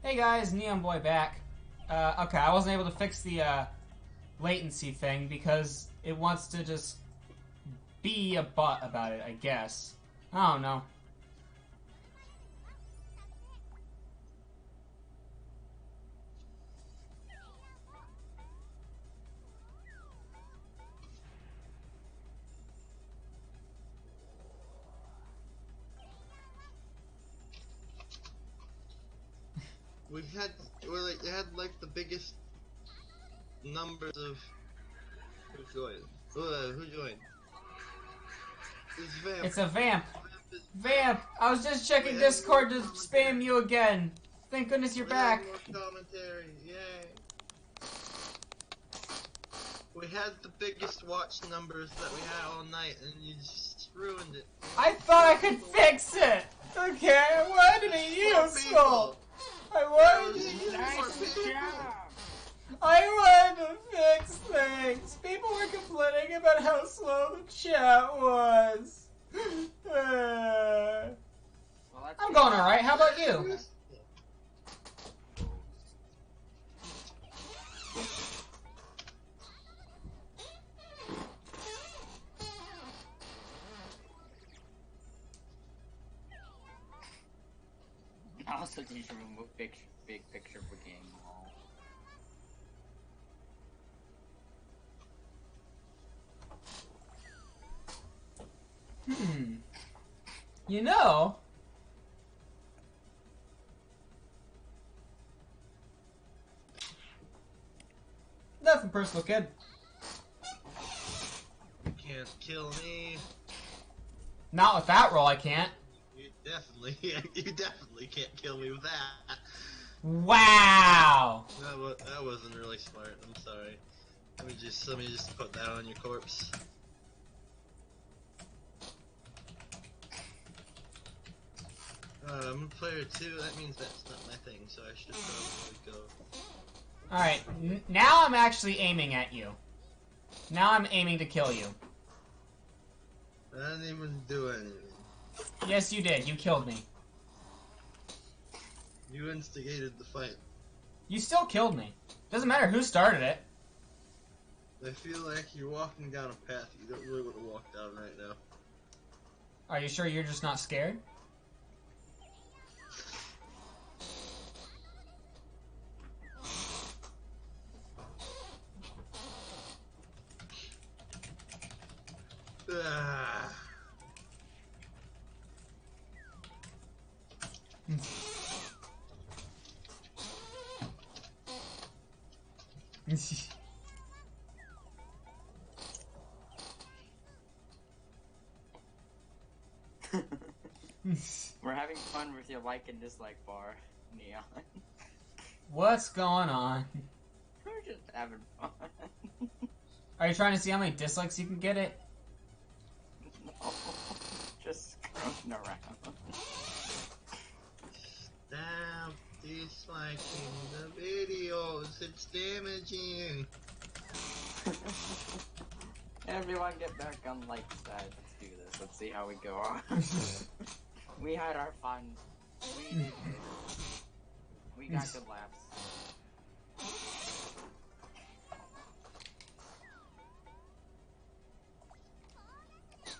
Hey guys, Neon Boy back. Okay, I wasn't able to fix the latency thing because it wants to just be a butt about it, I guess. I don't know. We had like the biggest numbers of who joined. Who joined? It's Vamp. It's a vamp. Vamp. Vamp! I was just checking Discord to spam you again. Thank goodness you're back. More commentary, yay! We had the biggest watch numbers that we had all night, and you just ruined it. I thought I could fix it. Okay, I wanted to be useful. I wanted to be I wanted to fix things. People were complaining about how slow the chat was. I'm going alright. How about you? I also need to remove big picture for game wall. You know, nothing personal, kid. You can't kill me. Not with that roll, I can't. You definitely can't kill me with that. Wow. That wasn't really smart. I'm sorry. Let me just put that on your corpse. I'm a player 2, that means that's not my thing, so I should probably go. Alright, now I'm actually aiming at you. Now I'm aiming to kill you. I didn't even do anything. Yes, you did. You killed me. You instigated the fight. You still killed me. Doesn't matter who started it. I feel like you're walking down a path you don't really want to walk down right now. Are you sure you're just not scared? Ah. We're having fun with your like and dislike bar, Neon. What's going on? We're just having fun. Are you trying to see how many dislikes you can get it? No, just screwing around. Stop disliking the videos, it's damaging. Everyone get back on like side. Let's do this. Let's see how we go on. We had our fun. We did good. We got good laughs.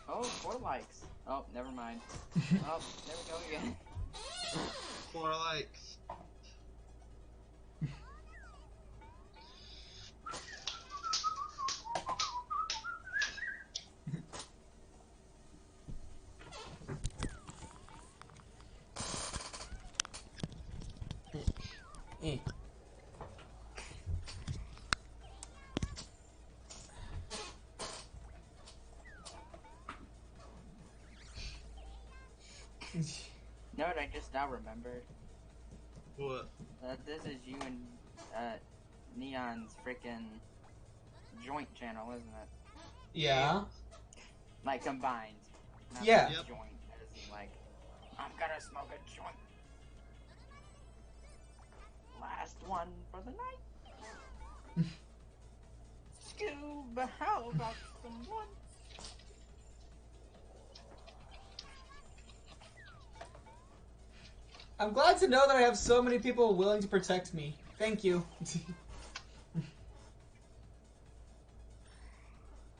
Oh, 4 likes. Oh, never mind. Oh, there we go again. 4 likes. You know what I just now remembered? What? This is you and Neon's freaking joint channel, isn't it? Yeah. Like combined. Not Yeah. Like joint, as in like, I'm gonna smoke a joint. Last one for the night. Scoob, how about someone? I'm glad to know that I have so many people willing to protect me. Thank you.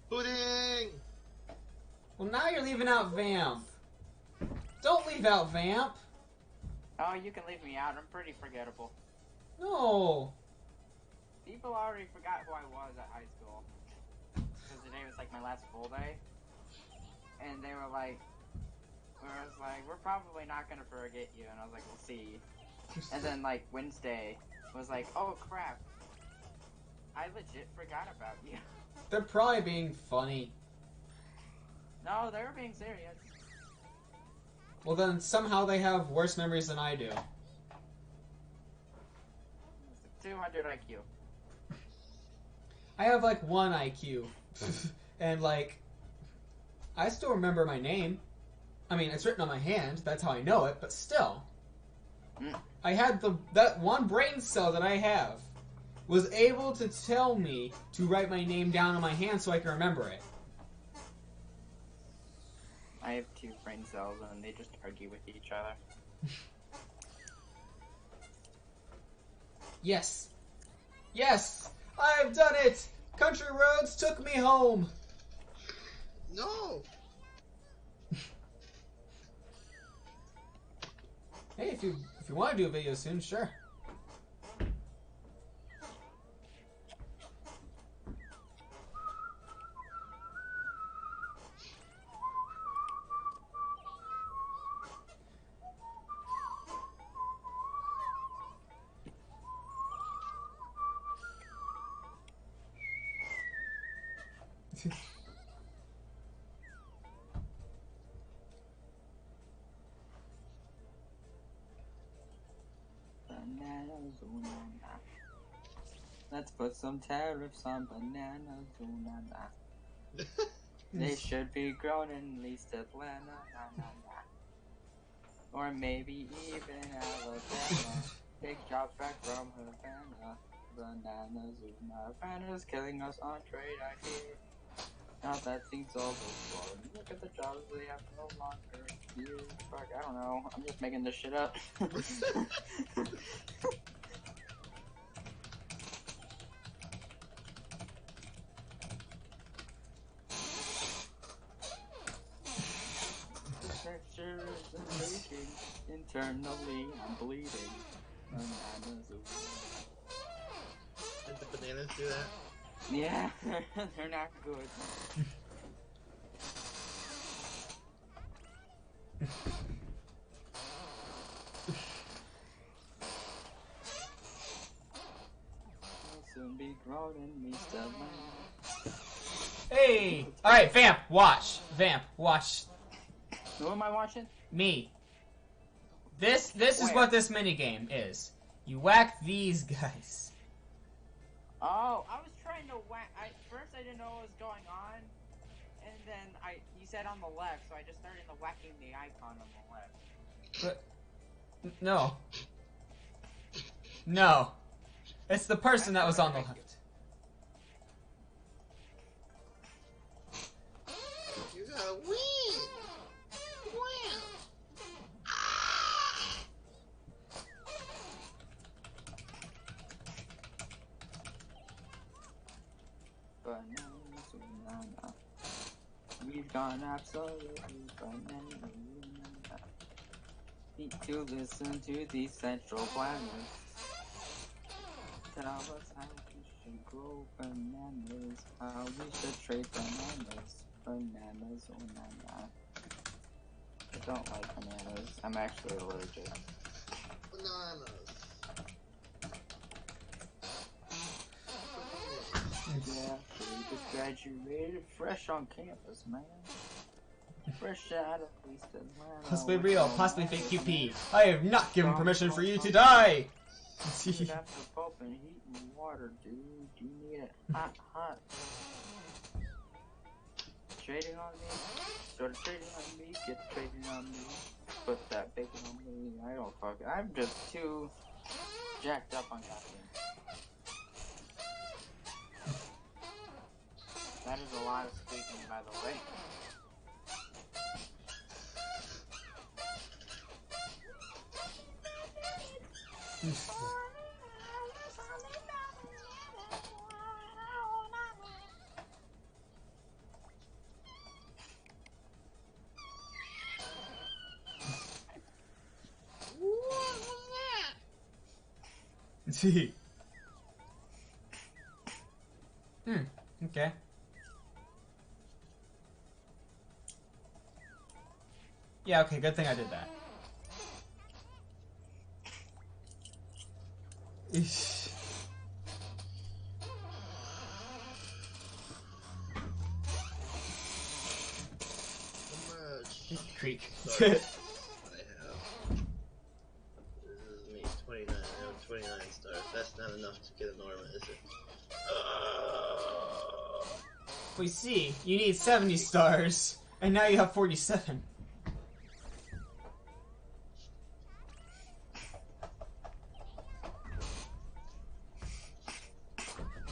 Pudding! Well, now you're leaving out Vamp. Don't leave out Vamp. Oh, you can leave me out. I'm pretty forgettable. No. People already forgot who I was at high school. Because today was like my last full day. And they were like, we're probably not gonna forget you. And I was like, we'll see. And then like Wednesday was like, oh crap. I legit forgot about you. They're probably being funny. No, they were being serious. Well, then somehow they have worse memories than I do. 200 IQ. I have like 1 IQ. And like, I still remember my name. I mean, it's written on my hand, that's how I know it, but still. I had that one brain cell that I have was able to tell me to write my name down on my hand so I can remember it. I have 2 brain cells and they just argue with each other. Yes. Yes! I've done it! Country roads took me home! No! Hey, if you want to do a video soon, sure. Bananas, ooh, na, na. Let's put some tariffs on bananas, ooh, na, na. They should be grown in least Atlanta, na, na, na. Or maybe even Alabama. Take jobs back from Havana. Bananas, ooh, na. Bananas killing us on trade, I hear. Now that things overflow. Look at the jobs they have no longer. You fuck, I don't know. I'm just making this shit up. The texture is aching. Internally, I'm bleeding. Bananas. Did the bananas do that? Yeah, they're not good. Soon be grown in me still. Hey! Alright, Vamp, watch. Vamp, watch. Who am I watching? Me. This is Where? what this minigame is. You whack these guys. Oh, I was trying to whack. First I didn't know what was going on, and then you said on the left, so I just started whacking the icon on the left. But no. No. It's the person that was on the left. You gotta win! Win! Bananas, banana. We've gone absolutely bananas. Need to listen to the central planners. Tell us how we should grow bananas, how we should trade bananas. Bananas, oh na na. I don't like bananas. I'm actually allergic. Bananas. Yeah, we just graduated fresh on campus, man. Fresh out of East Atlanta. Possibly real, possibly fake QP. I have not given permission for you to die! Dude, after pulp and heat and water, dude, you need it hot, hot. Trading on me? Start trading on me, get trading on me. Put that bacon on me, I don't fuck it. I'm just too jacked up on caffeine. That is a lot of speaking, by the way. Okay. Yeah, okay, good thing I did that. Eesh. Creek. Sorry. I have. This is me, 29. I have 29 stars. That's not enough to get an ornament, is it? We see, you need 70 stars, and now you have 47.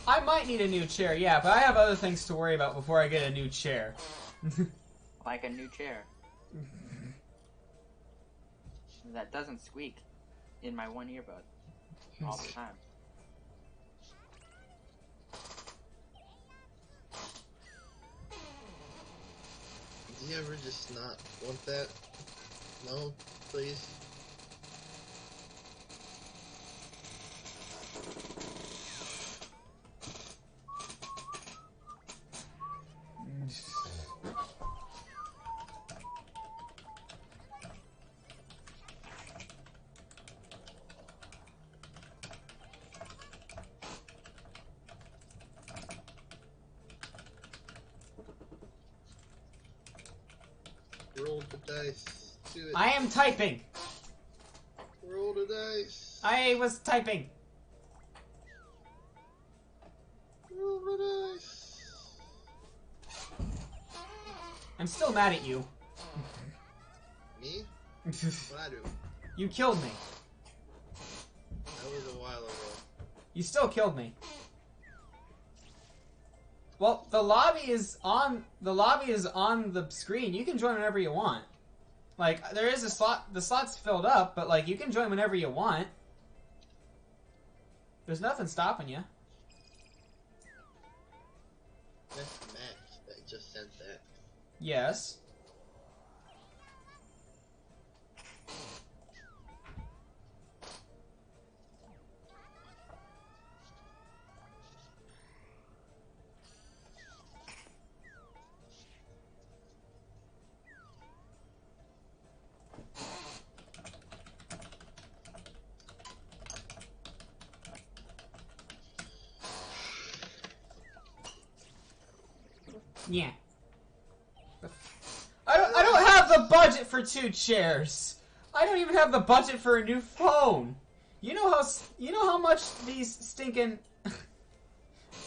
I might need a new chair, yeah, but I have other things to worry about before I get a new chair. Like a new chair. That doesn't squeak in my one earbud all the time. Do you ever just not want that? No, please. Roll the dice. Do it. I am typing! Roll the dice. I was typing! Roll the dice. I'm still mad at you. Me? What I do? You killed me. That was a while ago. You still killed me. Well, the lobby is on the screen. You can join whenever you want. Like, there is a slot, the slot's filled up, but like you can join whenever you want. There's nothing stopping you. That's Max that just sent that. Yes. Yeah. I don't have the budget for 2 chairs. I don't even have the budget for a new phone. You know how much these stinking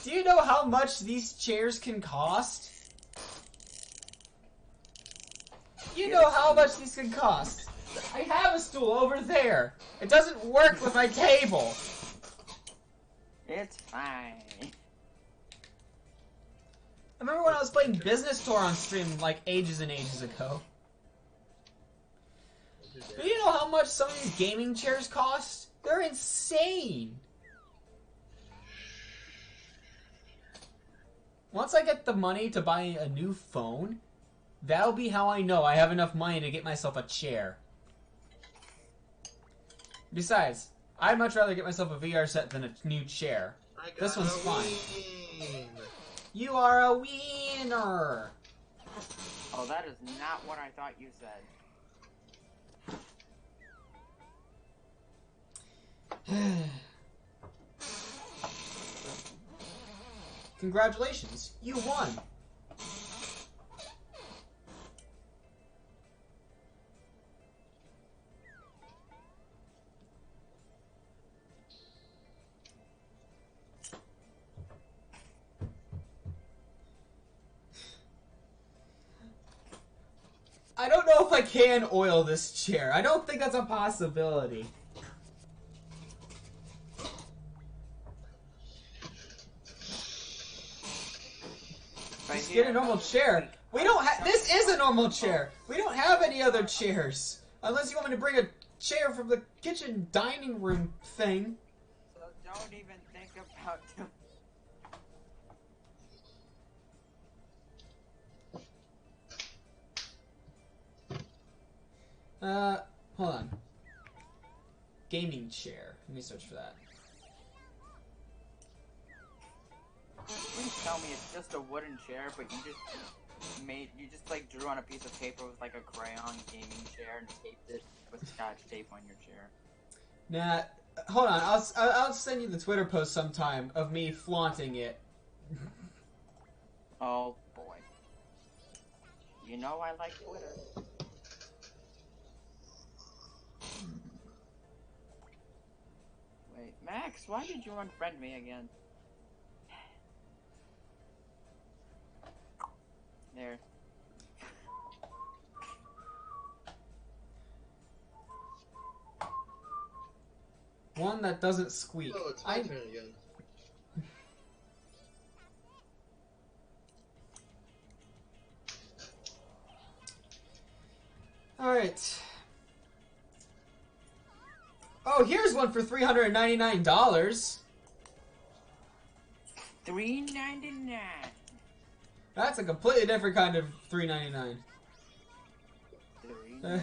Do you know how much these chairs can cost? You know how much these can cost. I have a stool over there. It doesn't work with my table. It's fine. I remember when I was playing Business Tour on stream like ages and ages ago. Do you know how much some of these gaming chairs cost? They're insane. Once I get the money to buy a new phone, that'll be how I know I have enough money to get myself a chair. Besides, I'd much rather get myself a VR set than a new chair. This one's fine. You are a wiener. Oh, that is not what I thought you said. Congratulations, you won. I don't know if I can oil this chair. I don't think that's a possibility. Just get a normal chair. We don't have. This is a normal chair. We don't have any other chairs. Unless you want me to bring a chair from the kitchen dining room thing. So don't even think about doing. Hold on. Gaming chair. Let me search for that. Please tell me it's just a wooden chair, but you just like drew on a piece of paper with like a crayon gaming chair and taped it with scotch tape on your chair. Nah, hold on. I'll send you the Twitter post sometime of me flaunting it. Oh boy. You know I like Twitter. Wait, Max, why did you unfriend me again? There. One that doesn't squeak. Oh, it's my turn again. Alright. Oh, here's one for $399. $3.99. That's a completely different kind of $3.99. $3.99.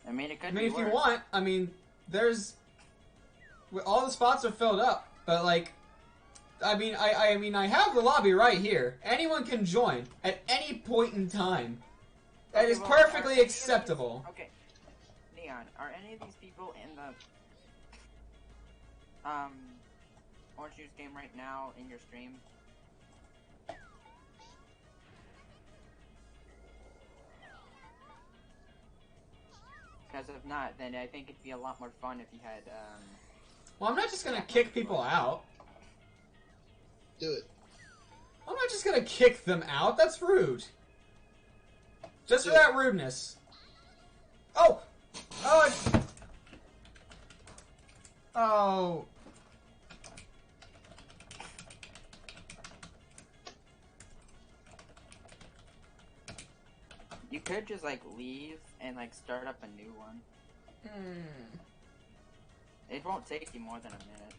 I mean, it could be if you worse. want, I mean, there's all the spots are filled up, but like, I mean, I have the lobby right here. Anyone can join at any point in time. That Okay, is well, perfectly acceptable. Okay, Neon, are any of these people in the Orange Juice game right now in your stream? Because if not, then I think it'd be a lot more fun if you had Well, I'm not just gonna kick people out. Do it. I'm not just gonna kick them out. That's rude. Just for that rudeness. Oh! Oh! Oh. You could just like leave and like start up a new one. It won't take you more than a minute.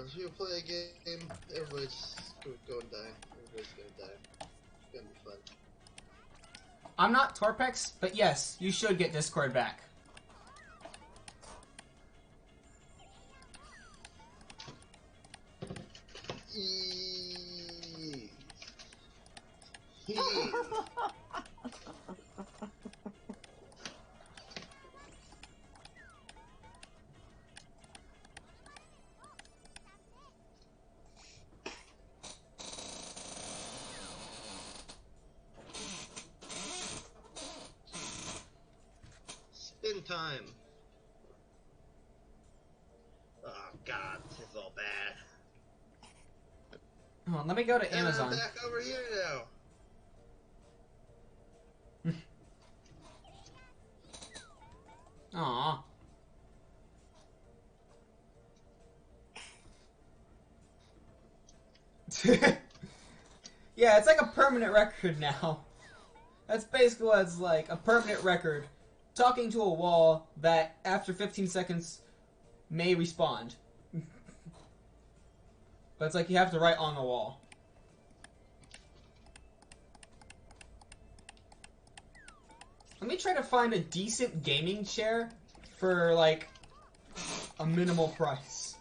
If you play a game, everybody's gonna go and die. Everybody's gonna die. It's gonna be fun. I'm not Torpex, but yes, you should get Discord back. Spin time. Oh God, this is all bad. Hold on, let me go to And Amazon. I'm back over here now. Aww. Yeah, it's like a permanent record now. That's basically what it's like, a permanent record. Talking to a wall that, after 15 seconds, may respawn. But it's like you have to write on the wall. Let me try to find a decent gaming chair for, like, a minimal price.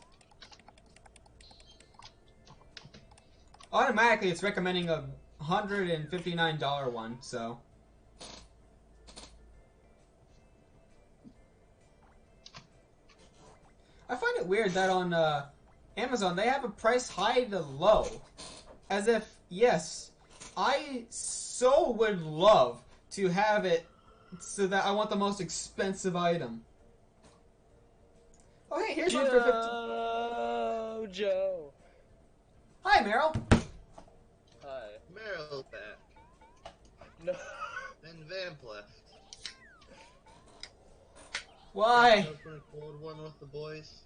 Automatically, it's recommending a $159 one, so... it weird that on Amazon they have a price high to low. As if, yes, I so would love to have it so that I want the most expensive item. Oh, hey, here's one for 50. Joe. Hi, Meryl. Hi. Meryl's back. No. And Vamp left. Why? Go for a cold one with the boys.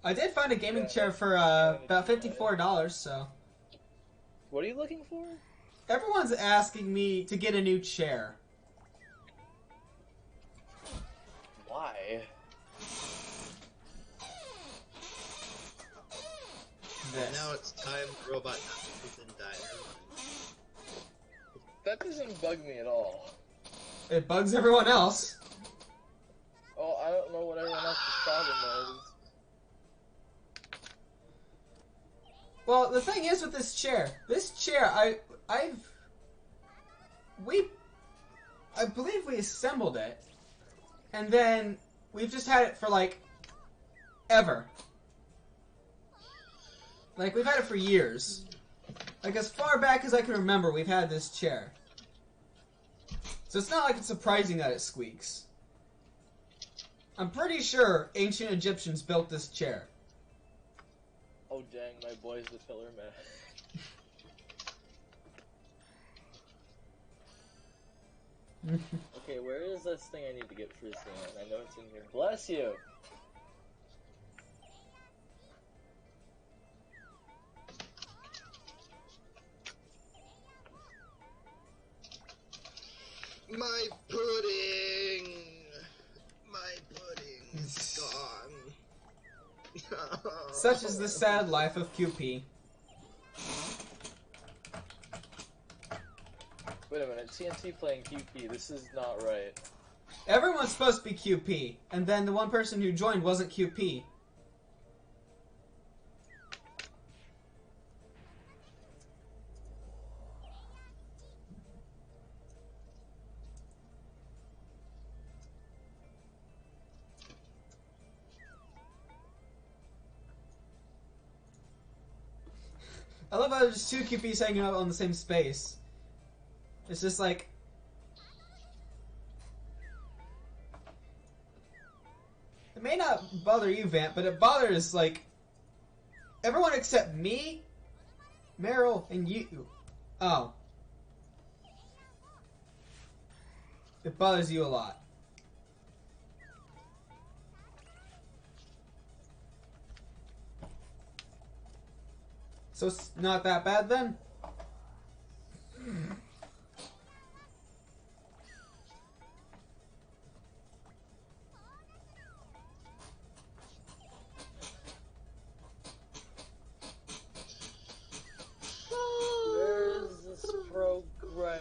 I did find a gaming chair for about $54, so... What are you looking for? Everyone's asking me to get a new chair. Why? This. Now it's time for Robot Nachos and Diner. That doesn't bug me at all. It bugs everyone else. Oh, I don't know what everyone else's problem is. Well, the thing is with this chair, I believe we assembled it, and then we've just had it for like ever. Like we've had it for years. Like as far back as I can remember, we've had this chair. So it's not like it's surprising that it squeaks. I'm pretty sure ancient Egyptians built this chair. Oh dang, my boy's the pillar man. Okay, where is this thing I need to get for Sam? I know it's in here. Bless you! My pudding! My pudding's gone. Such is the sad life of QP. Wait a minute, TNT playing QP, this is not right. Everyone's supposed to be QP, and then the one person who joined wasn't QP. I love how there's just two QPs hanging out on the same space. It's just like... It may not bother you, Vamp, but it bothers, like... everyone except me, Meryl, and you. Oh. It bothers you a lot. So it's not that bad then? Where's this program?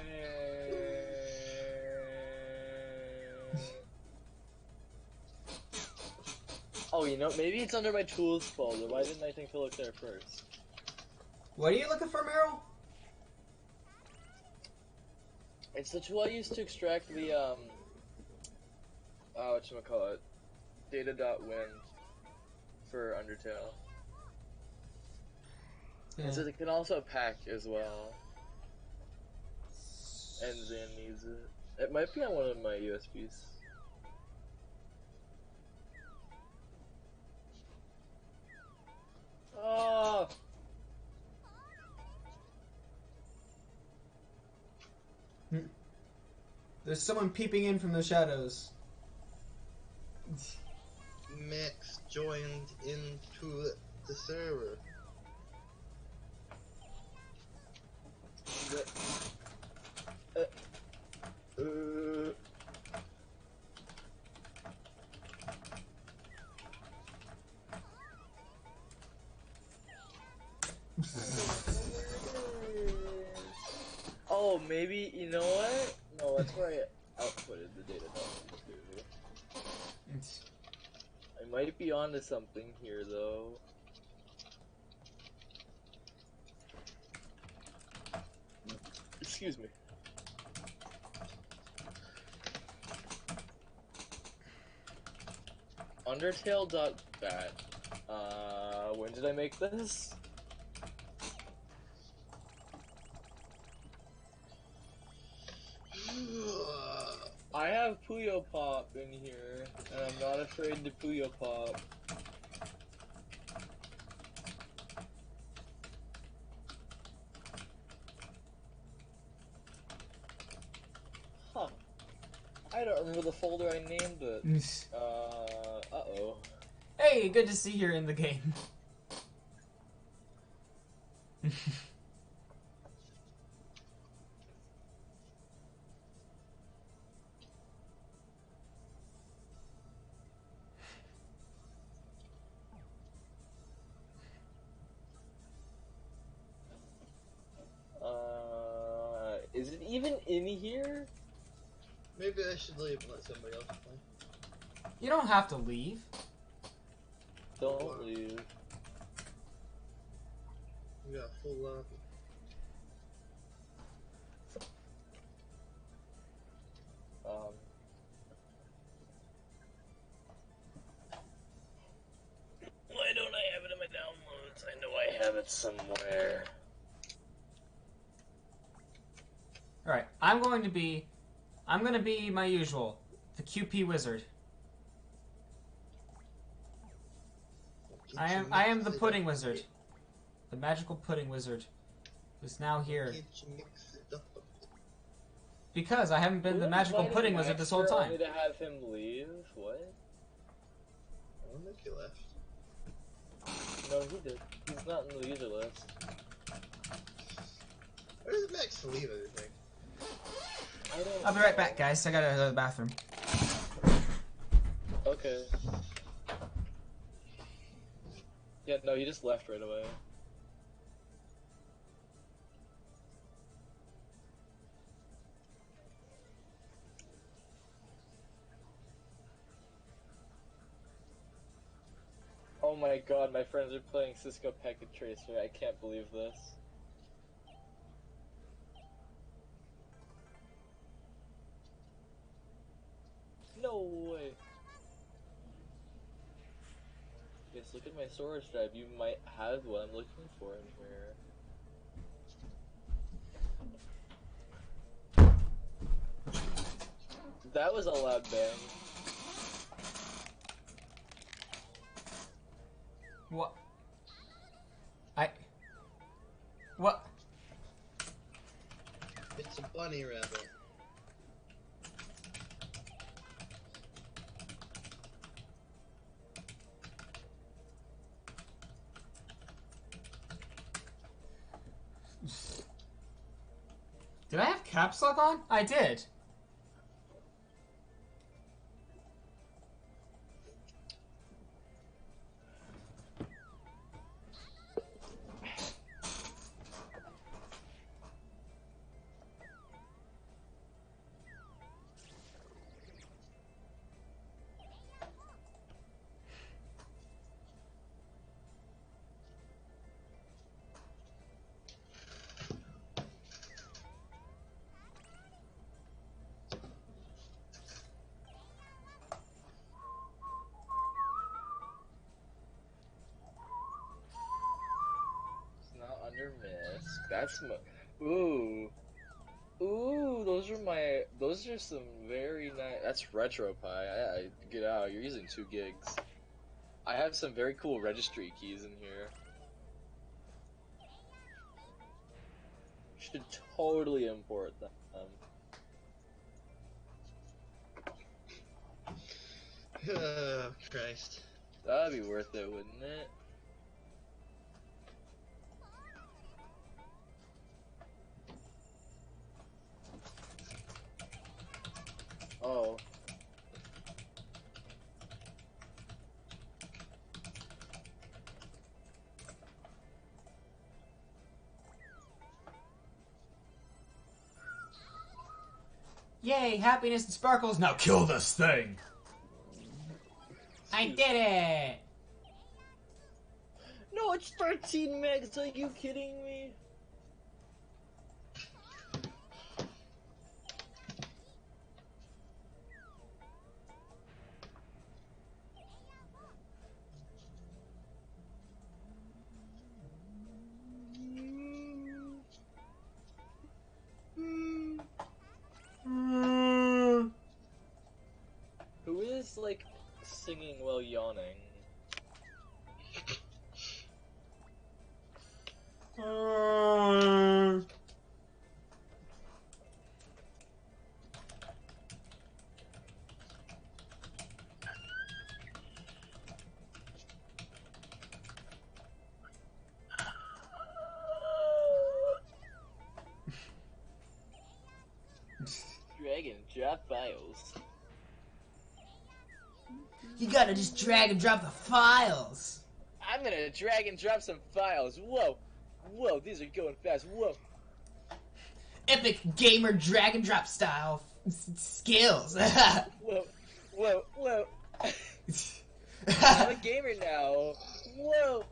Oh, you know, maybe it's under my tools folder. Why didn't I think to look there first? What are you looking for, Meryl? It's the tool I used to extract the, whatchamacallit, data.win for Undertale. Yeah. And so it can also pack as well. And Zan needs it. It might be on one of my USBs. Oh! There's someone peeping in from the shadows. Max joined into the server. Oh, maybe, you know what? No, that's where I outputted the data too. I might be onto something here, though. Excuse me. Undertale.bat. When did I make this? I have Puyo Pop in here, and I'm not afraid to Puyo Pop. Huh. I don't remember the folder I named it. Uh-oh. Hey, good to see you're in the game. Is it even in here? Maybe I should leave and let somebody else play. You don't have to leave. Don't leave. We got a full lobby. Why don't I have it in my downloads? I know I have it somewhere. Alright, I'm gonna be my usual, the QP wizard. I am the pudding wizard. The magical pudding wizard. Who's now here. Because I haven't been the magical pudding wizard this whole time. Only to have him leave? What? I don't think he left. No, he did. He's not in the user list. Where does Max leave everything? I'll be right back, guys. I gotta go to the bathroom. Okay. Yeah, no, he just left right away. Oh my god, my friends are playing Cisco Packet Tracer. I can't believe this. No way. Yes, look at my storage drive. You might have what I'm looking for in here. That was a loud bang. What? What? It's a bunny rabbit. Did I have caps lock on? I did. That's my. Ooh. Ooh, those are some very nice. That's RetroPie. I get out. You're using 2 gigs. I have some very cool registry keys in here. Should totally import them. Oh, Christ. That'd be worth it, wouldn't it? Oh. Yay, happiness and sparkles. Now kill this thing. I did it. No, it's 13 megs. Are you kidding me? That's like singing while yawning. Drag and drop files. You gotta just drag and drop the files. I'm gonna drag and drop some files. Whoa. Whoa, these are going fast. Whoa. Epic gamer drag and drop style skills. Whoa. Whoa. Whoa. I'm a gamer now. Whoa.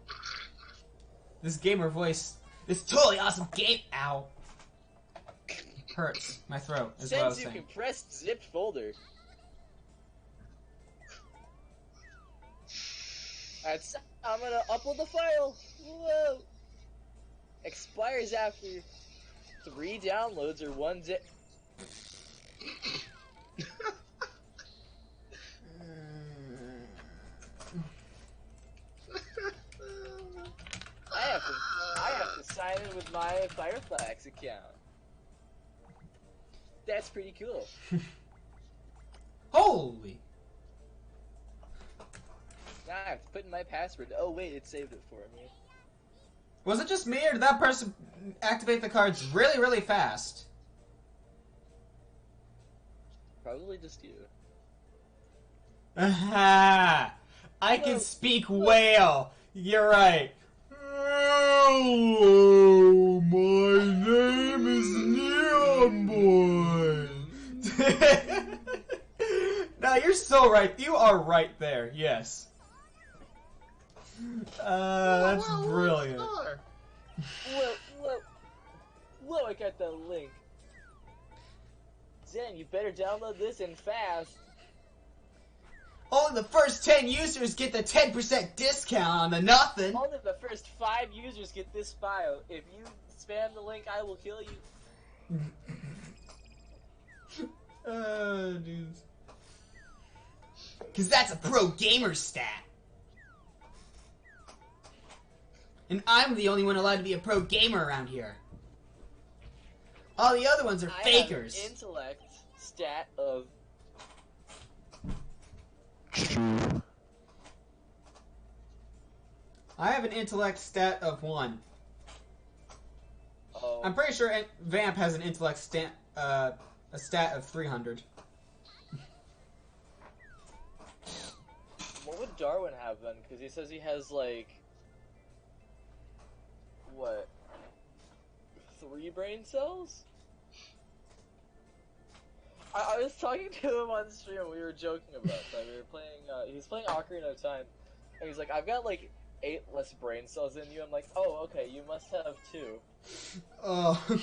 This gamer voice, this totally awesome game. Ow. Hurts. My throat is what I was Sends you saying. compressed zipped folder. Alright, I'm gonna upload the file. Whoa. Expires after 3 downloads or 1 zip. I have to sign in with my Firefox account. That's pretty cool. Holy! Now I have to put in my password. Oh wait, it saved it for me. Was it just me, or did that person activate the cards really, really fast? Probably just you. Aha! I can speak whale. You're right. Hello, my name is Neon Boy. No, you're so right. You are right there. Yes. That's brilliant. Whoa, I got the link. Zen, you better download this and fast. Only the first 10 users get the 10% discount on the nothing. Only the first 5 users get this file. If you spam the link, I will kill you. Dude. Cause that's a pro gamer stat. And I'm the only one allowed to be a pro gamer around here. All the other ones are fakers. I have an intellect stat of... I have an intellect stat of 1. Oh. I'm pretty sure Vamp has an intellect a stat of 300. What would Darwin have then? Because he says he has like... What? 3 brain cells? I was talking to him on stream, we were joking about that. We were playing, he was playing Ocarina of Time, and he's like, I've got like 8 less brain cells than you. I'm like, oh, okay, you must have 2. Oh.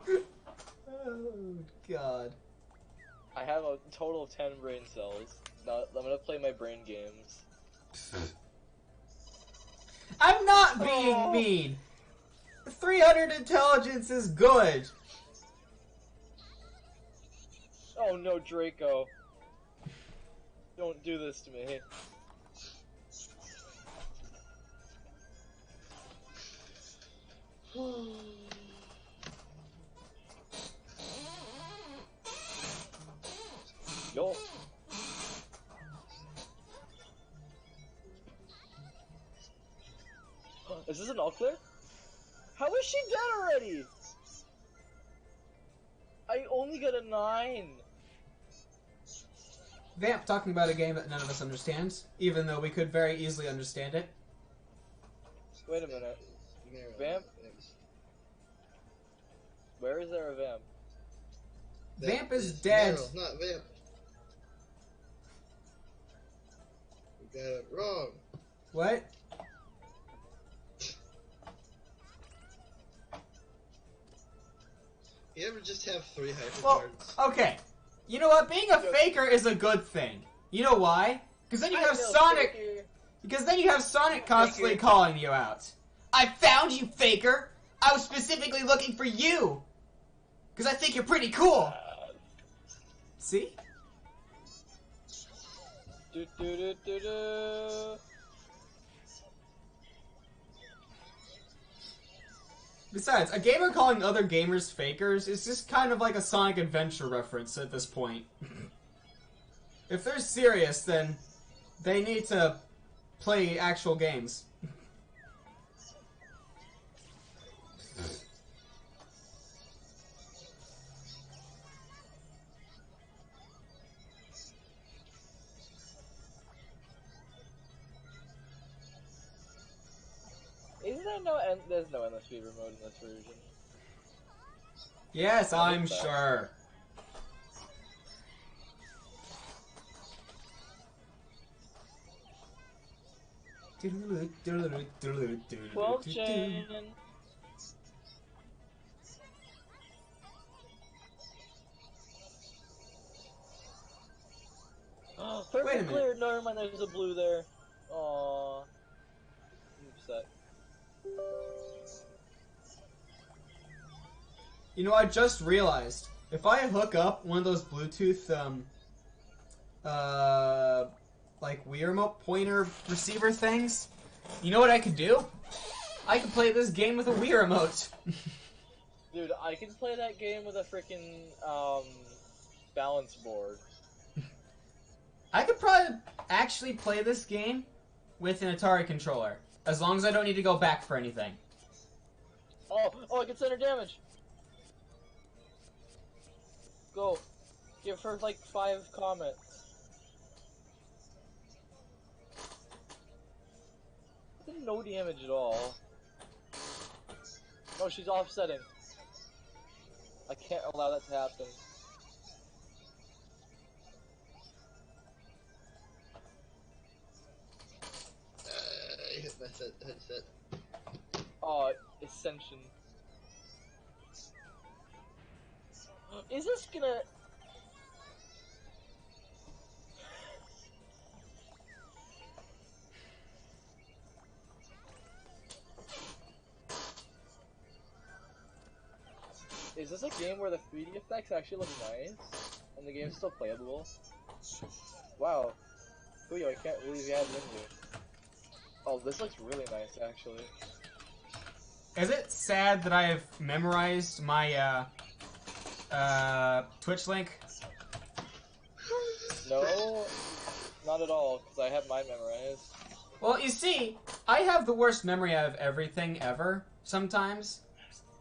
Oh, God. I have a total of 10 brain cells. Now, I'm gonna play my brain games. I'm not being mean. 300 intelligence is good. Oh no, Draco. Don't do this to me. Yo. Is this an all clear? How is she dead already? I only got a 9. Vamp talking about a game that none of us understands, even though we could very easily understand it. Wait a minute. Vamp? Where is there a Vamp? Vamp is dead. Meryl, not Vamp. You got it wrong. What? You ever just have 3 hyper Well, cards? okay. You know what? Being a faker is a good thing. You know why? Because then you have Sonic. Faker. Because then you have Sonic constantly calling you out. I found you, faker. I was specifically looking for you. Because I think you're pretty cool. See? Do do do do do. Besides, a gamer calling other gamers fakers is just kind of like a Sonic Adventure reference at this point. If they're serious, then they need to play actual games. Isn't there no end? There's no endless fever mode in this version. Yes, I'm that. sure. Well, Jane. Wait a Perfect minute. clear. Never mind. There's a blue there. Aww. I'm upset. You know, I just realized if I hook up one of those Bluetooth, like Wii remote pointer receiver things, you know what I could do? I could play this game with a Wii remote. Dude, I can play that game with a freaking balance board. I could probably actually play this game with an Atari controller, as long as I don't need to go back for anything. Oh, I can send her damage. Go. Give her like 5 comments. No damage at all. No, she's offsetting. I can't allow that to happen. I hit my headset. Oh, Ascension. Is this gonna... Is this a game where the 3D effects actually look nice? And the game's still playable? Wow. Puyo, I can't believe you had it in you. Oh, this looks really nice, actually. Is it sad that I have memorized my, Twitch link? No, not at all, because I have mine memorized. Well, you see, I have the worst memory out of everything ever, sometimes.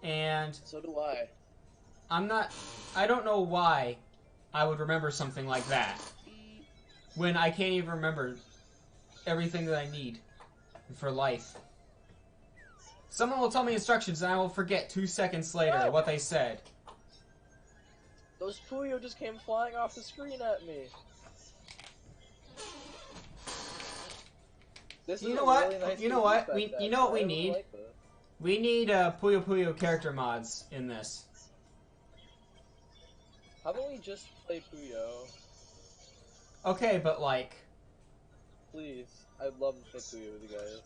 And So do I. I don't know why I would remember something like that. When I can't even remember everything that I need for life. Someone will tell me instructions and I will forget 2 seconds later what they said. Those Puyo just came flying off the screen at me. This You is know a what? really nice You know what? effect, You know what we actually. I really need? like this. We need Puyo Puyo character mods in this. How about we just play Puyo? Okay, but like... Please. I'd love to play Puyo with you guys.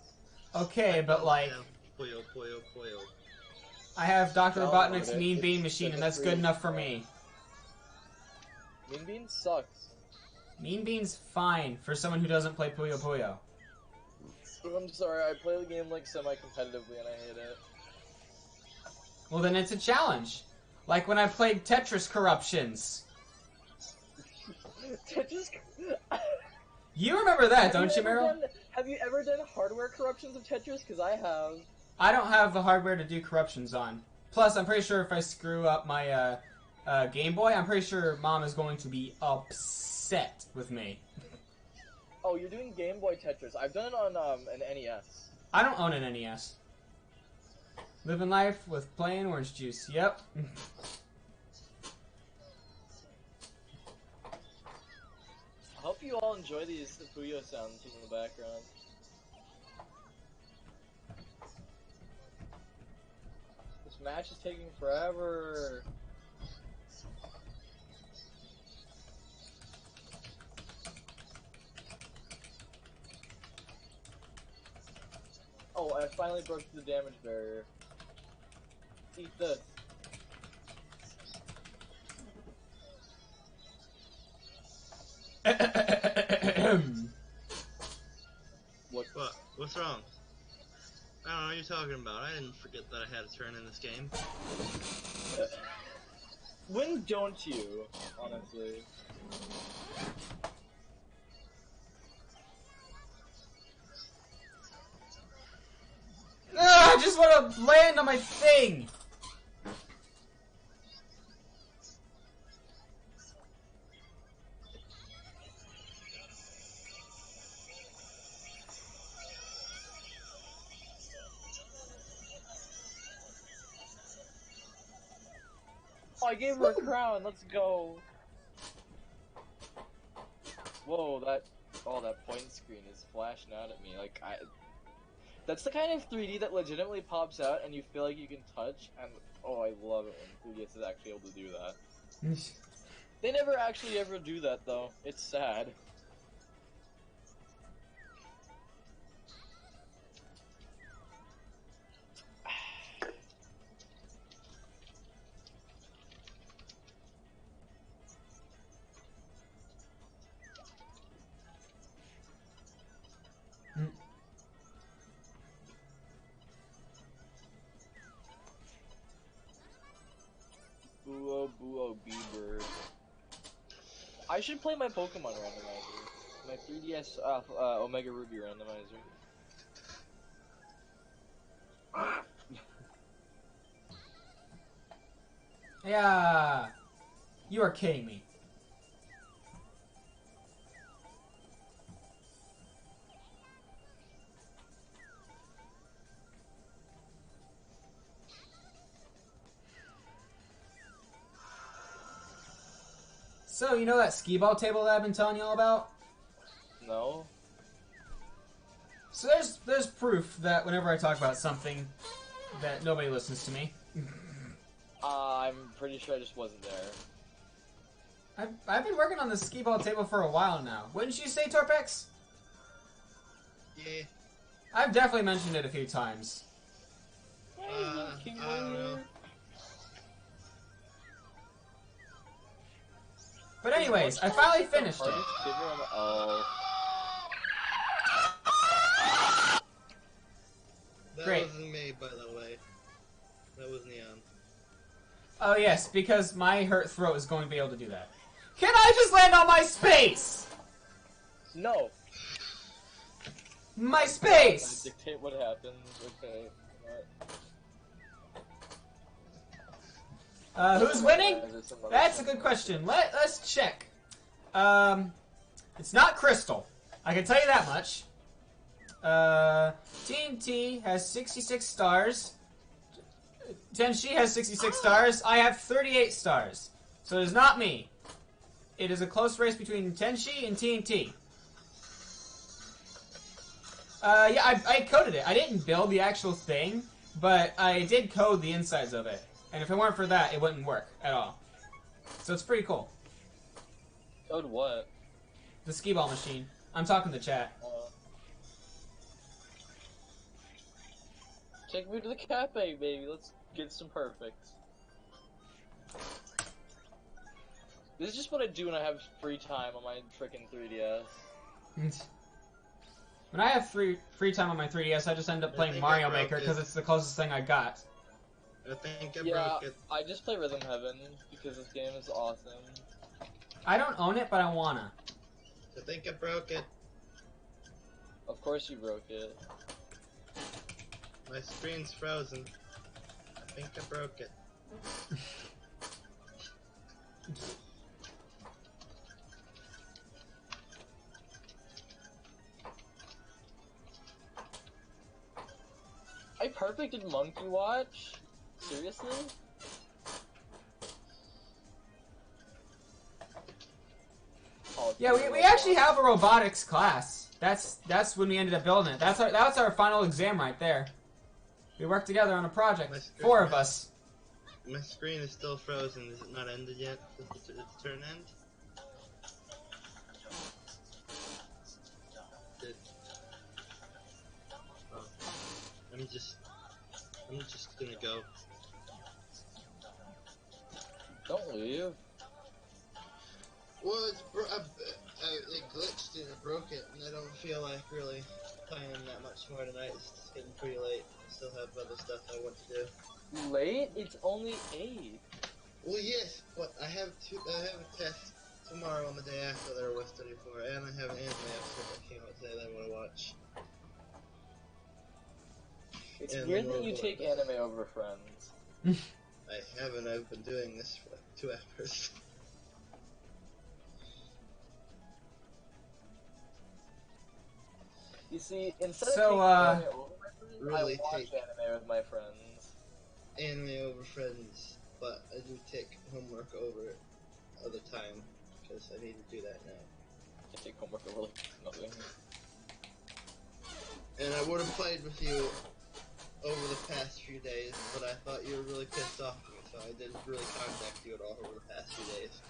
Okay, but like... Puyo, Puyo, Puyo. I have Dr. Download Robotnik's it. Mean Bean It's Machine like and a that's good free- enough for me. Mean Bean sucks. Mean Bean's fine for someone who doesn't play Puyo Puyo. I'm sorry, I play the game like semi-competitively and I hate it. Well, then it's a challenge. Like when I played Tetris Corruptions. Tetris. You remember that, don't you, Meryl? Have you ever done hardware corruptions of Tetris? Because I have. I don't have the hardware to do corruptions on. Plus, I'm pretty sure if I screw up my Game Boy, I'm pretty sure Mom is going to be upset with me. Oh, you're doing Game Boy Tetris. I've done it on an NES. I don't own an NES. Living life with plain orange juice. Yep. I hope you all enjoy these Puyo sounds in the background. This match is taking forever. Oh, I finally broke the damage barrier. Eat this. What's wrong? I don't know what you're talking about. I didn't forget that I had a turn in this game. When don't you, honestly? I just want to land on my thing! Oh, I gave her a crown. Let's go. Whoa, that point screen is flashing out at me. Like that's the kind of 3D that legitimately pops out and you feel like you can touch. And oh, I love it when 3DS is actually able to do that. They never actually ever do that though. It's sad. Boo oh Bieber. I should play my Pokemon randomizer. My 3DS Omega Ruby randomizer. Yeah. You are kidding me. So, you know that skee-ball table that I've been telling you all about? No? So there's proof that whenever I talk about something, that nobody listens to me. I'm pretty sure I just wasn't there. I've been working on the skee-ball table for a while now. Wouldn't you say, Torpex? Yeah. I've definitely mentioned it a few times. I don't know. But anyways, I finally finished it. Oh. That Great. wasn't me, by the way. That was Neon. Oh yes, because my hurt throat is going to be able to do that. Can I just land on my space? No. My I space! dictate what happens. Okay. Who's winning? That's a good question. Let's check. It's not Crystal. I can tell you that much. TNT has 66 stars. Tenshi has 66 stars. I have 38 stars. So it is not me. It is a close race between Tenshi and TNT. Yeah, I coded it. I didn't build the actual thing, but I did code the insides of it. And if it weren't for that, it wouldn't work at all. So it's pretty cool. Code what? The skee-ball machine. I'm talking to chat. Take me to the cafe, baby. Let's get some perfects. This is just what I do when I have free time on my frickin' 3DS. When I have free time on my 3DS, I just end up playing Mario Maker because it's the closest thing I got. I think I Yeah, broke it. I just play Rhythm Heaven because this game is awesome. I don't own it, but I wanna. I think I broke it. Of course you broke it. My screen's frozen. I think I broke it. I perfected Monkey Watch? Seriously? Oh, Yeah, we actually have a robotics class. That's when we ended up building it. That's our final exam right there. We worked together on a project. 4 of us. My screen is still frozen. Is it not ended yet? Does its turn end? Did. Oh. I'm just gonna go. Don't leave. Well, it's it glitched and it broke it, and I don't feel like really playing that much more tonight. It's getting pretty late. I still have other stuff I want to do. Late? It's only 8. Well, yes, but I have a test tomorrow on the day after that I was studying for, and I have an anime episode that came out today that I want to watch. It's And weird that you take anime over Friends. I haven't. I've been doing this for like 2 hours. You see, instead So, of taking anime over my friends, really I watch take- anime with my friends. Anime over Friends, but I do take homework over other time because I need to do that now. I take homework over like nothing. And I would have played with you over the past few days, but I thought you were really pissed off at me, so I didn't really contact you at all over the past few days.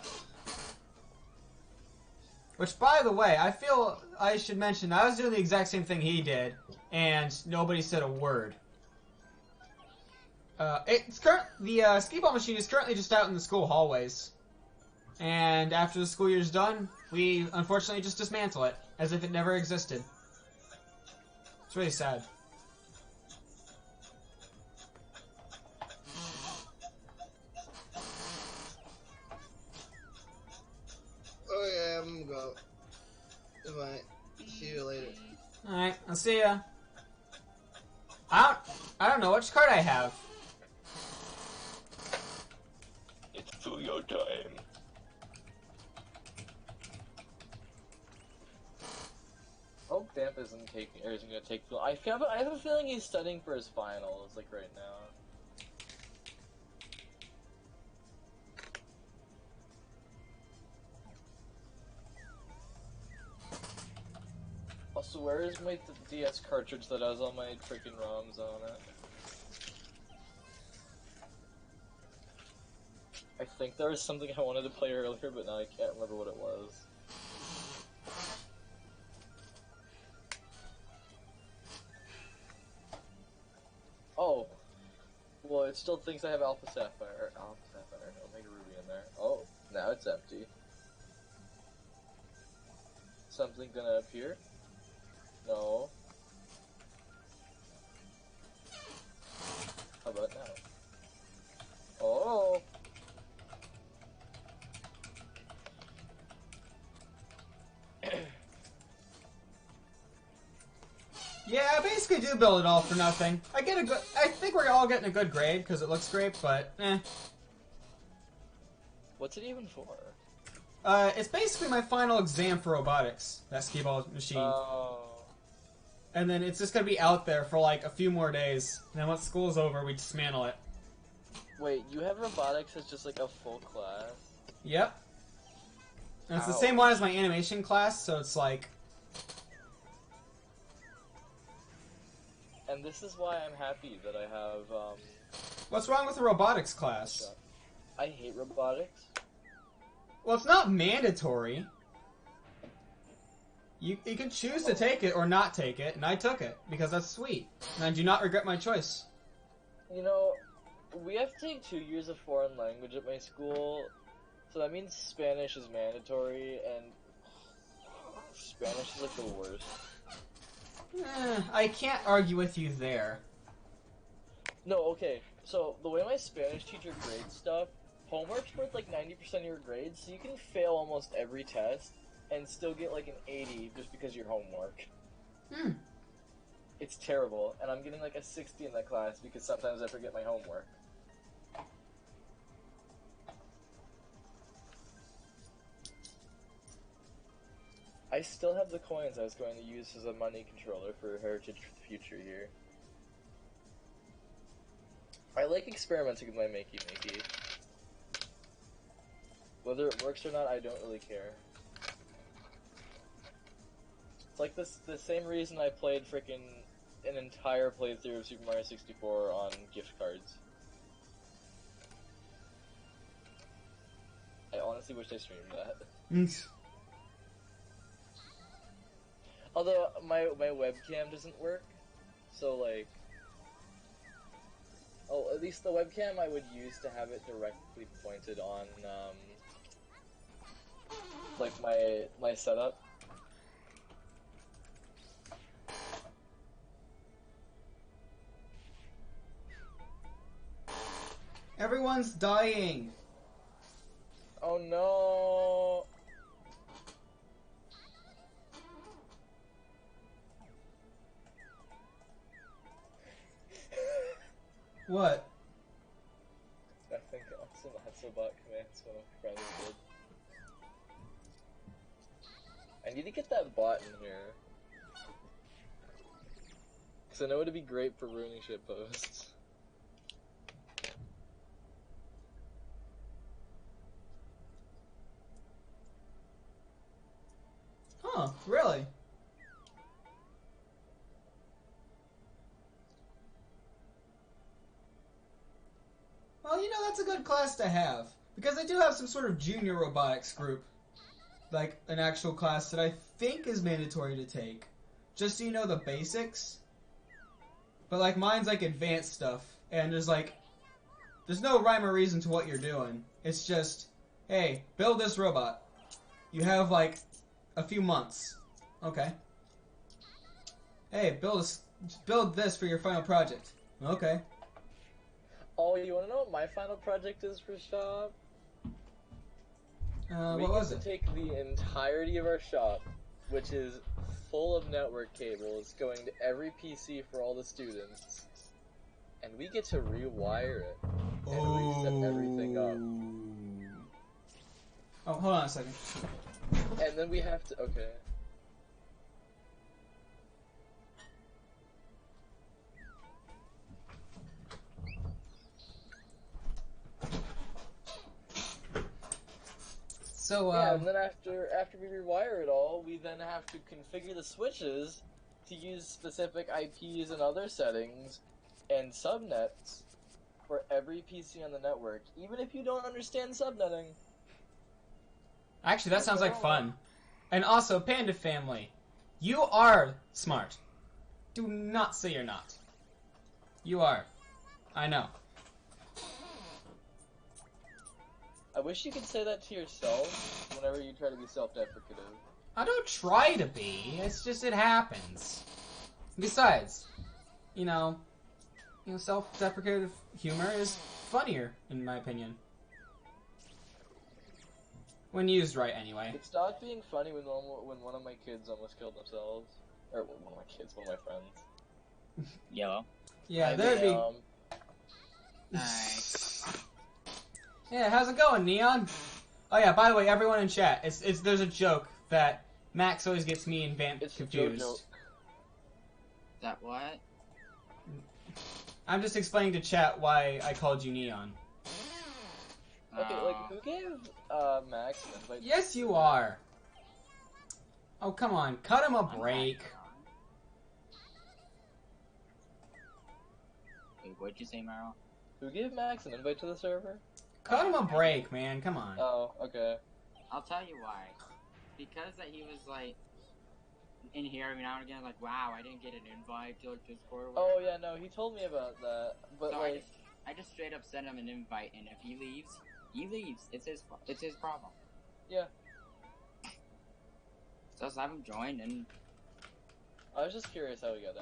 Which, by the way, I feel I should mention I was doing the exact same thing he did, and nobody said a word. The skee-ball machine is currently just out in the school hallways, and after the school year's done, we unfortunately just dismantle it as if it never existed. It's really sad. Oh yeah, I'm gonna go. Goodbye. See you later. Alright, I'll see ya. I don't know which card I have. It's Fuyo time. Hope Damp isn't gonna take. I have a feeling he's studying for his finals, like right now. Also, where is my DS cartridge that has all my freaking ROMs on it? I think there was something I wanted to play earlier, but now I can't remember what it was. Oh, well, it still thinks I have Alpha Sapphire, Omega Ruby in there. Oh, now it's empty. Something gonna appear? No. How about now? Oh! Yeah, I basically do build it all for nothing. I think we're all getting a good grade because it looks great, but eh. What's it even for? It's basically my final exam for robotics, that skee-ball machine. Oh. And then it's just gonna be out there for like a few more days. And then once school's over, we dismantle it. Wait, you have robotics as just like a full class? Yep. And it's the Ow. same one as my animation class, so it's like... And this is why I'm happy that I have, What's wrong with the robotics class? I hate robotics. Well, it's not mandatory. You can choose to take it or not take it, and I took it, because that's sweet. And I do not regret my choice. You know, we have to take 2 years of foreign language at my school, so that means Spanish is mandatory, and Spanish is like the worst. I can't argue with you there. No, okay, so the way my Spanish teacher grades stuff, homework's worth like 90% of your grades, so you can fail almost every test and still get like an 80 just because of your homework. It's terrible, and I'm getting like a 60 in that class because sometimes I forget my homework. I still have the coins I was going to use as a money controller for Heritage for the Future here. I like experimenting with my makey. Whether it works or not, I don't really care. It's like the same reason I played frickin' an entire playthrough of Super Mario 64 on gift cards. I honestly wish I streamed that. Although my webcam doesn't work, so like, oh, at least the webcam I would use to have it directly pointed on like my setup. Everyone's dying. Oh no! What? I think some Hatsobot commands one of my friends did. I need to get that bot in here. Because I know it'd be great for ruining shit posts. Huh, really? Well, you know, that's a good class to have. Because I do have some sort of junior robotics group. Like, an actual class that I think is mandatory to take. Just so you know the basics. But, like, mine's, like, advanced stuff. And there's, like, there's no rhyme or reason to what you're doing. It's just, hey, build this robot. You have, like, a few months. Okay. Hey, build this for your final project. Okay. Oh, you want to know what my final project is for shop? What was it? Take the entirety of our shop, which is full of network cables, going to every PC for all the students, and we get to rewire it and reset everything up. Oh, hold on a second. And then we have to. Okay. So, yeah, and then after we rewire it all, we then have to configure the switches to use specific IPs and other settings and subnets for every PC on the network, even if you don't understand subnetting. Actually, that sounds like fun. And also, Panda Family, you are smart. Do not say you're not. You are. I know. I wish you could say that to yourself whenever you try to be self-deprecative. I don't try to be. It's just it happens. Besides, you know, self-deprecative humor is funnier, in my opinion. When used right, anyway. It stopped being funny when one of my kids almost killed themselves. Or one of my kids, one of my friends. Yellow. Yeah, there'd be... Nice. Yeah, how's it going, Neon? Oh yeah, by the way, everyone in chat, there's a joke that Max always gets me and Vamp confused. JoJo. That what? I'm just explaining to chat why I called you Neon. Okay, like, who gave Max an invite? Yes, you are. Oh, come on, cut him a break. Wait, what'd you say, Meryl? Who gave Max an invite to the server? Cut him a break, man. Come on. Oh, okay. I'll tell you why. Because that he was like in here every now and again, like, wow, I didn't get an invite to like Discord. Oh yeah, no, he told me about that. But So like, I just straight up sent him an invite, and if he leaves, he leaves. It's his problem. yeah, So just have him join, and I was just curious how he got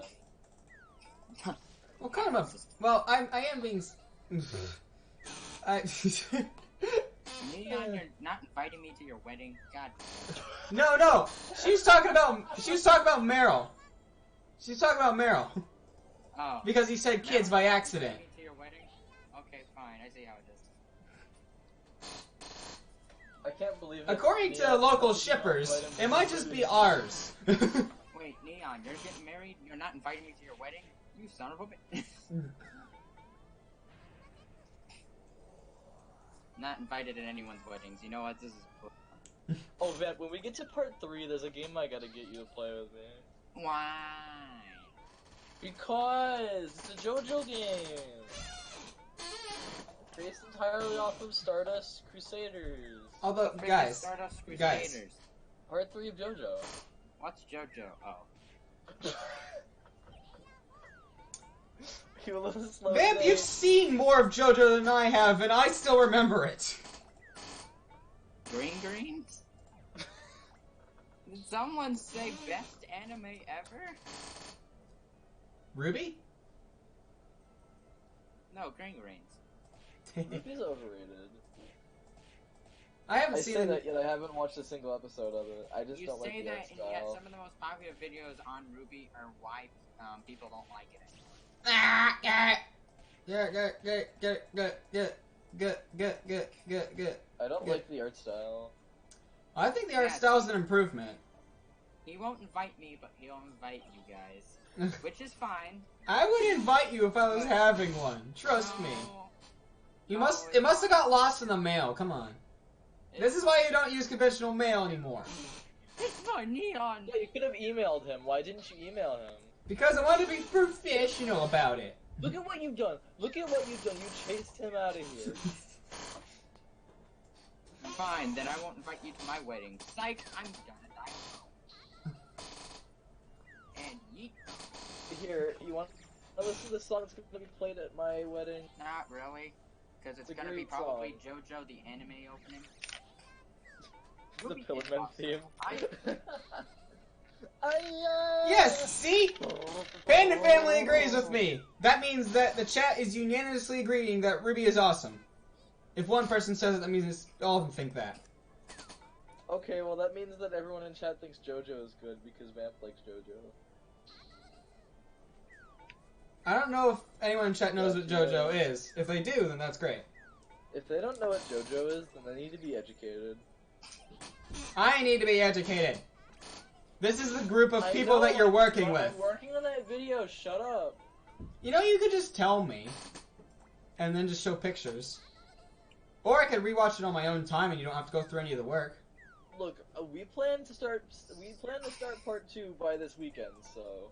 in. Well, kind of. Well, I am being. Neon, you're not inviting me to your wedding. God. No. She's talking about Meryl. She's talking about Meryl Oh. because he said kids by accident. Invite me to your wedding? Okay, fine. I see how it is. I can't believe it. According to Neon local doesn't shippers, invite him it to might the just wedding. be ours. Wait, Neon, you're getting married? You're not inviting me to your wedding? You son of a bitch. Not invited at anyone's weddings. You know what? This is. Oh, Vamp, when we get to part 3, there's a game I gotta get you to play with me. Why? Because it's a JoJo game. Based entirely off of Stardust Crusaders. Although, Freaking guys, Stardust guys. Crusaders. Part 3 of JoJo. What's JoJo? Oh. You a little slow Vamp, today? you've seen more of JoJo than I have, and I still remember it. Greens? Did someone say best anime ever? Ruby? No, Green Reigns. Ruby's overrated. I haven't I seen say it. that yet I haven't watched a single episode of it. I just You don't like say the art that, and yet style. some of the most popular videos on Ruby are why people don't like it anymore. Ah, good. I don't Good. like the art style. I think the art Yeah, style's an improvement. He won't invite me, but he'll invite you guys. Which is fine. I would invite you if I was having one. Trust me. It must have got lost in the mail. Come on. This is why you don't use conventional mail anymore. It's my neon. Yeah, you could have emailed him. Why didn't you email him? Because I wanted to be professional about it. Look at what you've done. Look at what you've done. You chased him out of here. Fine, then I won't invite you to my wedding. Psych, I'm gonna die. And yeet. Here, you want to listen to the song that's going to be played at my wedding? Not really. Because it's It's a gonna be great probably JoJo the anime opening. The Ruby Pillar is Man awesome. theme. Yes, see? Panda family agrees with me. That means that the chat is unanimously agreeing that Ruby is awesome. If one person says it, that means all of them think that. Okay, well that means that everyone in chat thinks JoJo is good because Vamp likes JoJo. I don't know if anyone in chat knows what JoJo is. If they do, then that's great. If they don't know what JoJo is, then they need to be educated. I need to be educated. This is the group of I people know, that you're working with. I'm working on that video, shut up. You know, you could just tell me, and then just show pictures. Or I could rewatch it on my own time, and you don't have to go through any of the work. Look, we plan to start part 2 by this weekend, so...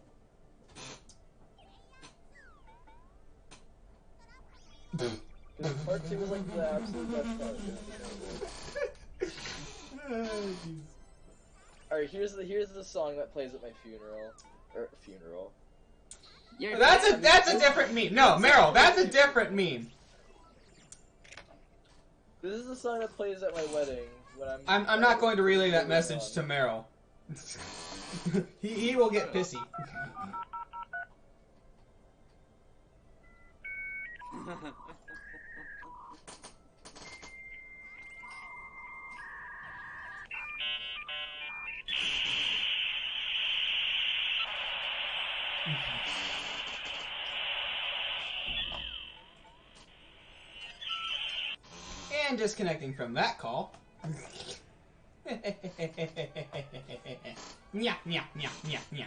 Part 2 was like the absolute best part. Alright, here's the song that plays at my funeral. Funeral. That's a different meme. No, Meryl, that's a different meme. This is the song that plays at my wedding when I'm not going to relay that message to Meryl. he will get pissy. And disconnecting from that call. Nya, nya, nya, nya, nya.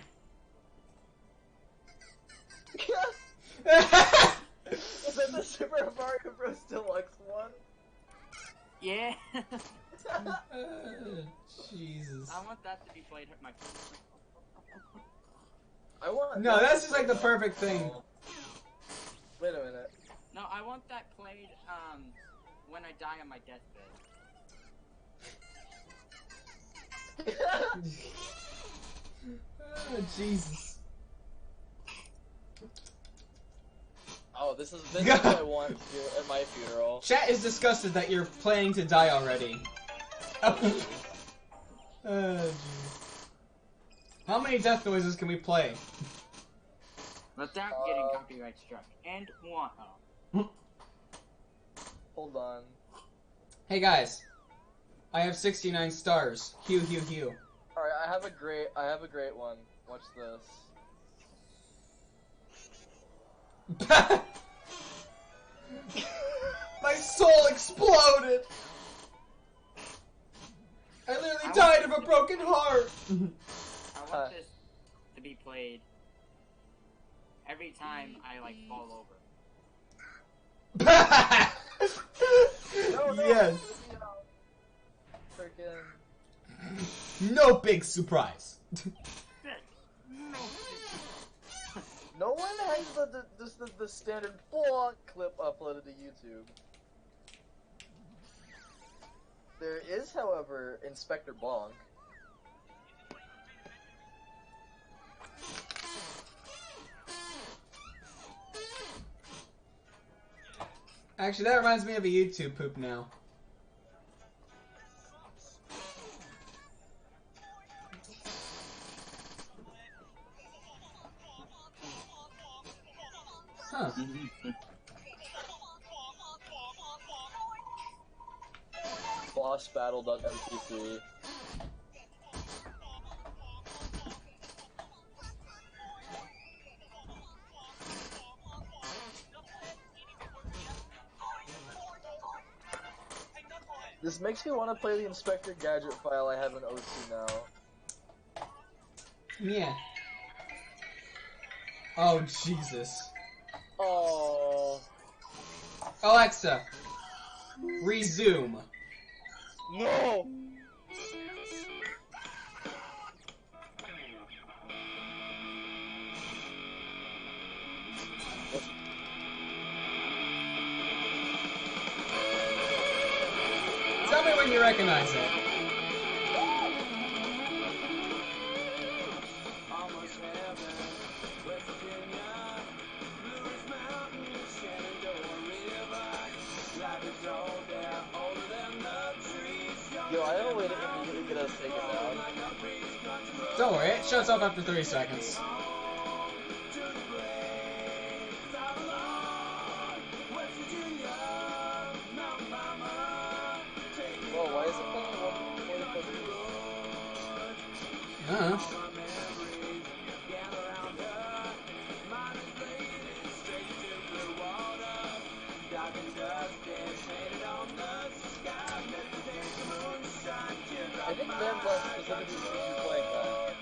Is that the Super Mario Bros. Deluxe one? Yeah. Jesus. I want that to be played at my. I want. No, that's just like the perfect thing. Wait a minute. No, I want that played when I die on my deathbed. Oh, Jesus. Oh, this is what I want to do at my funeral. Chat is disgusted that you're planning to die already. Oh, jeez. How many death noises can we play? Without getting copyright struck. And one. Oh. Hold on. Hey guys, I have 69 stars. Hugh, Hugh, Hugh. Alright, I have a great one. Watch this. My soul exploded! I literally died of a broken heart! I want this to be played every time I like fall over. No, yes. Freaking. No big surprise. No one has the standard clip uploaded to YouTube. There is, however, Inspector Bonk. Actually, that reminds me of a YouTube poop now. Boss battle.mp3. This makes me want to play the Inspector Gadget file I have in OC now. Yeah. Oh, Jesus. Oh. Alexa, resume. No! Tell me when you recognize it. Yo, I have a way to immediately get us taken down. Don't worry, it shuts off after 3 seconds. Whoa, why is it playing 144? I don't know. I think Van Blast specifically sees you playing that.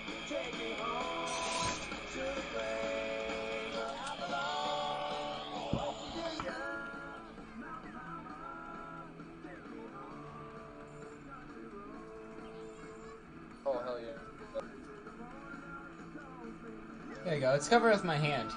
Oh, hell yeah. There you go, it's covered with my hand.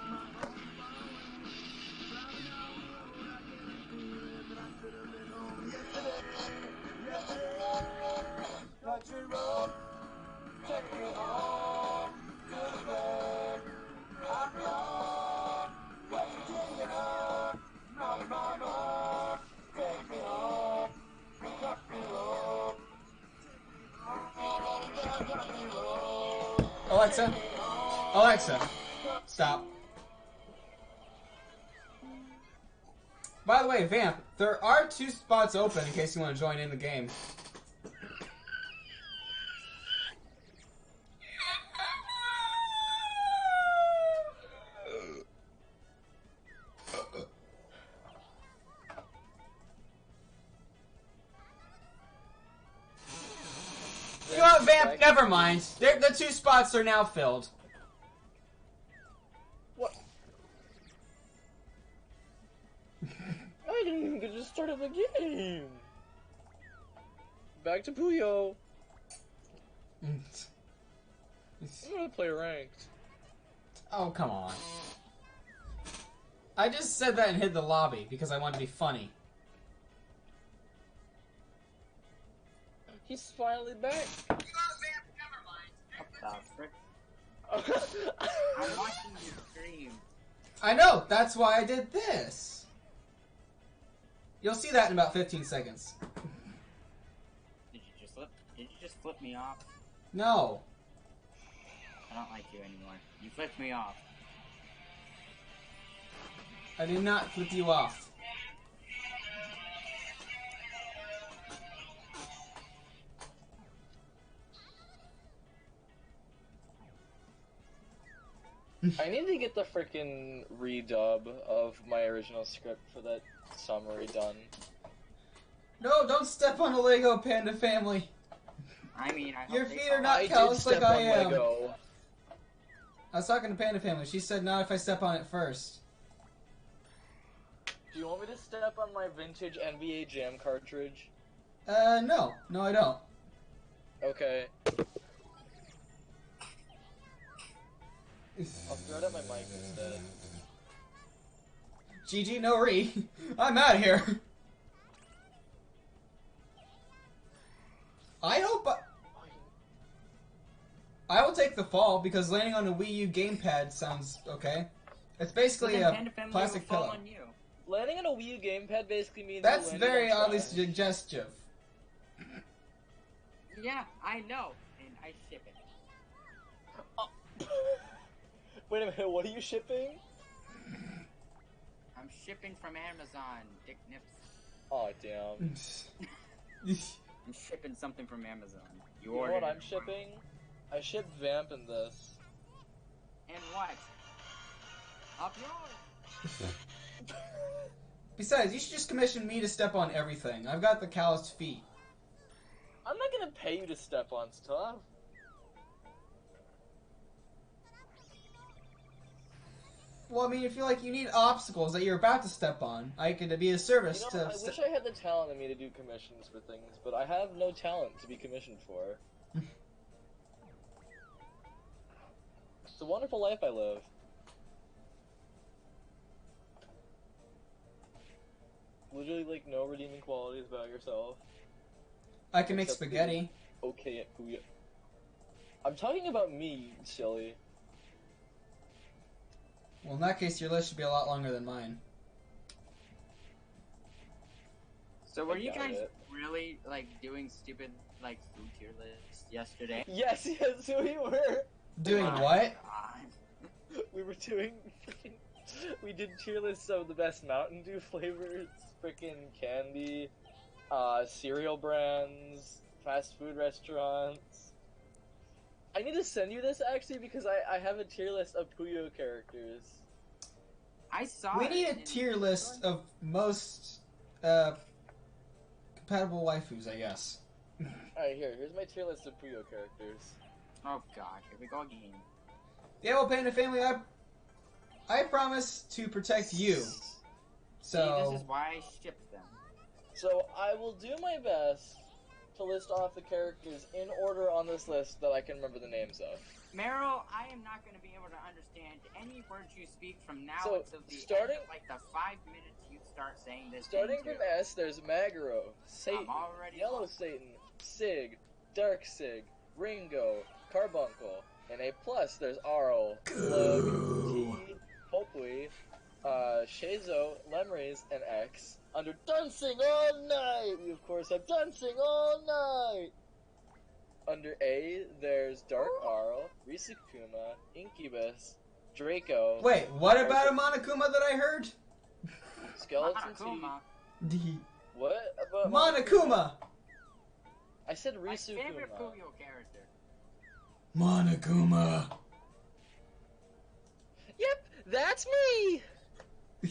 Alexa? Alexa, stop. By the way, Vamp, there are 2 spots open in case you want to join in the game. You know what, Vamp? Never mind. The 2 spots are now filled. What? I didn't even get to start of the game. Back to Puyo. I'm gonna play ranked. Oh, come on. I just said that and hid the lobby because I wanted to be funny. He's finally back. What the frick? I'm watching your stream. I know, that's why I did this. You'll see that in about 15 seconds. Did you just flip me off? No. I don't like you anymore. You flipped me off. I did not flip you off. I need to get the freaking redub of my original script for that summary done. No, don't step on a Lego Panda family. I mean, I hope Your they feet are follow- not I did calloused like step I on am. Lego. I was talking to Panda family. She said not if I step on it first. Do you want me to step on my vintage NBA Jam cartridge? No. No, I don't. Okay. I'll throw it at my mic instead. GG, no re. I'm out of here. I hope I will take the fall because landing on a Wii U gamepad sounds okay. It's basically Then a Panda Family plastic will fall pillow. on you. Landing on a Wii U gamepad basically means That's you landed very on oddly trash. suggestive. Yeah, I know, and I ship it. Wait a minute, what are you shipping? I'm shipping from Amazon, dick nips. Oh damn. I'm shipping something from Amazon. You know what I'm shipping? I ship Vamp in this. And what? Up yours! Besides, you should just commission me to step on everything. I've got the calloused feet. I'm not gonna pay you to step on stuff. Well, I mean, if you need obstacles that you're about to step on, I could be a service You know, to. I wish I had the talent in me to do commissions for things, but I have no talent to be commissioned for. It's a wonderful life I live. Literally, like, no redeeming qualities about yourself. I can make Except spaghetti. Okay at Puya. I'm talking about me, silly. Well, in that case, your list should be a lot longer than mine. So were you doubt guys it. really, like, doing stupid, like, food tier lists yesterday? Yes, we were! Doing Oh my what? God. We were doing... we did tier lists of the best Mountain Dew flavors, frickin' candy, cereal brands, fast food restaurants. I need to send you this, actually, because I have a tier list of Puyo characters. I saw We it need a in- tier list of most compatible waifus, I guess. Alright, here's my tier list of Puyo characters. Oh god, here we go again. The Apple Panda family, I promise to protect you. See, So this is why I shipped them. So, I will do my best to list off the characters in order on this list that I can remember the names of. Meryl, I am not going to be able to understand any words you speak from now So, until the starting- end of, like, the 5 minutes you start saying this. Starting thing, from too. S, there's Maguro, Satan, I'm already Yellow lost. Satan, Sig, Dark Sig, Ringo, Carbuncle, and A+, there's Arl, Slug, T, Hopefully, Shazo, Lemries, and X. Under Dancing All Night, we of course have Dancing All Night! Under A, there's Dark Arl, Risukuma, Incubus, Draco, wait, what about a Monokuma that I heard? Skeleton T. Monokuma, What about Monokuma! I said my favorite Risukuma. Puyo character. Monokuma! Yep, that's me! No,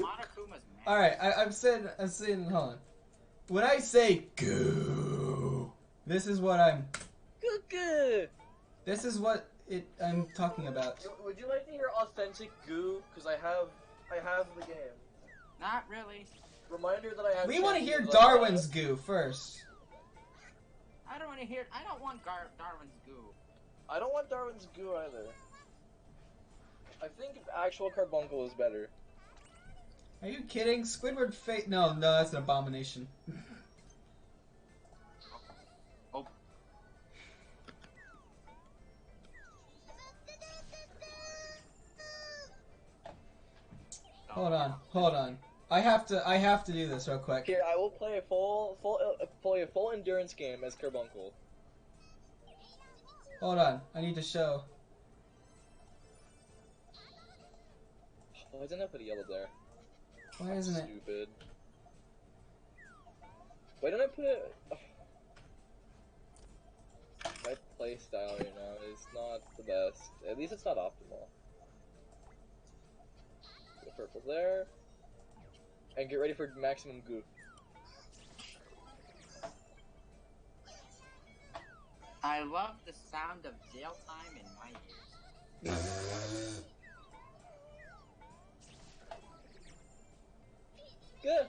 Monokuma's mad. Alright, I'm saying, hold on. When I say go, this is what I'm talking about. Would you like to hear authentic goo? Because I have the game. Not really. Reminder that I have. We want to hear champions Darwin's goo first. I don't want to hear. I don't want Darwin's goo. I don't want Darwin's goo either. I think actual Carbuncle is better. Are you kidding? Squidward fate? No, that's an abomination. Oh. Hold on. I have to do this real quick. Here, I will play a full endurance game as Carbuncle. Hold on, I need to show. Why didn't I put a yellow there? Why isn't it? Stupid. Why didn't I put it? My playstyle right now is not the best. At least it's not optimal. Put purple there. And get ready for maximum goo. I love the sound of jail time in my ears. Good.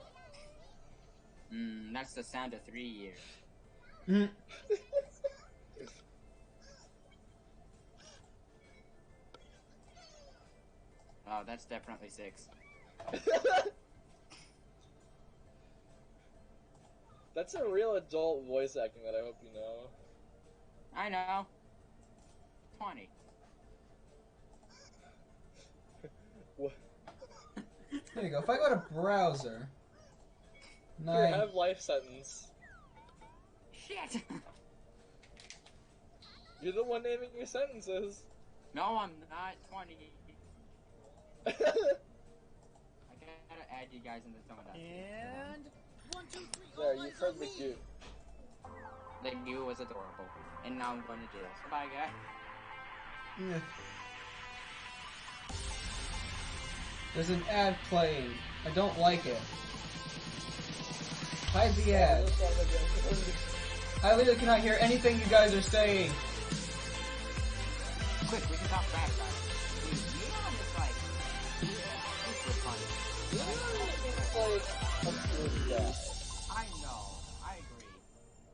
That's the sound of 3 years. Mm. Oh, that's definitely 6. That's a real adult voice acting that I hope you know. I know. 20. What? There you go. If I go to browser, Here, 9. have life sentence. Shit! You're the one naming your sentences. No, I'm not 20. had you guys in the zone. And 1, 2, 3. There, you've heard the goo. The goo was adorable. And now I'm going to jail. So bye, guys. Yeah. There's an ad playing. I don't like it. Hide the ad. I literally cannot hear anything you guys are saying. Quick, we can talk fast about it. Neon is like... super funny. I know. I agree.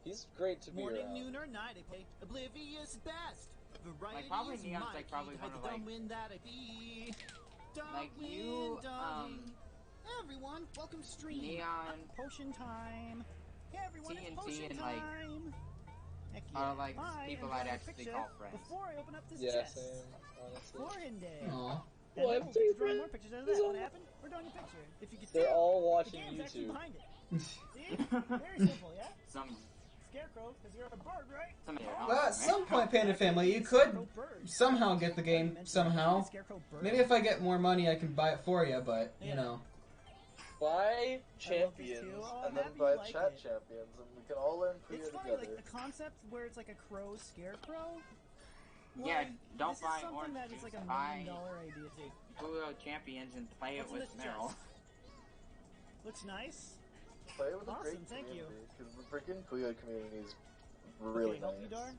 He's great to be Morning, around. noon, or night, I play oblivious best. Variety probably is Neon's, my like, probably key, one the of, like- dumb wind that I be. Dumb Like, wind, you, dumb wind. Everyone, welcome stream. Neon, Potion time. Hey everyone, it's TNT potion and, like, time. Heck are, yeah. like, Bye, people enjoy I'd the actually picture call friends. Before I open up this Yeah, chest. same, honestly. Foreign day. Aw. Well, And I have we'll three keep drawing friends. more pictures out of He's that. all- What happened? We're drawing a picture. If you can see They're it, all the watching game's actually YouTube. behind it. See? Very simple, yeah? some... Scarecrow, because you're a bird, right? Well, at some point, Panda Family, you could Scarecrow bird. somehow get the game, somehow. Scarecrow bird. Maybe if I get more money, I can buy it for you, but, you know. Buy these champions, too. Oh, and I'm then happy buy you like chat it. champions, and we can all learn It's Puyo funny, together. like, the concept where it's like a crow scarecrow. Yeah, Like, don't this buy is something orange that is juice, like a $1 buy- million idea too. Puyo champions and play What's it in with this Meryl. chest? Looks nice. Play with a Awesome, great thank you. community, because the freaking Puyo community is really Okay, help you, nice. Dar.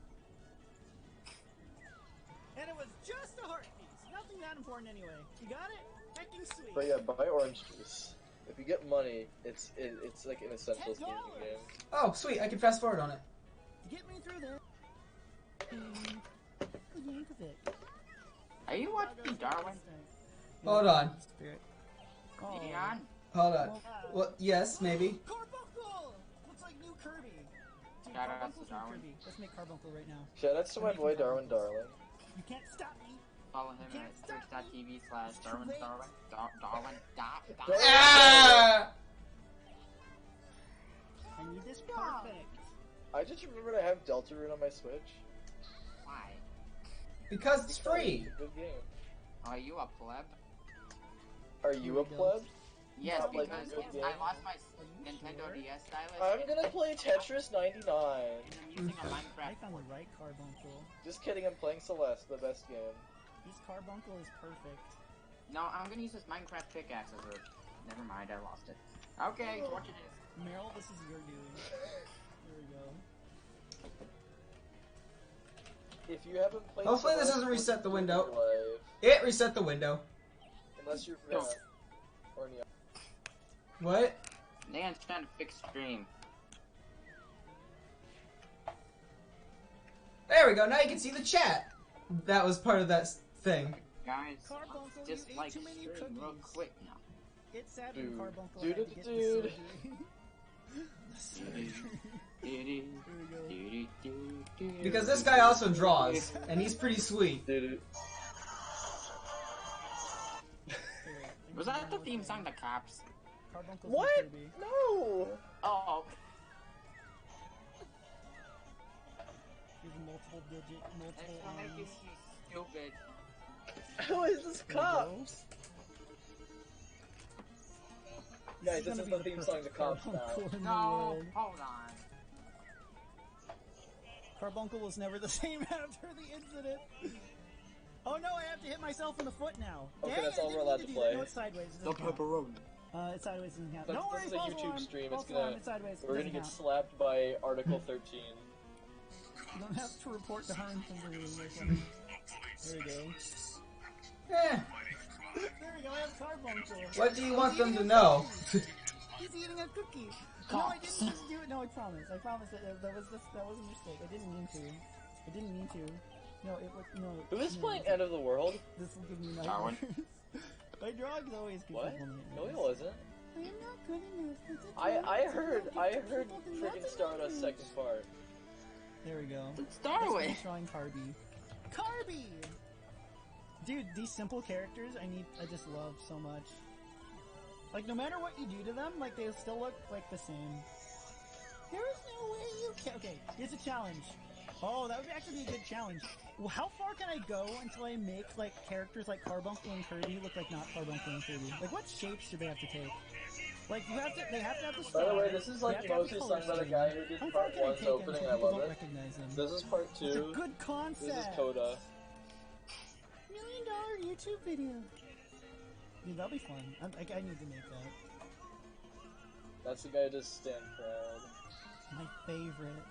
And it was just a heart piece. Nothing that important anyway. You got it? Hecking sweet. But yeah, buy orange juice. If you get money, it's like an essential scheme in the game. Oh, sweet, I can fast forward on it. To get me through there. A yank of it. Are you watching Darwin? Hold on. Spirit. Oh. Neon? Hold on. Well, yes, maybe. Carbuncle! Looks like new Kirby. Dude, Shout out Carbuncle's to new Darwin. Kirby. Let's make Carbuncle right now. Shoutouts to my boy Darwin Darling. You can't stop me. Follow him Can't at stop twitch.tv/Darwin late. Darwin. Darwin. Ah! I need this perfect. I just remembered I have Deltarune on my Switch. Why? Because it's free. It's a good game. Are you a pleb? Are you a pleb? Yes, Not like because a good game. I lost my Are you Nintendo sure? DS stylus. I'm gonna play Tetris 99. And I'm using a I Minecraft found board. the right Carbuncle. Just kidding, I'm playing Celeste, the best game. This Carbuncle is perfect. No, I'm gonna use this Minecraft pickaxe as a... Never mind, I lost it. Okay, watch it is. Meryl, this is your doing. Here we go. If you haven't played Hopefully this Celeste, doesn't reset the what's window. in your life? It reset the window. Unless you're No. or Neon. What? Nan's trying to fix stream. There we go. Now you can see the chat. That was part of that thing. Guys, Carbuncle, just you ate like too many stream real cookies. quick now. It's sad when Dude. Carbuncle Dude, had to get the dude. surgery. The surgery. Here we go. Because this guy also draws, and he's pretty sweet. Dude, Was that the theme song, The Cops? Carbuncle's what? Kirby. No! Oh, Here's multiple digit, it's multiple gonna make you arms. stupid. Who is this Here we cop? go. Guys, this gonna is be the theme song to perfect Cops now. Carbuncle in the No, world. hold on. Carbuncle was never the same after the incident. Oh no, I have to hit myself in the foot now. Okay, Dang, that's I all didn't we're mean allowed to to do play. that. No, it's sideways. It The doesn't count. pepperoni. It's sideways doesn't count. This Don't worry, is a false YouTube alarm. stream, it's False gonna- alarm, it's sideways. It We're gonna doesn't get count. slapped by Article 13. You don't have to report to harm from the room or something. There we go. Eh, There we go, I have Carbuncle. what do you want He's them eating to a know? cookie. He's eating a cookie. No, I didn't just do it. No, I promise. I promise that that was a mistake. I didn't mean to. I didn't mean to. No, it was no. Who is no, playing End of the World? This will give me Darwin. nightmares. My dog's always gives What? people No, he nightmares. wasn't. I am not good enough. It's a I joke. It's a heard joke. People do freaking nothing Stardust else. second part. There we go. Start Let's with. finish drawing Carby. Carby! Dude, these simple characters I just love so much. Like, no matter what you do to them, like, they'll still look, like, the same. There is no way you can. Okay, here's a challenge. Oh, that would actually be a good challenge. Well, how far can I go until I make, like, characters like Carbuncle and Kirby look like not Carbuncle and Kirby? Like, what shapes do they have to take? Like they have to have the By star. the way, this is they like have to have mostly the sung by the color guy scheme. who did How part far can I 1's take him opening, so I people love don't it. recognize him? This is part It's a 2. good concept. This is Coda. $1 million YouTube video. Dude, that'll be fun. I need to make that. That's the guy who does Stand Proud. My favorite.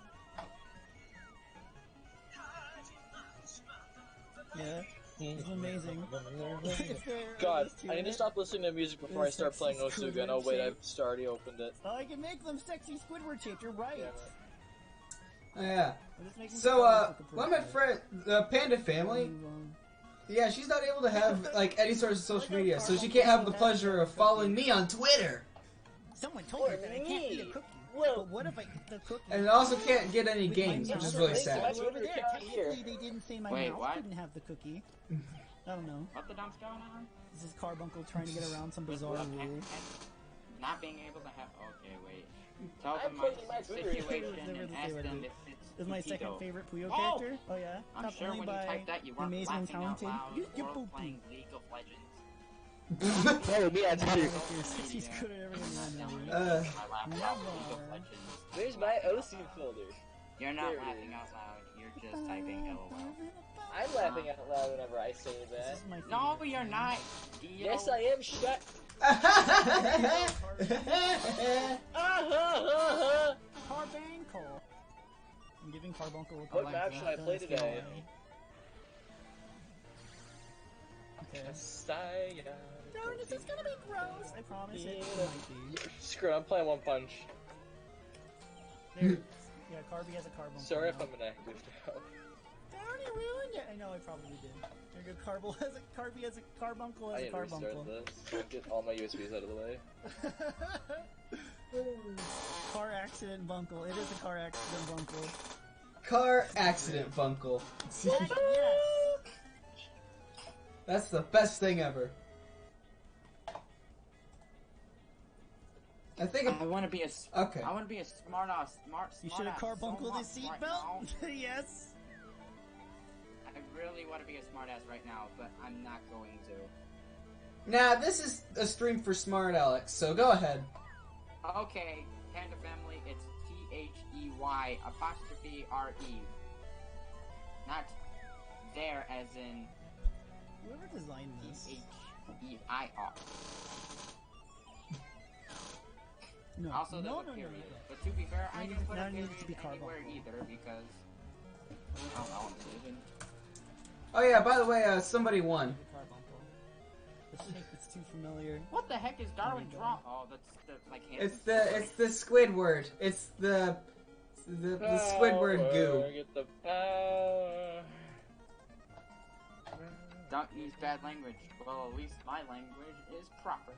Yeah, it's amazing. If they're God, honest I need to it, stop listening to music before I start playing Sexy Osuga. Oh Squidward wait, shape. I've already opened it. Oh, I can make them sexy Squidward shaped. You're right. Damn it. Oh, yeah. I'm just making So, Squidward look one of my appropriate. friend, the Panda family, yeah, she's not able to have, like, any sort of social media, so she can't have the pleasure of following me on Twitter. Someone told me that I can't eat a cookie. Whoa. But what if I eat the cookie? And it also can't get any with my games, which mouse is really right sad. over there? Here. Technically, they didn't say my Wait, mouse what? didn't have the cookie. I don't know. What the dump's going on? This is Carbuncle trying to get around some With bizarre what? rule. Not being able to have. Okay, wait. Tell I'm them my putting my Twitter situation They were and the ask same them idea. if it's This is my second Pukido. favorite Puyo Oh! character. Oh yeah, I'm top sure only when you by typed that, you weren't Amazing and laughing out Talented. loud You or boop playing League of Legends. Follow me on Twitter. You're 60 good at everything around here. I laughed out League of Legends. Where's my OC folder? You're not There it laughing is. out loud. You're just typing LOL. I'm laughing out loud whenever I say This that. is my No, favorite. you're not. Yes, I am. Shut. Carbuncle. I'm giving Carbuncle a What map should I play today? Okay. Saya. No, this is gonna be gross. I promise it might be. Screw it, I'm playing One Punch. There. Yeah, Carby has a Carbuncle. Sorry if now. I'm inactive now. Downey ruined it. I know, I probably did. There you go. Carby has a Carbuncle I as a need to restart Carbuncle. this. I'll get all my USBs out of the way. Car accident bunkle. It is a car accident bunkle. Car accident bunkle. Yes. That's the best thing ever. I think. I want to be a. Okay. I want to be a smart ass. You should have carbunkled his seatbelt. Yes. I really want to be a smartass right now, but I'm not going to. Nah, this is a stream for smart Alex, so go ahead. Okay, Panda Family, it's THEY apostrophe RE. Not there as in Whoever designed this. THEIR. No. Also, there's no, a no, no, period. no. But to be fair, I Now didn't put now a it period needs to be anywhere carbuncle. either because I don't know. Decision. Oh yeah, by the way, somebody won. Carbuncle. The shape is too familiar. What the heck is Darwin Oh my draw? God. Oh, that's the like. It's the Squidward. It's the Squidward goo. Power, get the power. Don't use bad language. Well, at least my language is proper.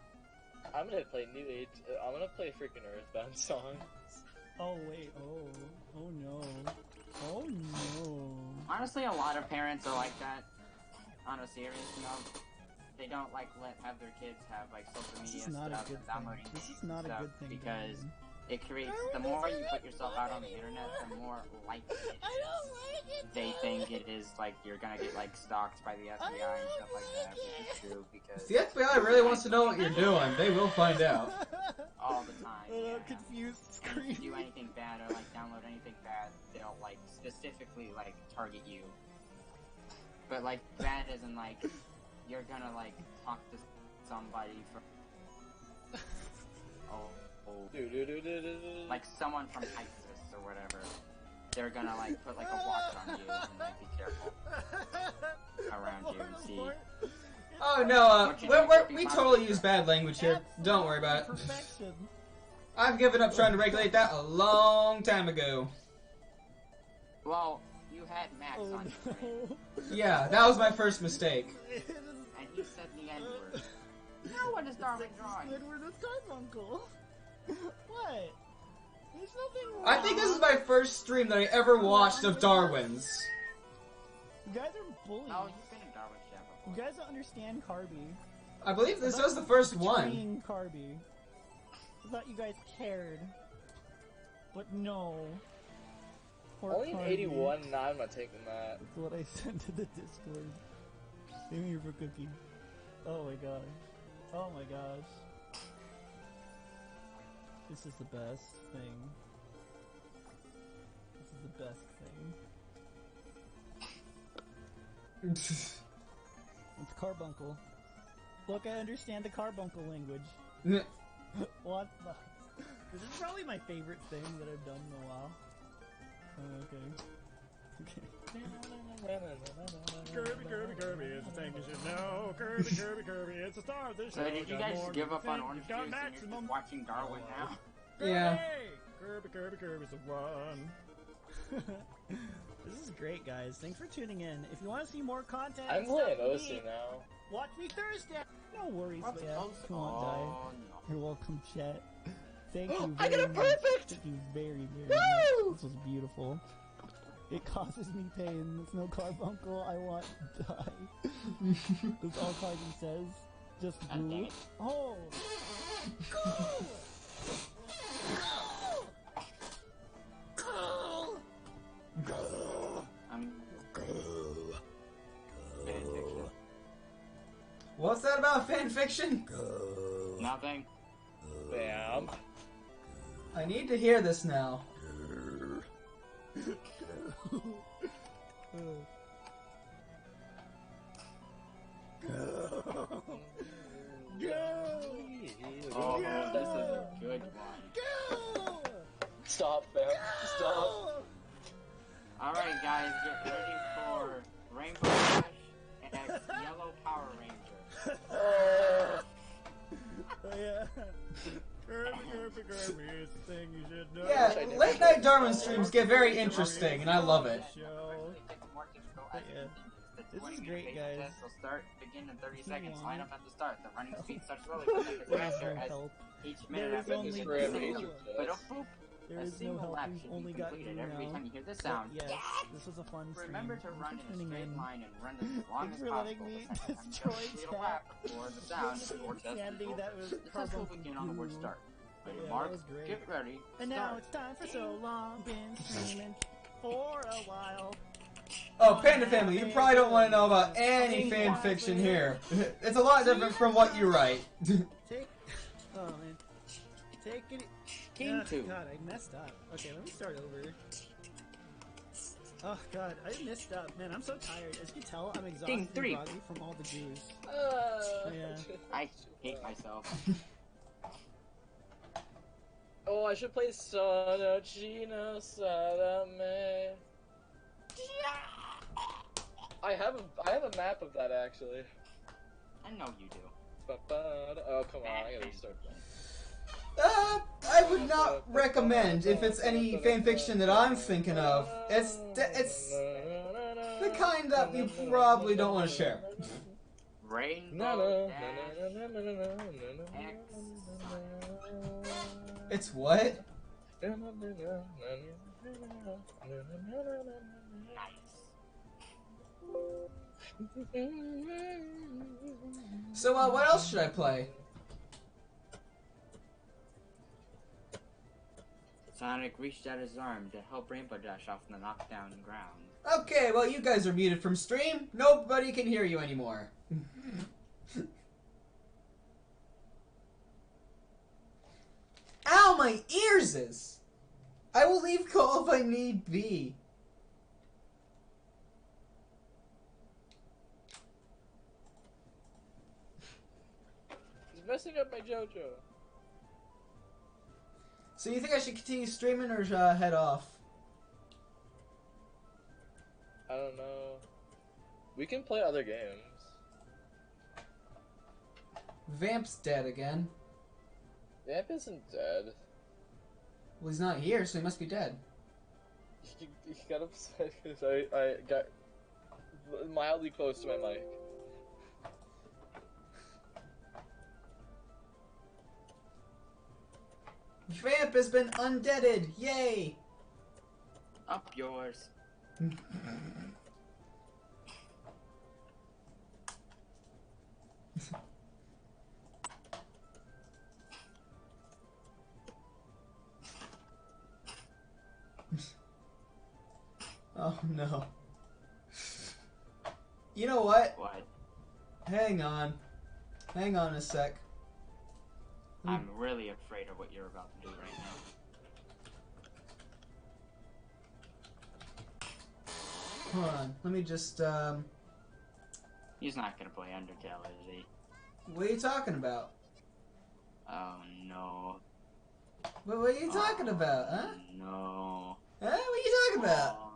I'm gonna play New Age. I'm gonna play freaking Earthbound songs. Oh wait. Oh no. Oh no. Honestly, a lot of parents are like that. On a serious note, they don't like have their kids have like social This media is not a stuff good and downloading thing. This is games not and a stuff good thing. because Darwin. it creates. The more you put yourself out on the internet, the more likely it I don't like it. they think it is like you're gonna get like stalked by the FBI and stuff like that, which is true because The FBI really wants to know what you're doing. They will find out. all the time. Yeah. Confused And if scream. you do anything bad or like download anything bad, they'll like specifically like target you. But like bad isn't like you're gonna like talk to somebody from like someone from ISIS or whatever. They're gonna like put like a watch on you and like be careful around you and see. Oh no, we totally use bad language here. Don't worry about it. Perfection. I've given up trying to regulate that a long time ago. Well, you had Max Oh on your screen, no. Yeah, that was my first mistake. and he said the N word. Now what is Darwin drawing? Squidward is Carbuncle. What? There's nothing wrong. I think this is my first stream that I ever watched of Darwin's. You guys are bullies. Oh, you've been in Darwin's chat You before. guys don't understand Carby. I believe this was the first one. Betraying Carby. I thought you guys cared. But no. Poor Only an Carby. 81. Nah, I'm not taking that. That's what I sent to the Discord. Save me for cookie. Oh my gosh. Oh my gosh. This is the best thing. This is the best thing. It's carbuncle. Look, I understand the carbuncle language. What the? This is probably my favorite thing that I've done in a while. Oh, okay. Kirby, Kirby, Kirby, it's a thing you should know. Kirby, Kirby, Kirby, it's a star of this show. So did you guys give up on Orange Juice got and you're maximum. just watching Darwin now? Yeah. Kirby, Kirby, Kirby's the one. This is great, guys. Thanks for tuning in. If you want to see more content, I'm and stuff playing from OC me, now. watch me Thursday. No worries, What? Chet. Oh, Come on, die. no. You're welcome, Chet. Thank you I got very it much. perfect! Thank you very, very Woo! much. This was beautiful. It causes me pain. It's no carbuncle. I want to die. That's all Cardi says. Just God dang boo. it. Oh! I'm fanfiction. What's that about fanfiction? Nothing. Bam. I need to hear this now. Oh, this is a good one. Stop, Bam. Stop. Alright, guys, get ready for Rainbow Dash X Yellow Power Ranger. Oh yeah. Kirby, Kirby, Kirby, it's the thing you should know. Yeah, late night Darwin streams get very interesting, and I love it. Yeah. This is great, guys. Will start, begin in 30 seconds. Wow. Line up at the start. The running speed starts slowly, but take a There is faster no as help. each There minute is after only you Grab hit the Agent signal. Chess. But a boop, There a is no single help. lap We've should only be got completed you every now. time you hear this But sound. yes, this was a fun stream. Remember to Thanks run for in a tuning straight in. line and run as long Thanks as for letting possible. me The second time you destroy complete a chat. lap before the sound or test Sandy, result. that was The test will carbuncle begin on the word goo. start. On your Yeah, mark, that was great. get ready, And now start. it's time for so long. Been streaming for a while. Oh, Panda Family, you probably don't want to know about any fanfiction here. It's a lot different from what you write. Take. Oh man. Take it. King 2. God, I messed up. Okay, let me start over. Oh god, I messed up. Man, I'm so tired. As you can tell, I'm exhausted King and 3. groggy from all the juice. Yeah. I hate myself. Oh, I should play Sonocino Salame. I have a map of that actually. I know you do. Oh come on, I gotta start playing. I would not recommend if it's any fanfiction that I'm thinking of. It's the kind that you probably don't want to share. Rainbow Dash X. It's what? Nice. So, what else should I play? Sonic reached out his arm to help Rainbow Dash off the knockdown ground. Okay, well, you guys are muted from stream. Nobody can hear you anymore. Ow, my ears is! I will leave call if I need be. He's messing up my JoJo. So you think I should continue streaming or head off? I don't know. We can play other games. Vamp's dead again. Vamp isn't dead. Well, he's not here, so he must be dead. He got upset because I got mildly close to my mic. Vamp has been undeaded! Yay! Up yours. Oh no. You know what? What? Hang on. Hang on a sec. I'm really afraid of what you're about to do right now. Hold on. Let me just, He's not gonna play Undertale, is he? What are you talking about? Oh no. What are you talking about, huh? No. Huh? What are you talking about? Oh,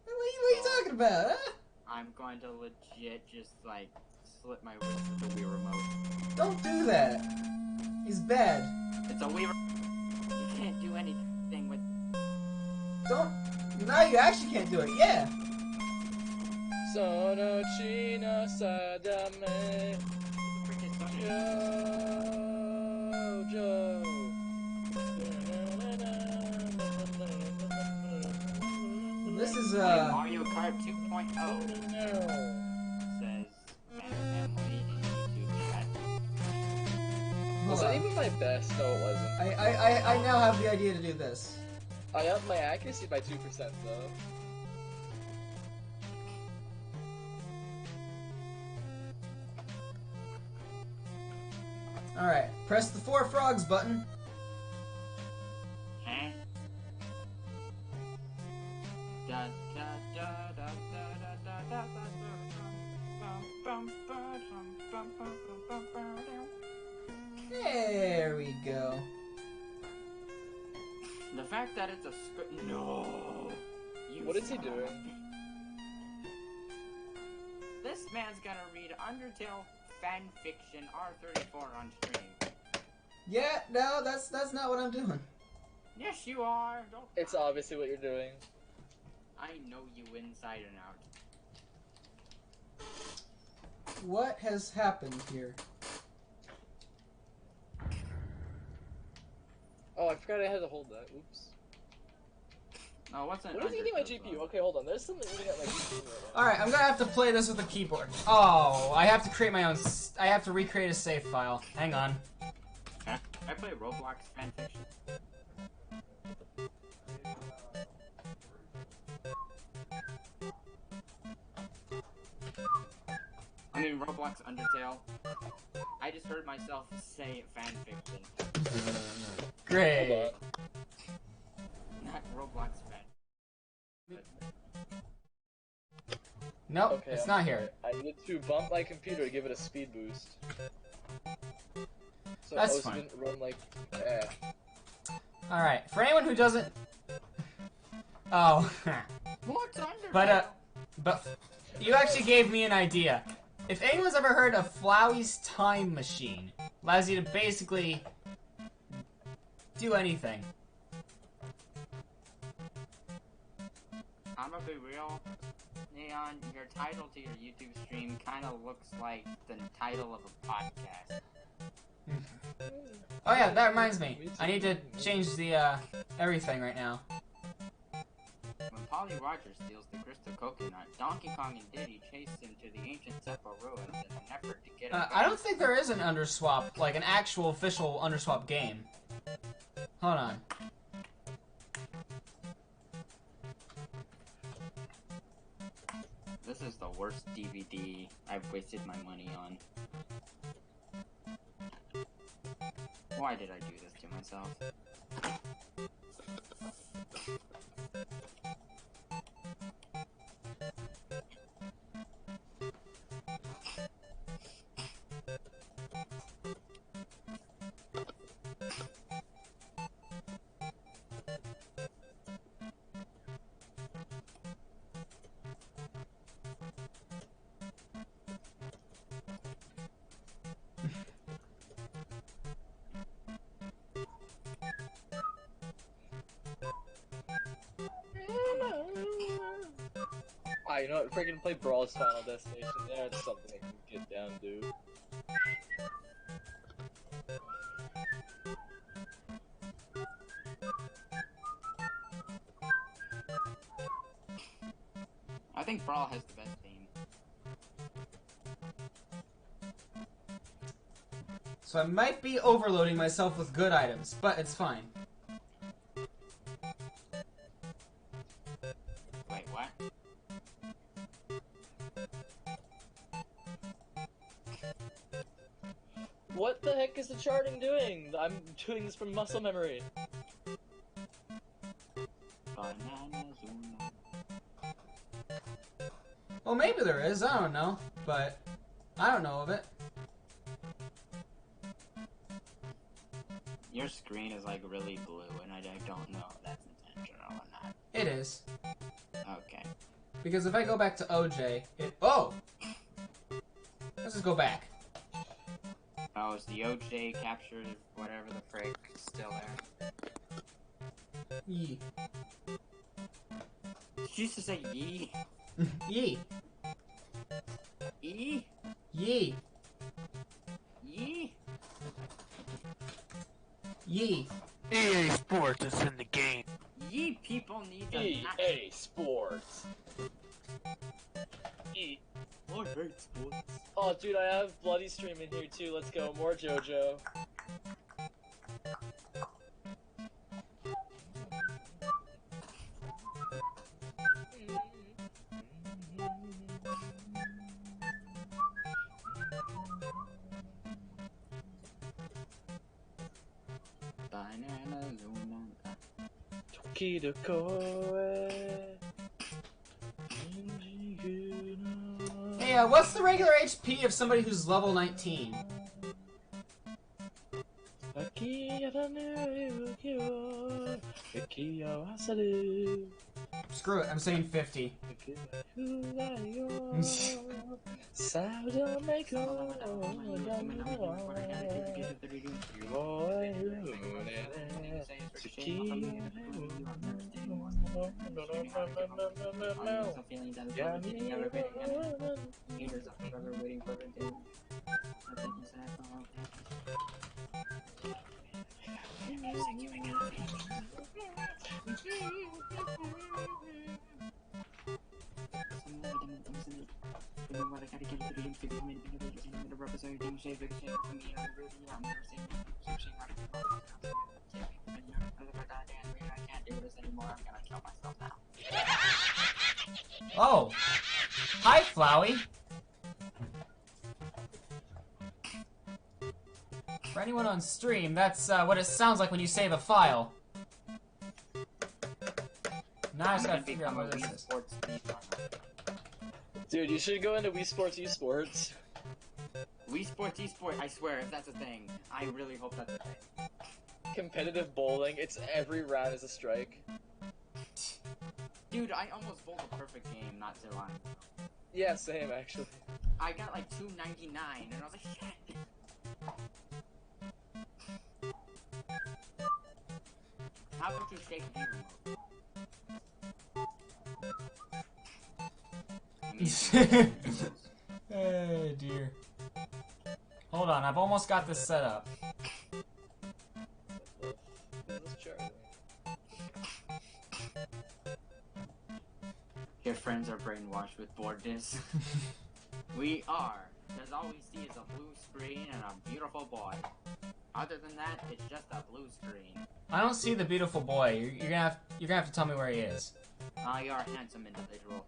What are you talking about, huh? I'm going to legit just, like, slip my wrist with the Wii remote. Don't do that. He's bad. It's a Wii remote. You can't do anything with... Don't. Now you actually can't do it. Yeah. Sono China Sadame Freaking Sony. Jojo. This is Mario Kart 2.0 says Emily in YouTube chat. Was that even my best? No, it wasn't. I now have the idea to do this. I upped my accuracy by 2% though. Alright, press the 4 frogs button. Huh? Da da da da da da da da There we go. The fact that it's a script. No! What is he doing? This man's gonna read Undertale fanfiction R34 on stream. Yeah, no, that's not what I'm doing. Yes, you are. Don't. It's obviously what you're doing. I know you inside and out. What has happened here? Oh, I forgot I had to hold that. Oops. Oh, what's an What is eating my Undertale GPU? song? Okay, hold on. There's something eating at my GPU right now. Alright, I'm gonna have to play this with a keyboard. Oh, I have to create my own. I have to recreate a save file. Hang on. Huh? I play Roblox fanfiction. I mean Roblox Undertale. I just heard myself say fanfiction. Great. Hold Not Roblox fan. Nope, Okay, it's I'm not here. sorry. I need to bump my computer to give it a speed boost. So That's OS fine. didn't run like Alright, for anyone who doesn't... Oh. What's Undertale? But you actually gave me an idea. If anyone's ever heard of Flowey's Time Machine, allows you to basically do anything. I'm gonna be real, Neon, your title to your YouTube stream kind of looks like the title of a podcast. Oh yeah, that reminds me. I need to change the, everything right now. When Polly Rogers steals the crystal coconut, Donkey Kong and Diddy chase him to the ancient Seppo ruins in an effort to get him I don't think there is an underswap, like an actual official underswap game. Hold on. This is the worst DVD I've wasted my money on. Why did I do this to myself? you know what? Freaking play Brawl's Final Destination. Yeah, it's something I can get down, dude. I think Brawl has the best theme. So I might be overloading myself with good items, but it's fine. Wait, what? What the heck is the charting doing? I'm doing this from muscle memory. Well, maybe there is. I don't know, but I don't know of it. Your screen is like really blue, and I don't know if that's intentional or not. It is. Okay. Because if I go back to OJ, it... Oh! Let's just go back. Oh, is the OJ captured whatever the frick still there? Yee. Did you used to say yee? Yee. Yee? Yee. Yee? Yee. EA Sports is in the game. Yee people need to not... EA Sports. E. I hate sports. Oh, dude, I have Bloody Stream in here too. Let's go. More JoJo. Banana Luna. Hey, what's the regular HP of somebody who's level 19? Screw it, I'm saying 50. Oh! Hi, Flowey! For anyone on stream, that's what it sounds like when you save a file. Now I just gotta figure out what this is. Dude, you should go into Wii Sports Esports. Wii Sports Esport, I swear, if that's a thing. I really hope that's a thing. Competitive bowling. It's every round is a strike. Dude, I almost bowled a perfect game not too long. Yeah, same actually. I got like 299, and I was like, shit. How about you shake the remote? Oh dear. Hold on, I've almost got this set up. Your friends are brainwashed with boredness. We are. Because all we see is a blue screen and a beautiful boy. Other than that, it's just a blue screen. I don't see the beautiful boy. You're gonna have to tell me where he is. You're a handsome individual.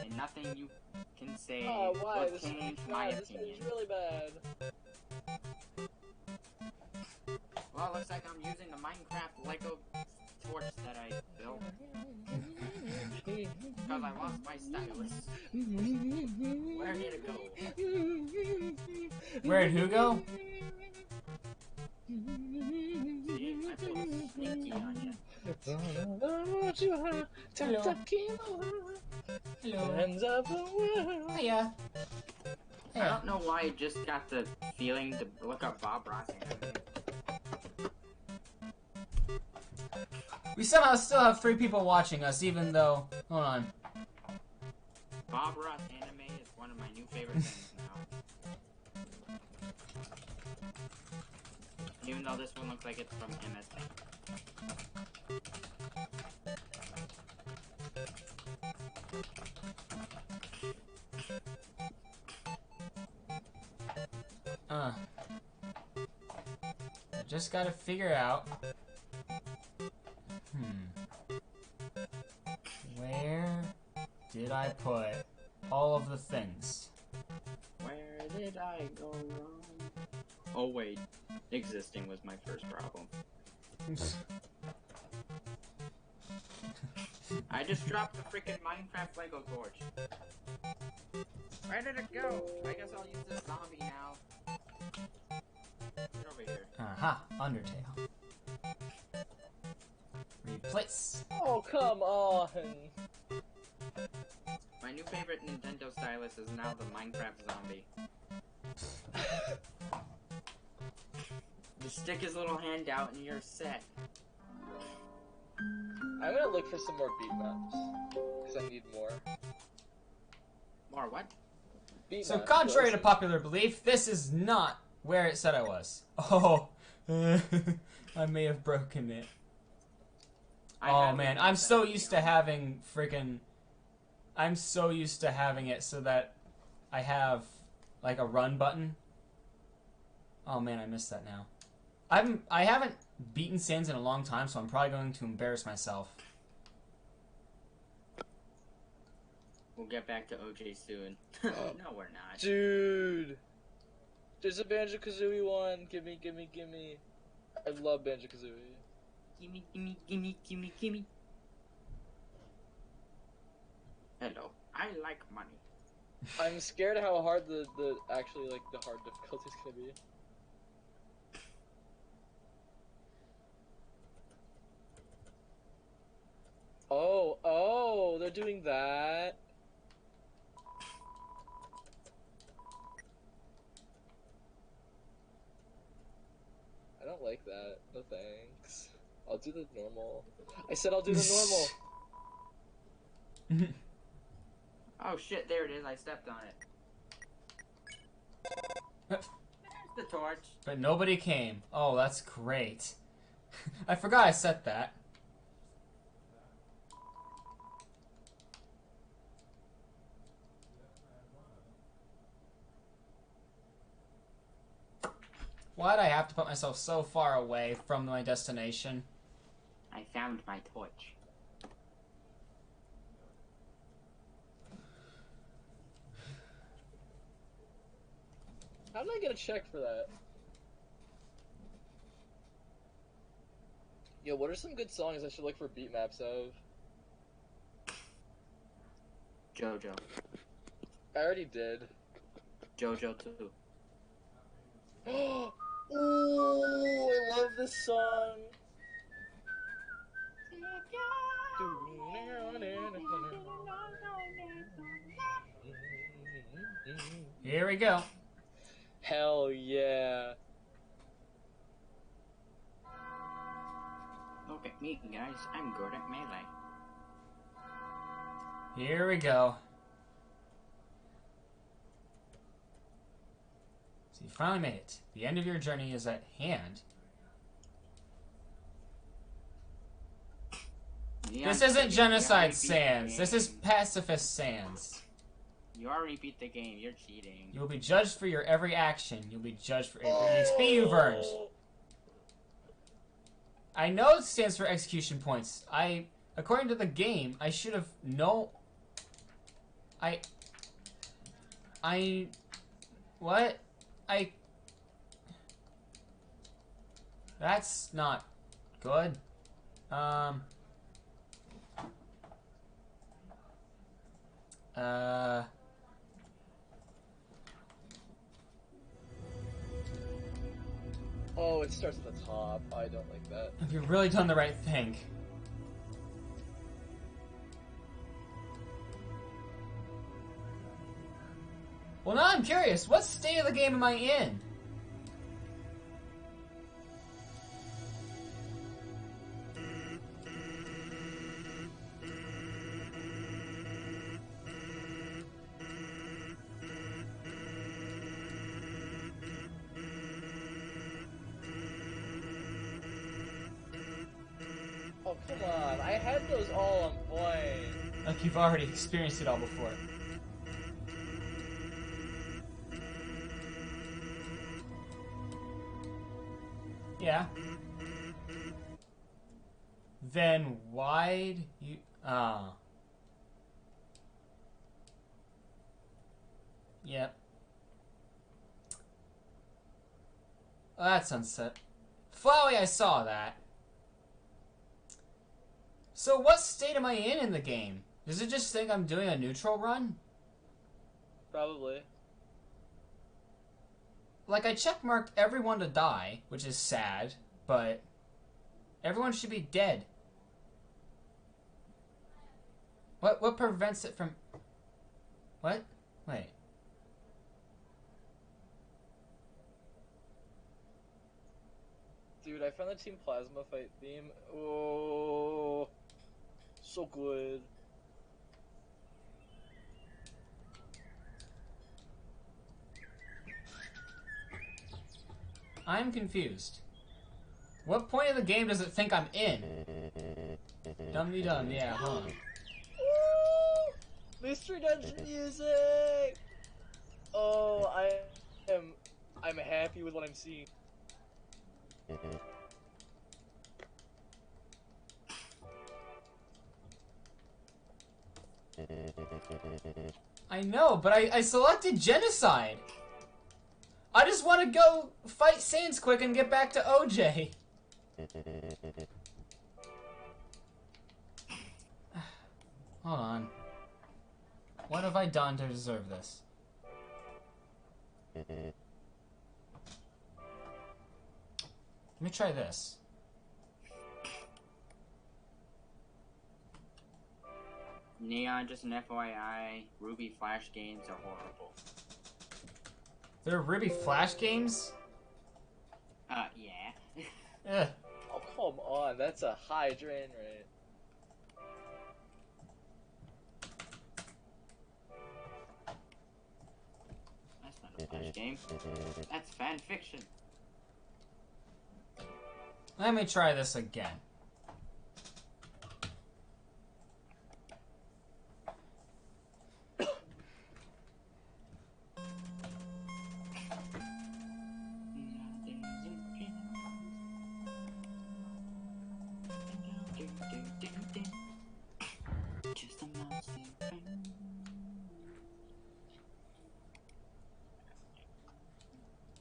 And nothing you can say will change my opinion. This really bad. Well, it looks like I'm using the Minecraft Lego torch that I built. Because I lost my stylus. Where did it go? Where'd who go? See, I pulled a sneaky on you. Hello. Hiya. I don't know why I just got the feeling to look up Bob Ross anime. We somehow still have 3 people watching us, even though... Hold on. Bob Ross anime is one of my new favorite things now. Even though this one looks like it's from MSN. I just gotta figure out... Where did I put all of the things? did I go wrong? Oh wait, existing was my first problem. I just dropped the freaking Minecraft Lego torch. Where did it go? I guess I'll use this zombie now. Get over here. Aha, Undertale. Replace. Oh, come on. My new favorite Nintendo stylus is now the Minecraft zombie. Just stick his little hand out and you're set. I'm gonna look for some more beat maps. Because I need more. More what? Beat So maps, contrary to listen. popular belief, this is not where it said I was. Oh, I may have broken it. Oh man, I'm so used to having freaking... I'm so used to having it so that I have like a run button. Oh man, I missed that now. I haven't beaten Sans in a long time, so I'm probably going to embarrass myself. We'll get back to OJ soon. No, we're not. Dude! There's a Banjo-Kazooie one! Gimme, gimme, gimme. I love Banjo-Kazooie. Gimme, gimme, gimme, gimme, gimme. Hello, I like money. I'm scared how hard the actually, like, the hard difficulty is gonna be. Oh, they're doing that. I don't like that. No thanks. I'll do the normal. I said I'll do the normal. Oh shit, there it is, I stepped on it. There's the torch. But nobody came. Oh, that's great. I forgot I set that. Why'd I have to put myself so far away from my destination? I found my torch. How did I get a check for that? Yo, what are some good songs I should look for beat maps of? Jojo. I already did. Jojo 2. Ooh, I love this song. Here we go. Hell yeah. Look at me, guys. I'm good at melee. Here we go. So you finally made it. The end of your journey is at hand. This isn't Genocide Sans. This is Pacifist Sans. You already beat the game. You're cheating. You will be judged for your every action. You'll be judged for every XP you've earned. I know it stands for execution points. According to the game, I should have what? That's not good. Oh, it starts at the top. I don't like that. Have you really done the right thing? Well, now I'm curious. What state of the game am I in? Oh, come on. I had those all on point. Like you've already experienced it all before. Yeah. Then why'd you... Yep. Oh, that's sunset. Flowey, I saw that. So what state am I in the game? Does it just think I'm doing a neutral run? Probably. Like, I checkmarked everyone to die, which is sad, but everyone should be dead. What prevents it from... What? Wait. Dude, I found the Team Plasma fight theme. Oh, so good. I'm confused. What point of the game does it think I'm in? Dum-de-dum, yeah, huh. Woo! Mystery Dungeon music! Oh, I'm happy with what I'm seeing. I know, but I selected genocide. I just want to go fight Sans quick and get back to OJ. Hold on. What have I done to deserve this? Let me try this. Neon, just an FYI, Ruby Flash games are horrible. There are Ruby Flash games? Yeah. Ugh. Oh, come on, that's a high drain rate. That's not a Flash game. That's fan fiction. Let me try this again.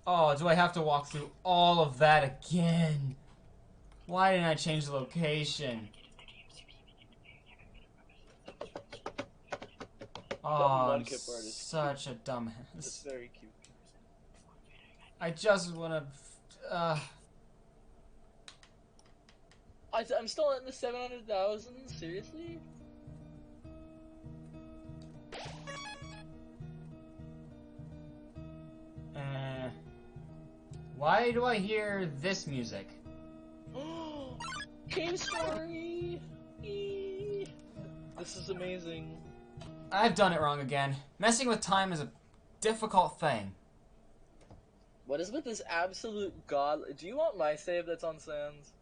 Oh, do I have to walk through all of that again? Why didn't I change the location? Oh, I'm Mudkip art is such a It's dumbass. very cute. I just wanna... I'm still in the 700,000? Seriously? Why do I hear this music? Game story! Eee. This is amazing. I've done it wrong again. Messing with time is a difficult thing. What is with this absolute god? Do you want my save that's on Sans?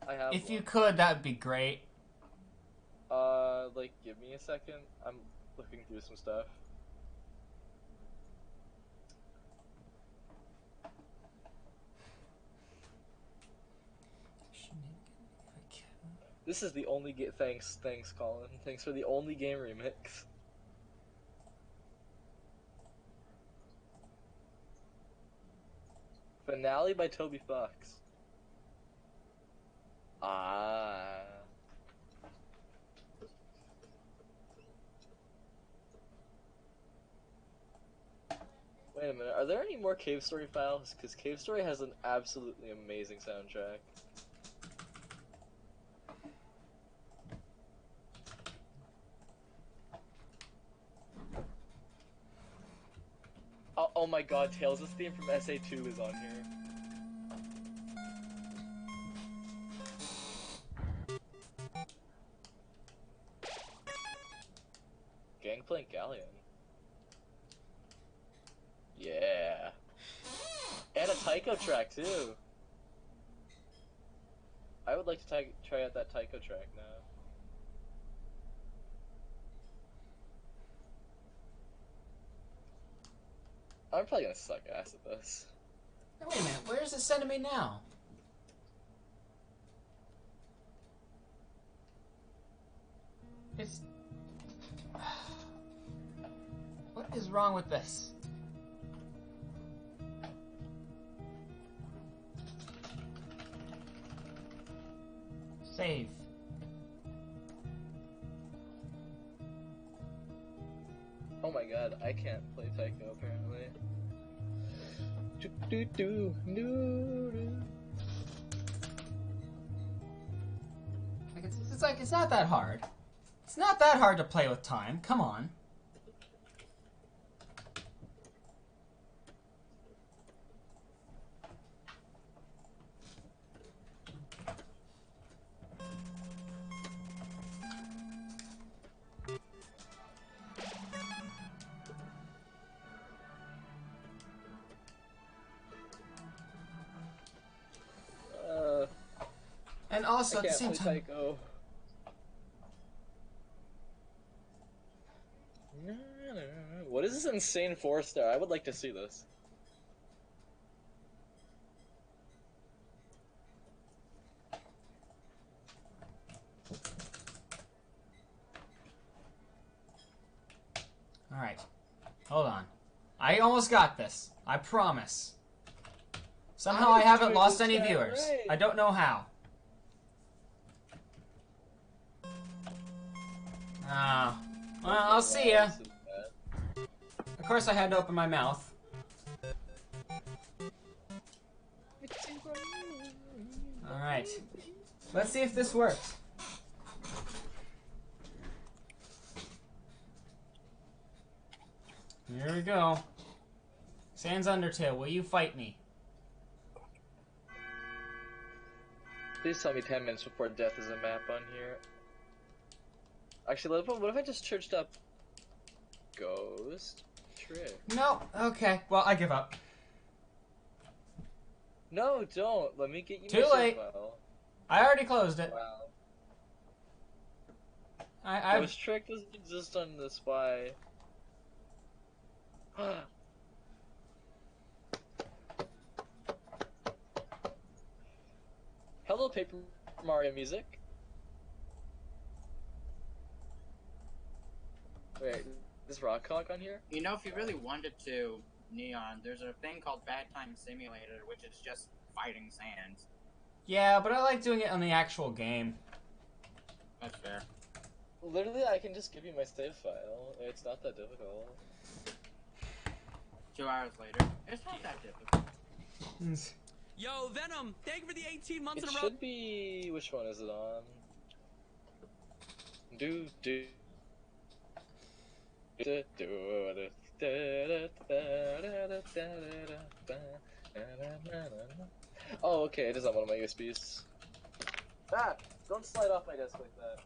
I have If one. you could, that would be great. Like, give me a second. I'm looking through some stuff. This is the only thanks, Colin. Thanks for the only game remix. Finale by Toby Fox. Ah. Wait a minute, are there any more Cave Story files? Because Cave Story has an absolutely amazing soundtrack. Oh my god, Tails' theme from SA2 is on here. Gangplank Galleon. Yeah. And a Taiko track too. I would like to try out that Taiko track now. I'm probably gonna suck ass at this. Hey, wait a minute, where is it sending me now? It's... What is wrong with this? Faith. Oh my god, I can't play Taiko apparently. Do, do, do, do, do. Like it's not that hard. It's not that hard to play with time. Come on. And also I at the can't same play time, Taiko. No, no, no. What is this insane 4-star? I would like to see this. all right, hold on. I almost got this. I promise. Somehow I haven't doing lost this any chat viewers. right. I don't know how. Ah, well, I'll see ya. This is bad. Of course, I had to open my mouth. All right, let's see if this works. Here we go. Sans Undertale, will you fight me? Please tell me 10 minutes before death is a map on here. Actually, what if I just churched up Ghost Trick? No. Okay. Well, I give up. No, don't. Let me get you Too my save late. file. I already closed it. Wow. I've Ghost Trick doesn't exist on the Spy. Hello, Paper Mario music. Wait, is Rock Hawk on here? You know, if you really wanted to, Neon, there's a thing called Bad Time Simulator, which is just fighting Sans. yeah, but I like doing it on the actual game. That's fair. Literally, I can just give you my save file. It's not that difficult. 2 hours later, it's not that difficult. Yo, Venom, thank you for the 18 months It in a row. should be. Which one is it on? Do do. Oh, okay, it is on one of my USBs. Ah! Don't slide off my desk like that.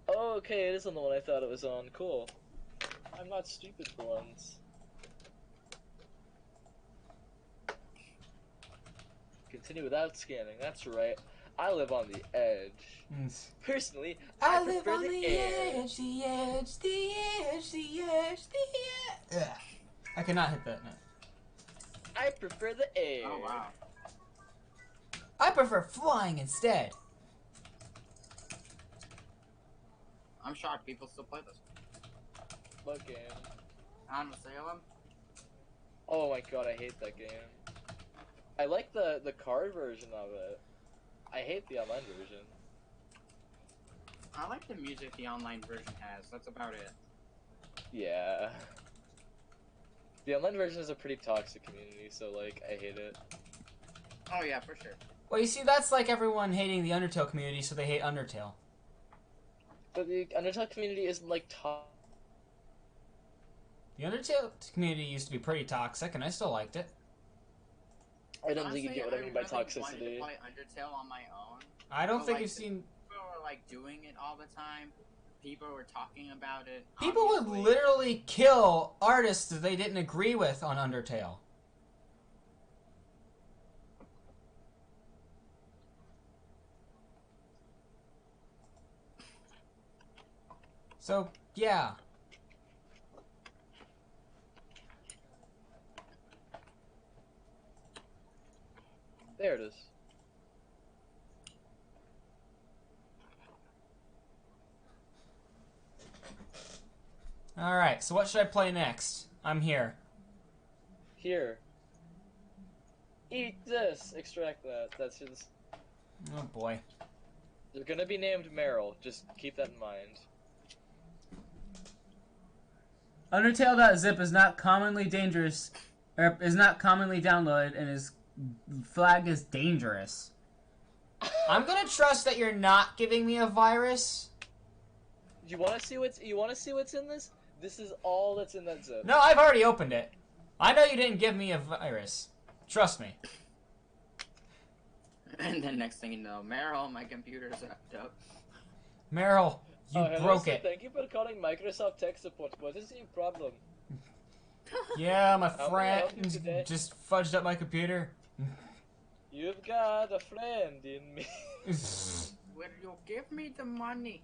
Oh, okay, it is on the one I thought it was on. Cool. I'm not stupid for once. Continue without scanning, that's right. I live on the edge. Personally, I live prefer on the edge, the edge, the edge, the edge, the edge. Ugh. I cannot hit that note. I prefer the air. Oh, wow. I prefer flying instead. I'm shocked people still play this. What game? On Salem? Oh my god, I hate that game. I like the card version of it. I hate the online version. I like the music the online version has, that's about it. Yeah. The online version is a pretty toxic community, so like, I hate it. Oh yeah, for sure. Well, you see, that's like everyone hating the Undertale community, so they hate Undertale. But the Undertale community isn't like top. The Undertale community used to be pretty toxic, and I still liked it. I don't Honestly, think you get what I mean by really wanted toxicity. to play Undertale on my own. I don't But, think like, you've seen... People were like doing it all the time. People were talking about it. People would obviously. literally kill artists that they didn't agree with on Undertale. So, yeah. There it is. Alright, so what should I play next? I'm here. Here. Eat this. Extract that. That's just. Oh boy. They're gonna be named Meryl. Just keep that in mind. Undertale.zip is not commonly dangerous, or is not commonly downloaded, and is flagged as dangerous. I'm gonna trust that you're not giving me a virus. You wanna see what's in this? This is all that's in that zip. No, I've already opened it. I know you didn't give me a virus. Trust me. And then next thing you know, Meryl, my computer's effed up. Meryl, you hello, broke sir. it. Thank you for calling Microsoft Tech Support. What is your problem? Yeah, my How may I help you friend today? just fudged up my computer. You've got a friend in me. Will you give me the money?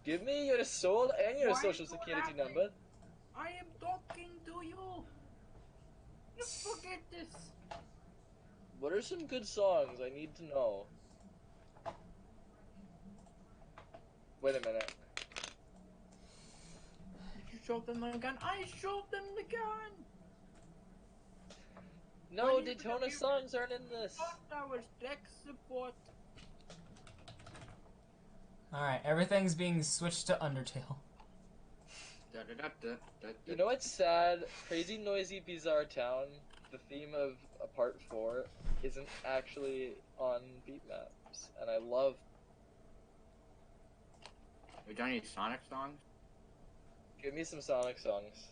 Give me your soul and your Why social you security laughing? number. I am talking to you. You forget this. What are some good songs? I need to know. Wait a minute. Did you show them the gun? I showed them the gun. No, Why you Daytona gonna songs aren't in this. Thought I was tech support. Alright, everything's being switched to Undertale. You know what's sad? Crazy, Noisy, Bizarre Town, the theme of Part 4, isn't actually on beatmaps, and I love. We done any Sonic songs? Give me some Sonic songs.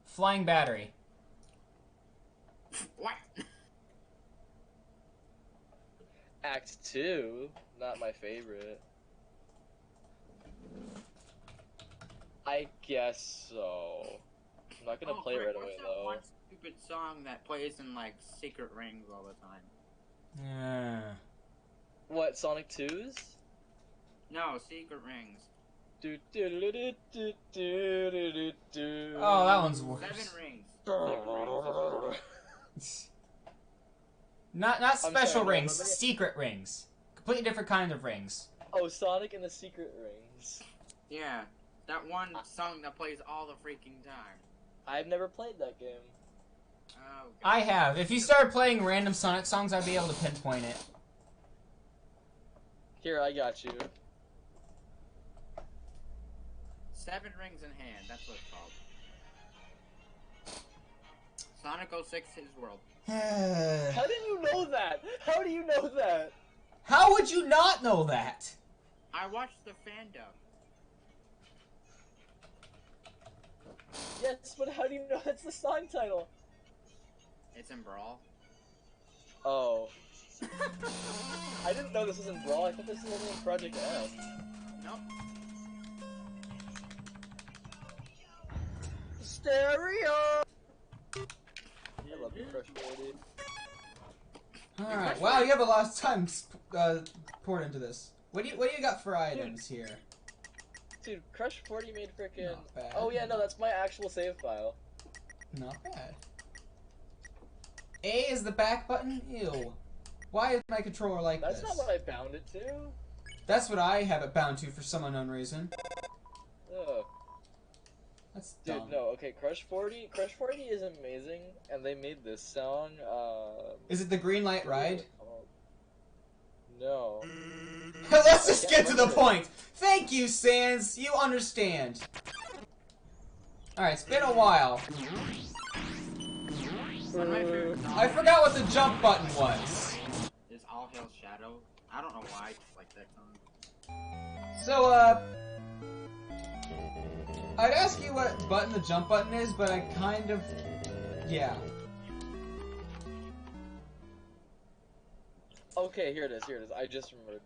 Flying Battery. What? Act 2, not my favorite. I guess so. I'm not gonna play it right away what's that though. one stupid song that plays in like secret rings all the time? Yeah. What, Sonic 2's? No, secret rings. Do, do, do, do, do, do, do, do, do. Oh, that one's worse. 7 rings. 7 rings. Not special sorry, no, rings, but- secret rings. Completely different kind of rings. Oh, Sonic and the Secret Rings. Yeah, that one song that plays all the freaking time. I've never played that game. Oh, God. I have. If you started playing random Sonic songs, I'd be able to pinpoint it. Here, I got you. 7 rings in hand, that's what it's called. Sonic 06 His World. How did you know that? How do you know that? How would you not know that? I watched the fan dub. Yes, but how do you know that's the song title? It's in Brawl. Oh. I didn't know this was in Brawl. I thought this was only in Project F. Nope. Stereo! I love you, Crush 40. Alright, wow, you have a lot of time poured into this. What do you got for items here? Dude, Crush 40 made frickin'. Not bad. Oh yeah, no, that's my actual save file. Not bad. A is the back button? Ew. Why is my controller like That's this? not what I bound it to. That's what I have it bound to for some unknown reason. Ugh. That's Dude, dumb. no, okay, Crush 40 is amazing, and they made this song, Is it the green light ride? No. Let's just I get can't to the remember. point. Thank you, Sans. You understand. Alright, it's been a while. One of my favorite songs I forgot what the jump button was. is All Hail Shadow. I don't know why I just like that song. So, I'd ask you what button the jump button is, but I kind of... Yeah. Okay, here it is. I just remembered.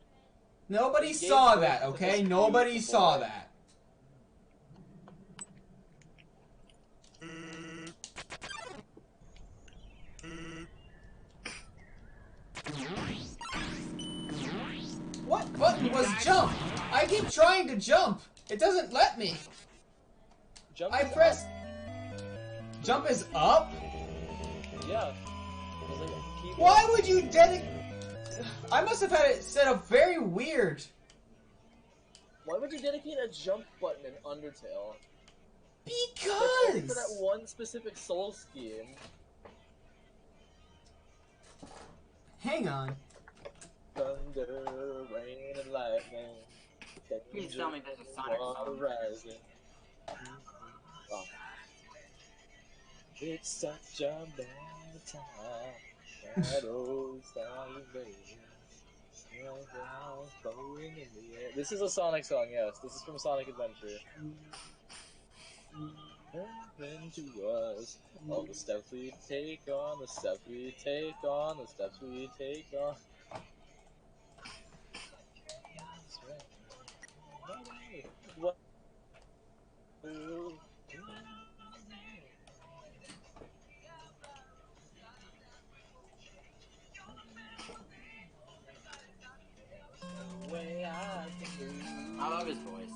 Nobody They gave saw birth that, to okay? this Nobody beautiful saw boy. that. What button was jump? I keep trying to jump. It doesn't let me. Jump I is press... Jump is up? up. Yeah. It was like keyboard. Why would you dedicate? I must have had it set up very weird. Why would you dedicate a jump button in Undertale? That's only for that Because. one specific soul scheme. Hang on. Thunder, rain, and lightning. Please tell me there's a Sonic Water song. rising. Oh. It's such a bad time. Shadows salvation. Blowing in the air. This is a Sonic song, yes. This is from Sonic Adventure. Happen to us. All the steps we take on, the steps we take on, the steps we take on. What? I love his voice.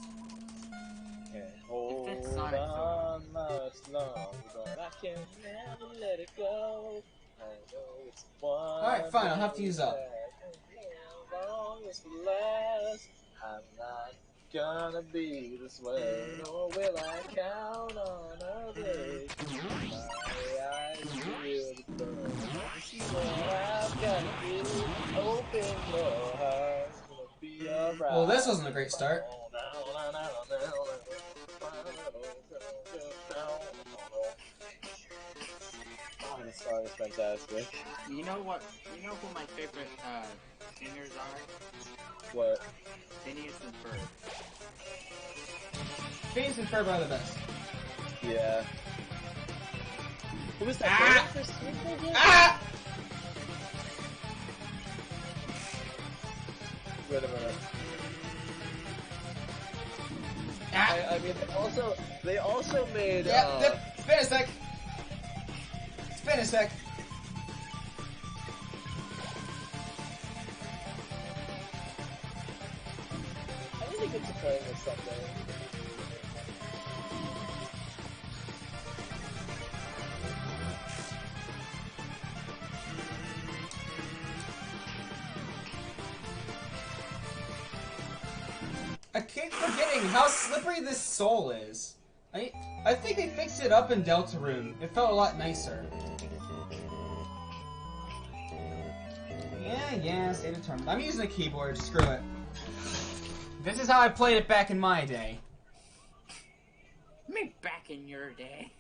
Hold It's that Sonic on much longer, but I can never let it go. I know it's one. Alright, fine, I'll have to use up. As long as we last, I'm not gonna be this way, nor will I count on others. My eyes feel the burn. See what I've got to do. Open your heart, gonna be alright. Well, this wasn't a great start. Oh, this song is fantastic. You know what? You know who my favorite singers are? What? Phineas and Ferb. Phineas and Ferb are the best. Yeah. Who was that? Ah! What was this again? Ah! Wait a minute. Ah! I mean, they also made. Yep, spin a sec. Spin a sec. I need to get to playing with something. I keep forgetting how slippery this soul is. I think they fixed it up in Deltarune. It felt a lot nicer. Yeah, stay determined. I'm using a keyboard, screw it. This is how I played it back in my day. Me back in your day.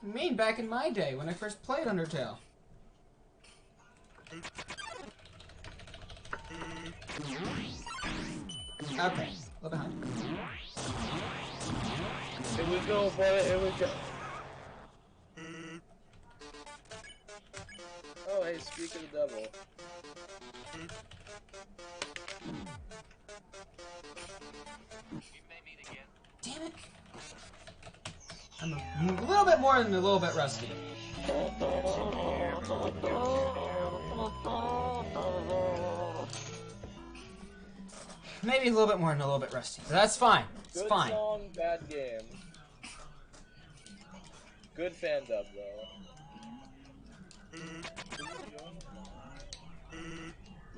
I mean back in my day, when I first played Undertale. Okay, a little behind. Here we go, boy, here we go. Oh, hey, speak of the devil. Damn it! I'm a little bit more than a little bit rusty. Maybe a little bit more than a little bit rusty. But that's fine. It's Good fine. song, bad game. Good fan dub, though.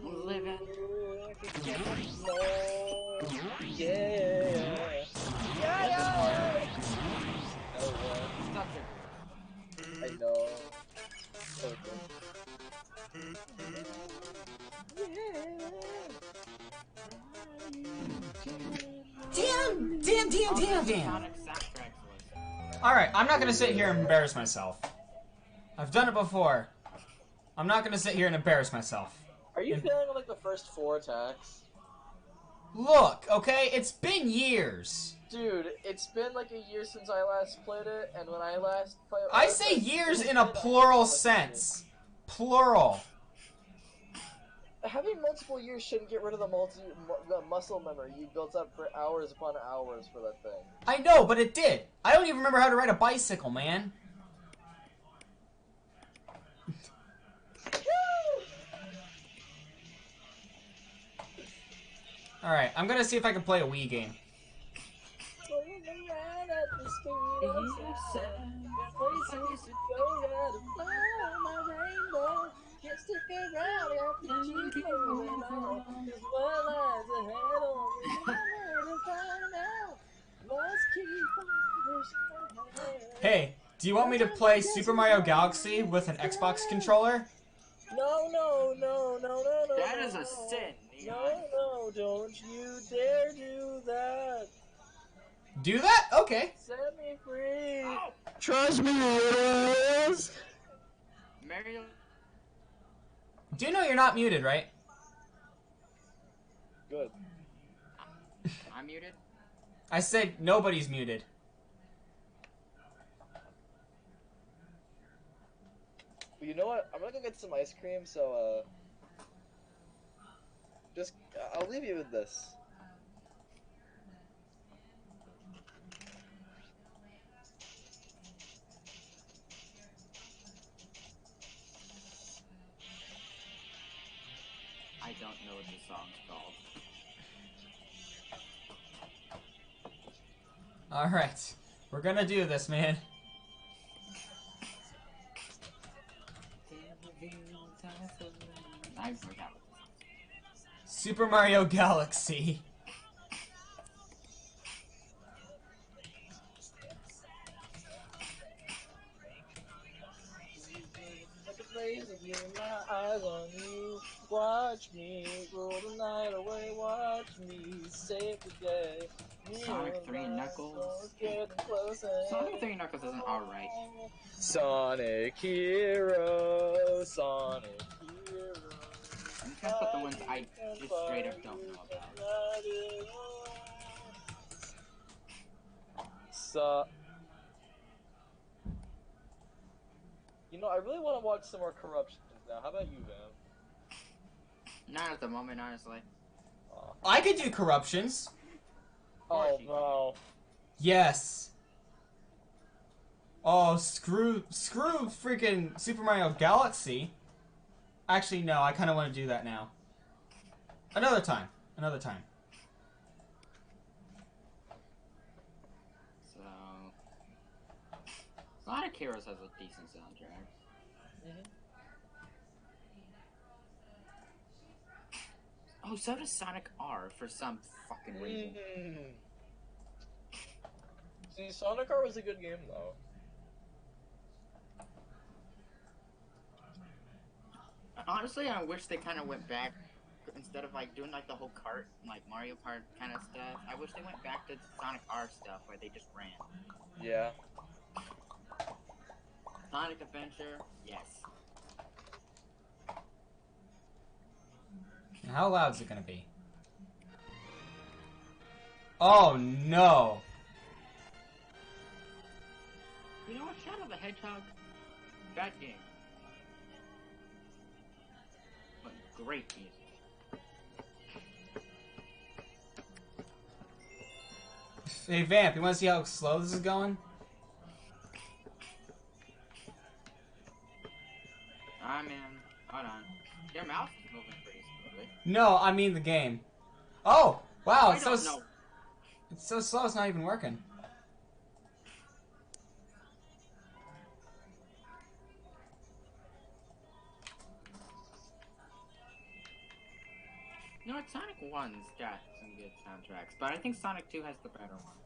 Living. Yeah. I know. Okay. Damn. Alright, I'm not gonna sit here and embarrass myself. I've done it before. I'm not gonna sit here and embarrass myself. Are you feeling like the first 4 attacks? Look, okay, it's been years. Dude, it's been like a year since I last played it, and when I last played I say years in a plural sense. Plural. Having multiple years shouldn't get rid of the muscle memory you built up for hours upon hours for that thing. I know, but it did. I don't even remember how to ride a bicycle, man. Alright, I'm gonna see if I can play a Wii game. Keep moving on, 'cause what lies ahead only nowhere to find out. Must keep on pushing ahead. Hey, do you want me to play Super Mario Galaxy with an Xbox controller? No, no, no, no, no, no. That is a no. sin, Neon. No, no, don't you dare do that. Do that? Okay. Set me free. Oh, Trust me, it is. Mario. Do you know you're not muted, right? Good. I'm muted. I said nobody's muted. But you know what? I'm gonna go get some ice cream, so, just, I'll leave you with this. I don't know what the song's called. Alright. We're gonna do this, man. I forgot. Super Mario Galaxy. Like a laser beam, my eyes on you. Watch me roll the night away. Watch me save the day. Sonic 3 and Knuckles. Getting closer. Sonic 3 and Knuckles isn't alright. Sonic Hero, Sonic Hero. I'm just gonna put the ones I just straight up don't know about. So, you know, I really want to watch some more Corruptions now. How about you, Vam? Not at the moment, honestly. I could do corruptions. Oh no. Yes. Oh, screw freaking Super Mario Galaxy. Actually, no, I kind of want to do that now. Another time. Another time. So, Sonic Heroes has a decent soundtrack. Oh, so does Sonic R for some fucking reason. See, Sonic R was a good game though. Honestly, I wish they kind of went back instead of like doing like the whole kart, like Mario Kart kind of stuff. I wish they went back to Sonic R stuff where they just ran. Yeah. Sonic Adventure, yes. How loud is it gonna be? Oh no! You know what? Shadow the Hedgehog, bad game, but great music. Hey Vamp, you wanna see how slow this is going? Ah man, hold on. Your mouse is moving pretty slowly. No, I mean the game. Oh! Wow, I don't know. It's so slow it's not even working. You know what? Sonic 1's got some good soundtracks, but I think Sonic 2 has the better one.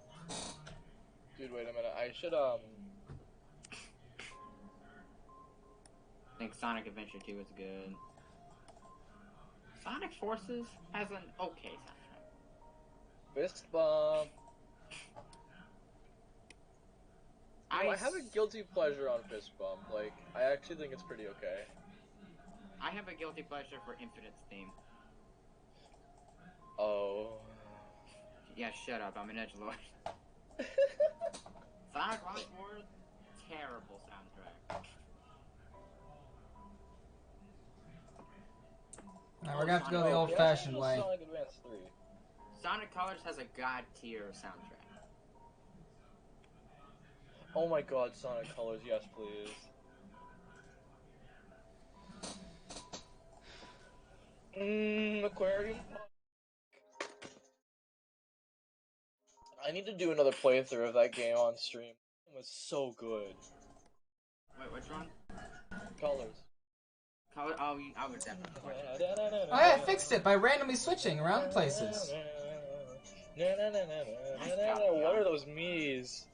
Dude, wait a minute. I should I think Sonic Adventure 2 is good. Sonic Forces has an okay soundtrack. Fist bump. I have a guilty pleasure on Fist Bump. Like, I actually think it's pretty okay. I have a guilty pleasure for Infinite's theme. Oh. Yeah, shut up. I'm an edgelord. Sonic Lost World, terrible soundtrack. Now we're gonna have to go the old-fashioned way. Sonic Advance 3. Sonic Colors has a god tier soundtrack. Oh my god, Sonic Colors, yes please. Aquarium. I need to do another playthrough of that game on stream. It was so good. Wait, which one? Colors. I would definitely watch it. Oh yeah, I fixed it by randomly switching around places. What are those me's?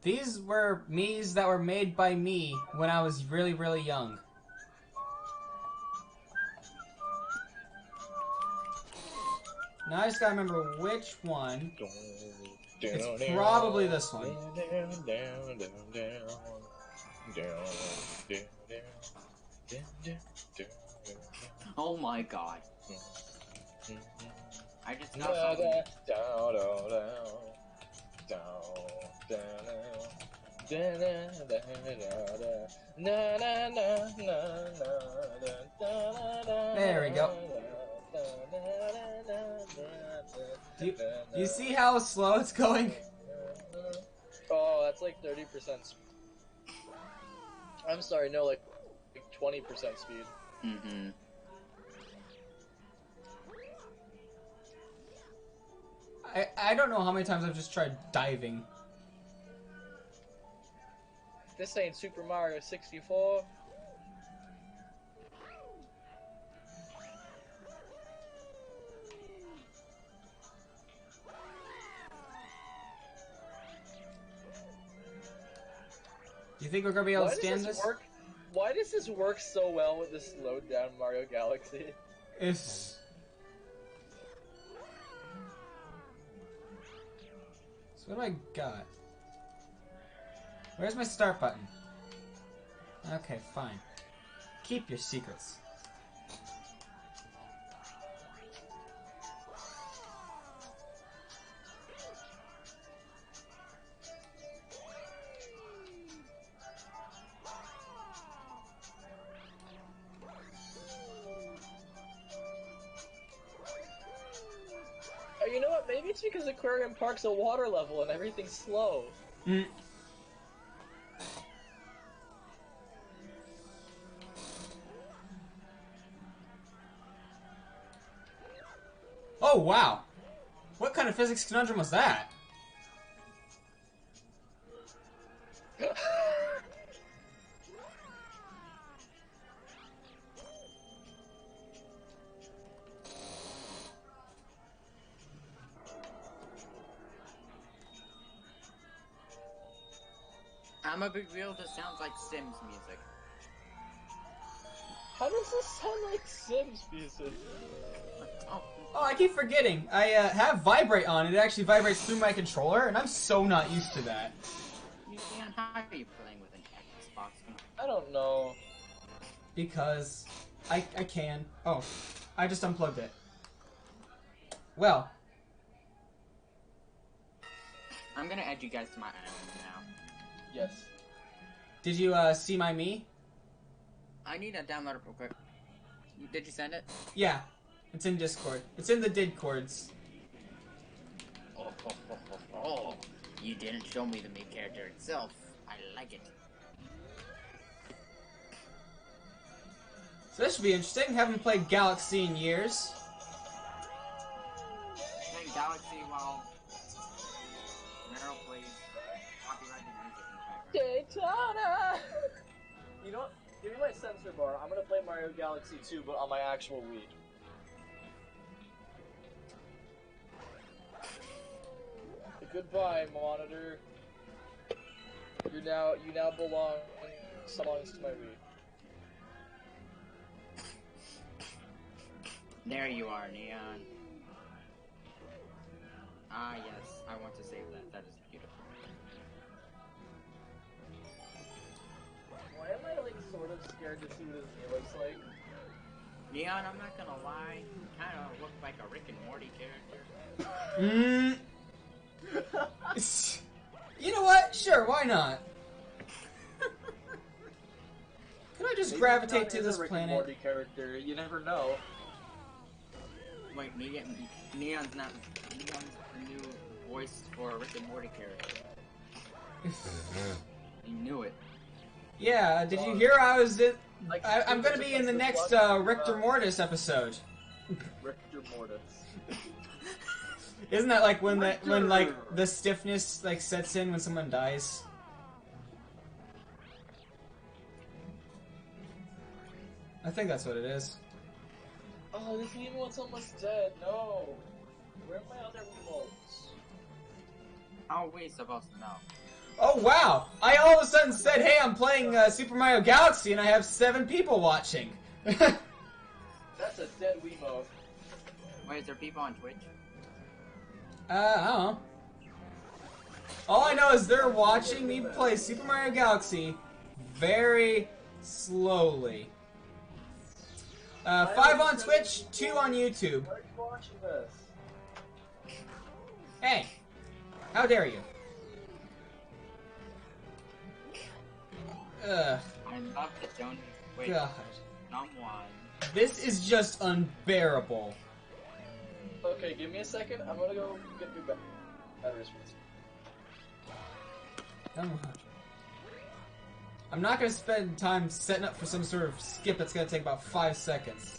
These were Mii's that were made by me when I was really, really young. Now I just gotta remember which one. It's probably this one. Oh my god. I just got something. There we go. Do you see how slow it's going? Oh, that's like 30%. I'm sorry, no, like 20% speed. Mm-hmm. I don't know how many times I've just tried diving. This ain't Super Mario 64. Do you think we're gonna be able to stand this? Why does this work so well with this slowed down Mario Galaxy? It's... So what do I got? Where's my start button? Okay, fine. Keep your secrets. You know what? Maybe it's because Aquarium Park's a water level and everything's slow. Mm. Oh, wow. What kind of physics conundrum was that? I'm a big real. This sounds like Sims music. How does this sound like Sims music? Oh, Oh, I keep forgetting. I have Vibrate on. It actually vibrates through my controller, and I'm so not used to that. how are you playing with an Xbox? I don't know. Because I can. Oh, I just unplugged it. Well. I'm gonna add you guys to my island now. Yes. Did you see my me? I need to download it real quick. Did you send it? Yeah. It's in Discord. It's in the Didcords. Oh, you didn't show me the main character itself. I like it. So this should be interesting. Haven't played Galaxy in years. Playing Galaxy while Meryl plays copyrighted music in the background. Daytona! You know what? Give me my sensor bar. I'm gonna play Mario Galaxy 2, but on my actual Wii. Goodbye, monitor. You now belongs to my Wii. There you are, Neon. Ah, yes. I want to save that. That is beautiful. Why am I, like, sort of scared to see what his knee looks like? Neon, I'm not gonna lie. You kind of look like a Rick and Morty character. You know what? Sure, why not? Could I just gravitate to this Rick planet? And Morty character. You never know. Wait, Neon's not. Neon's the new voice for a Rick and Morty character. You knew it. Yeah, did you hear I was in... Like, I'm gonna be in the next Richter Mortis episode. Richter Mortis. Isn't that like when like the stiffness like sets in when someone dies? I think that's what it is. Oh, this emote's almost dead. No. Where are my other emotes? How are we supposed to know? Oh wow! I all of a sudden said, "Hey, I'm playing Super Mario Galaxy," and I have 7 people watching. That's a dead Wiimote. Wait, is there people on Twitch? I don't know. All I know is they're watching me play Super Mario Galaxy very slowly. 5 on Twitch, 2 on YouTube. Why are you watching this? Hey, how dare you? Ugh, I love the donut. Wait, God. someone. This is just unbearable. Okay, give me a second. I'm gonna go get new batteries for this. I'm not gonna spend time setting up for some sort of skip that's gonna take about 5 seconds.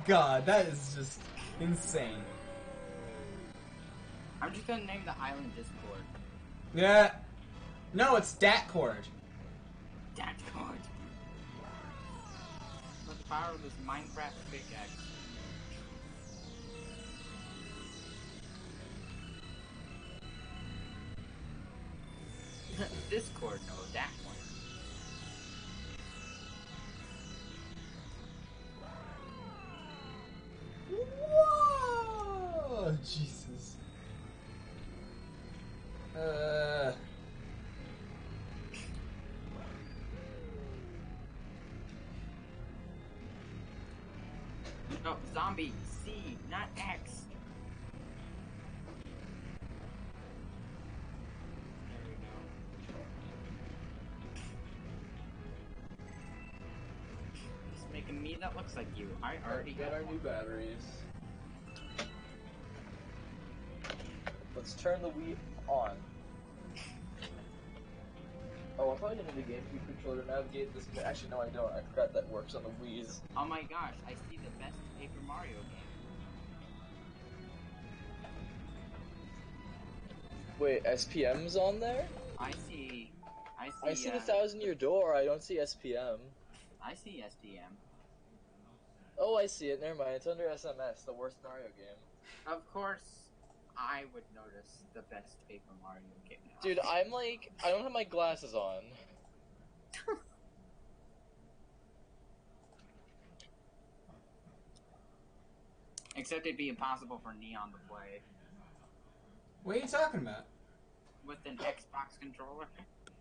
God, that is just insane. I'm just gonna name the island Discord. Yeah. No, it's Datcord. Discord. Let the power of this Minecraft pickaxe. Discord, no, that one. Whoa! Jesus. No, zombie, C, not X. There we go. Just make a me that looks like you. I already Get have our one. new batteries. Let's turn the Wii on. Oh, I thought you needed a GameCube controller to navigate this. Actually, no, I don't. I forgot that works on the Wii's. Oh my gosh, I see the best Paper Mario game. Wait, SPM's on there? I see I see the 1,000-Year Door. I don't see SPM. I see SDM. Oh, I see it. Never mind. It's under SMS, the worst Mario game. Of course, I would notice the best Paper Mario game. Dude, I'm like, I don't have my glasses on. Except it'd be impossible for Neon to play What are you talking about? with an Xbox controller.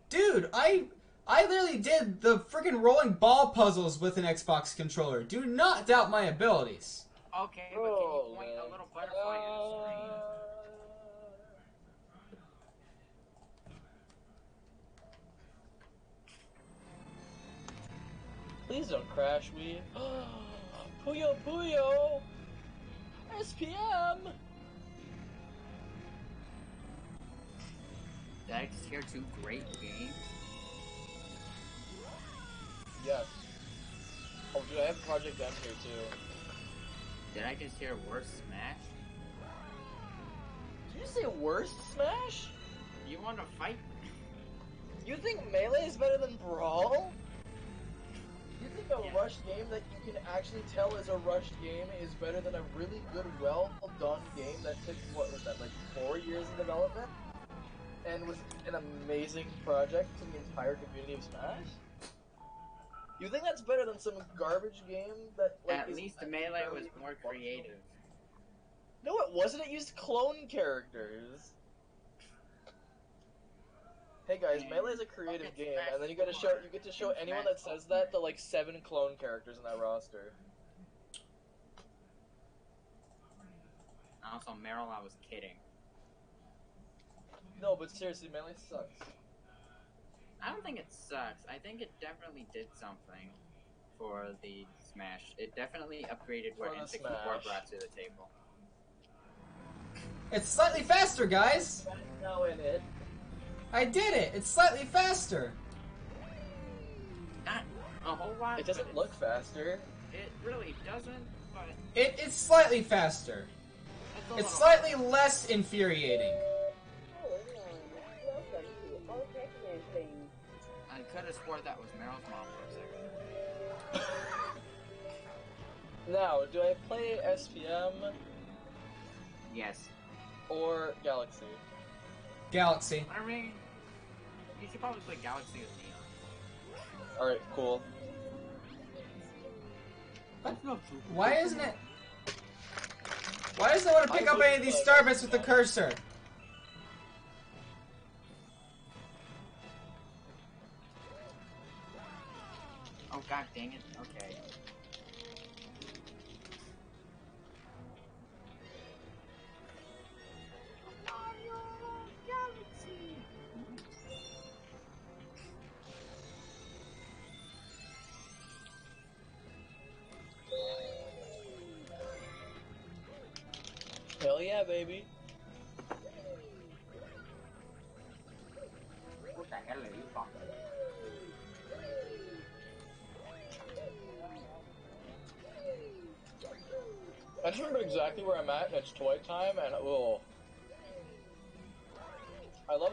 Dude, I literally did the freaking rolling ball puzzles with an Xbox controller. Do not doubt my abilities. Okay, but can you point a little butterfly at a screen? Please don't crash, Wii. Puyo Puyo! SPM! Did I just hear 2 great games? Yes. Oh, dude, I have Project M here, too. Did I just hear Worst Smash? Did you say worst Smash? You want to fight? You think Melee is better than Brawl? You think a rushed game that you can actually tell is a rushed game is better than a really good, well-done game that took, what was that, like 4 years in development? And was an amazing project to the entire community of Smash? You think that's better than some garbage game that, like, At least Melee was more creative. No, it wasn't. It used clone characters. Hey guys, Melee is a creative game, and then you get to show anyone that says that the like 7 clone characters in that roster. Also, Meryl, I was kidding. No, but seriously, Melee sucks. I don't think it sucks. I think it definitely did something for the Smash. It definitely upgraded what For the N64 Smash. brought to the table. It's slightly faster, guys. Now in it. Uh, I did it. It's slightly faster. Not a whole lot. It doesn't but look faster. It really doesn't, but It's slightly faster. it's a It's little- slightly less infuriating. Really? have swore that was Meryl's mom for a second. Now, do I play SPM Yes. or Galaxy? Galaxy. I mean, you should probably play Galaxy with Neon. Alright, cool. Why isn't it? Why doesn't it want to pick up any of these star bits with the cursor? Oh god dang it. Okay. Hell yeah, baby. What the hell are you talking about? I just remember exactly where I'm at, and it's toy time, and I love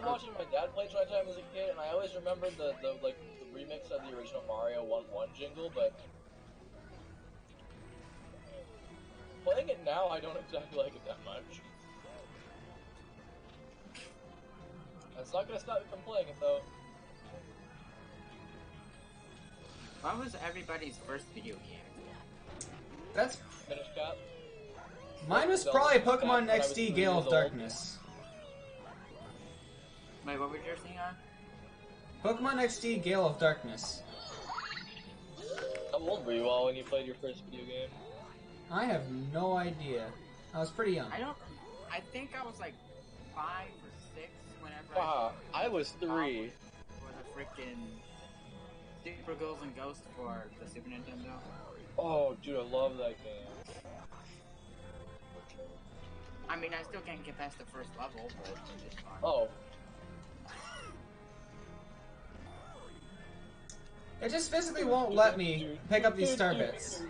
watching my dad play Toy Time as a kid, and I always remember the remix of the original Mario 1-1 jingle, but playing it now, I don't exactly like it that much. That's not gonna stop me from playing it, though. What was everybody's first video game? That's Finish cap. mine was probably Pokemon XD Gale of Darkness. Wait, what was yours thing on? Pokemon XD Gale of Darkness. How old were you all when you played your first video game? I have no idea. I was pretty young. I think I was like 5 or 6 whenever I was 3. for the freaking Super Girls and Ghosts for the Super Nintendo. Oh, dude, I love that game. I mean, I still can't get past the first level, but it's fun. Oh. It just physically won't let me pick up these star bits.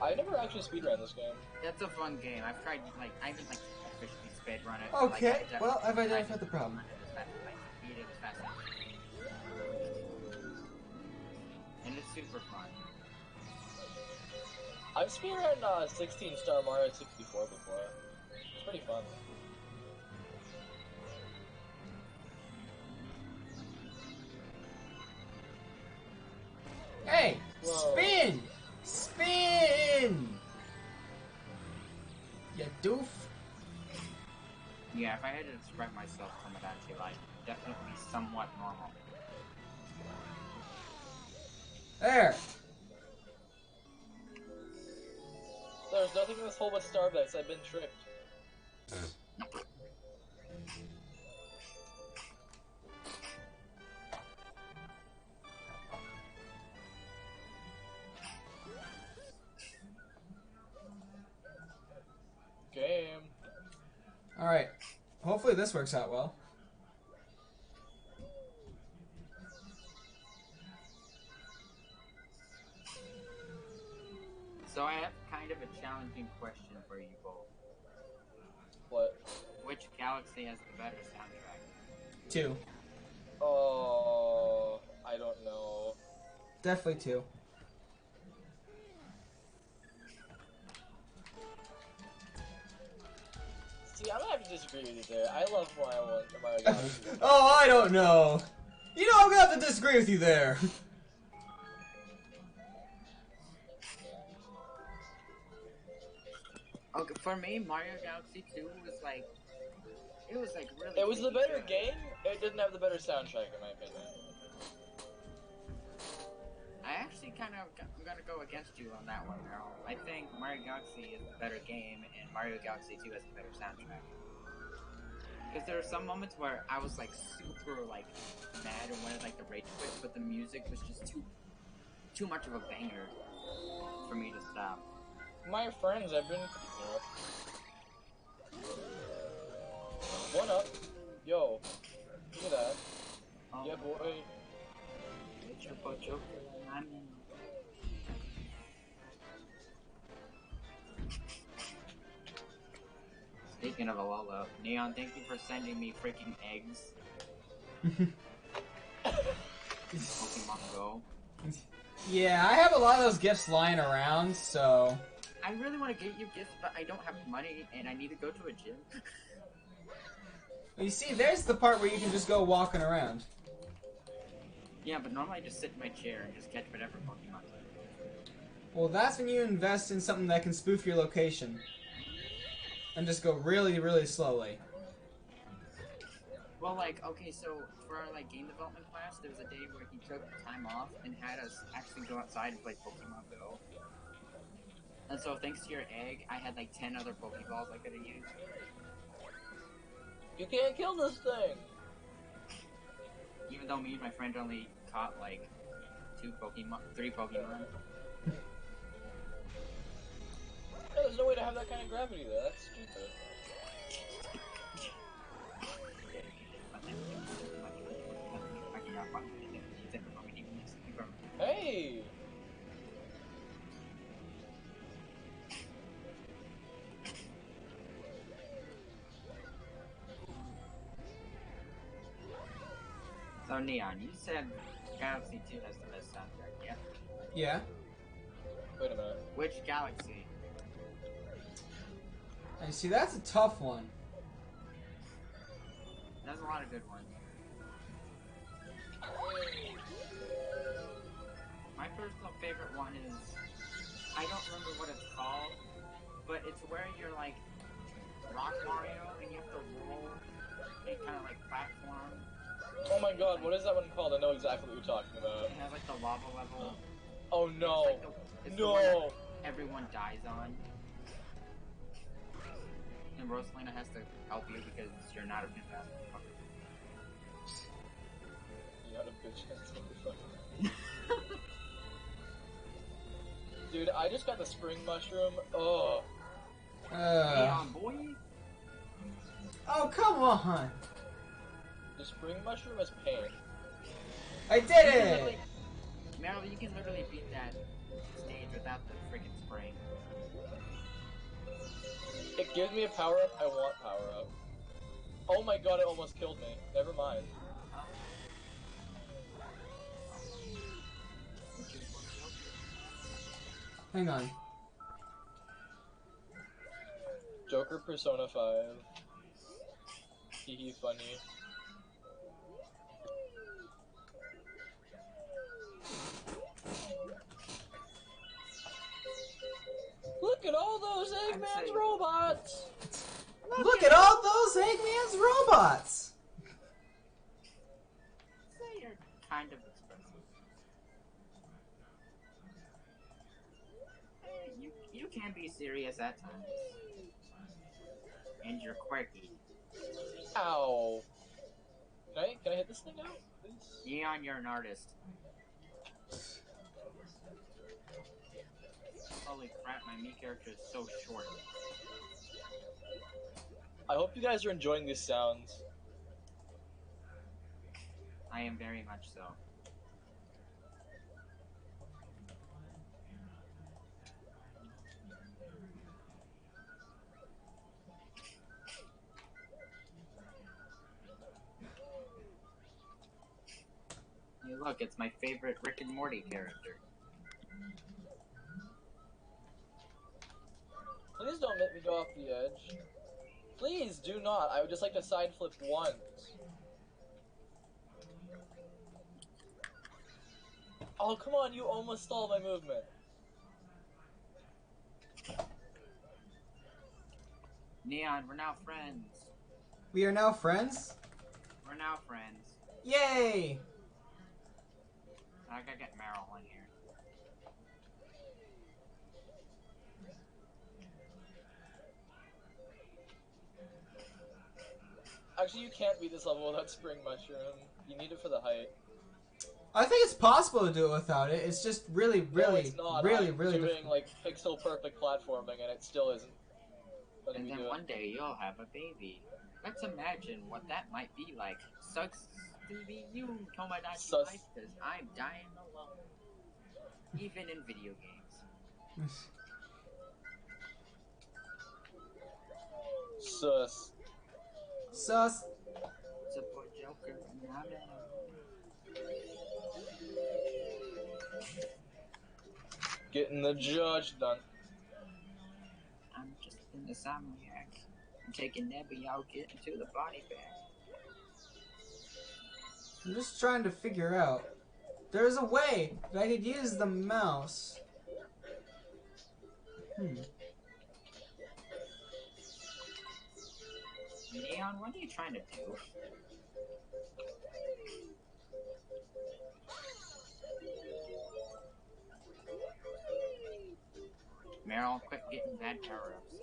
I never actually speedrun this game. That's a fun game. I've tried, like, I haven't, like, officially speedrun it. Okay, like, well, I've identified the problem. Beat it as fast as and it's super fun. I've speedrun 16-star Mario 64 before. It's pretty fun. Hey! Whoa. Spin! Spin! You doof. Yeah, if I had to describe myself from it, I'd say, like, definitely somewhat normal. There! There's nothing in this whole but Starbits. I've been tricked. Game. Alright. Hopefully this works out well. So I have kind of a challenging question for you both. What? Which galaxy has the better soundtrack? 2. Oh, I don't know. Definitely 2. See, I'm gonna have to disagree with you there. I love Mario Galaxy. Oh, I don't know. You know, I'm gonna have to disagree with you there. Okay, for me, Mario Galaxy 2 was like, it was like really. It was the really better good. game. It didn't have the better soundtrack, in my opinion. I actually kind of, I'm gonna go against you on that one, Meryl. I think Mario Galaxy is the better game, and Mario Galaxy 2 has the better soundtrack. Because there are some moments where I was like super like mad and wanted like to rage quit, but the music was just too much of a banger for me to stop. My friends have been. One up. Yo. Look at that. Oh, Yeah, boy. Stay Speaking of a Lolo, Neon, thank you for sending me freaking eggs. Pokemon Go. Yeah, I have a lot of those gifts lying around, so... I really want to get you gifts, but I don't have money, and I need to go to a gym. You see, there's the part where you can just go walking around. Yeah, but normally I just sit in my chair and just catch whatever Pokemon. Well, that's when you invest in something that can spoof your location. And just go really, really slowly. Well, like, okay, so for our, like, game development class, there was a day where he took time off and had us actually go outside and play Pokemon Go. And so, thanks to your egg, I had, like, 10 other Pokeballs I could have used. You can't kill this thing! Even though me and my friend only caught, like, 3 Pokemon. No, there's no way to have that kind of gravity though, that's stupid. Hey! So, Neon, you said Galaxy 2 has the best soundtrack, yeah? Yeah. Wait a minute. Which Galaxy? And see, that's a tough one. There's a lot of good ones. My personal favorite one is... I don't remember what it's called, but it's where you're like Rock Mario and you have to roll and kind of like platform. Oh my god, what is that one called? I know exactly what you're talking about. It has like the lava level. Oh no! It's No! the one that everyone dies on. And Rosalina has to help you because you're not a fantastic fucker. You're not a bitch ass motherfucker. Dude, I just got the spring mushroom. Oh. Neon boy? Oh, come on! The spring mushroom is pain. I did it! Meryl, you can literally beat that stage without the freaking spring. It gives me a power up. I want power up. Oh my god, it almost killed me. Never mind. Hang on. Joker Persona 5. Hee funny. Look at all those Eggman's robots! Look at all those Eggman's robots! Say you're kind of expressive. You can be serious at times. And you're quirky. Ow. Can I hit this thing out, please? Neon, you're an artist. Holy crap, my Mii character is so short. I hope you guys are enjoying these sounds. I am very much so. Hey, look, it's my favorite Rick and Morty character. Please don't make me go off the edge. Please do not. I would just like to side flip once. Oh, come on, you almost stalled my movement. Neon, we're now friends. We are now friends? We're now friends. Yay! I gotta get Meryl in here. Actually, you can't beat this level without Spring Mushroom. You need it for the height. I think it's possible to do it without it. It's just really, No, it's not. really I'm doing difficult. like pixel perfect platforming, and it still isn't. And then one day you'll have a baby. Let's imagine what that might be like. Sucks to be you, Tomodachi life, because I'm dying alone. Even in video games. sus. Sus. Support Joker. Nah, man. Getting the judge done. I'm just an insomniac. I'm taking Nebby out, getting to the body bag. I'm just trying to figure out. There's a way that I could use the mouse. Neon, what are you trying to do? Meryl, quit getting bad power-ups.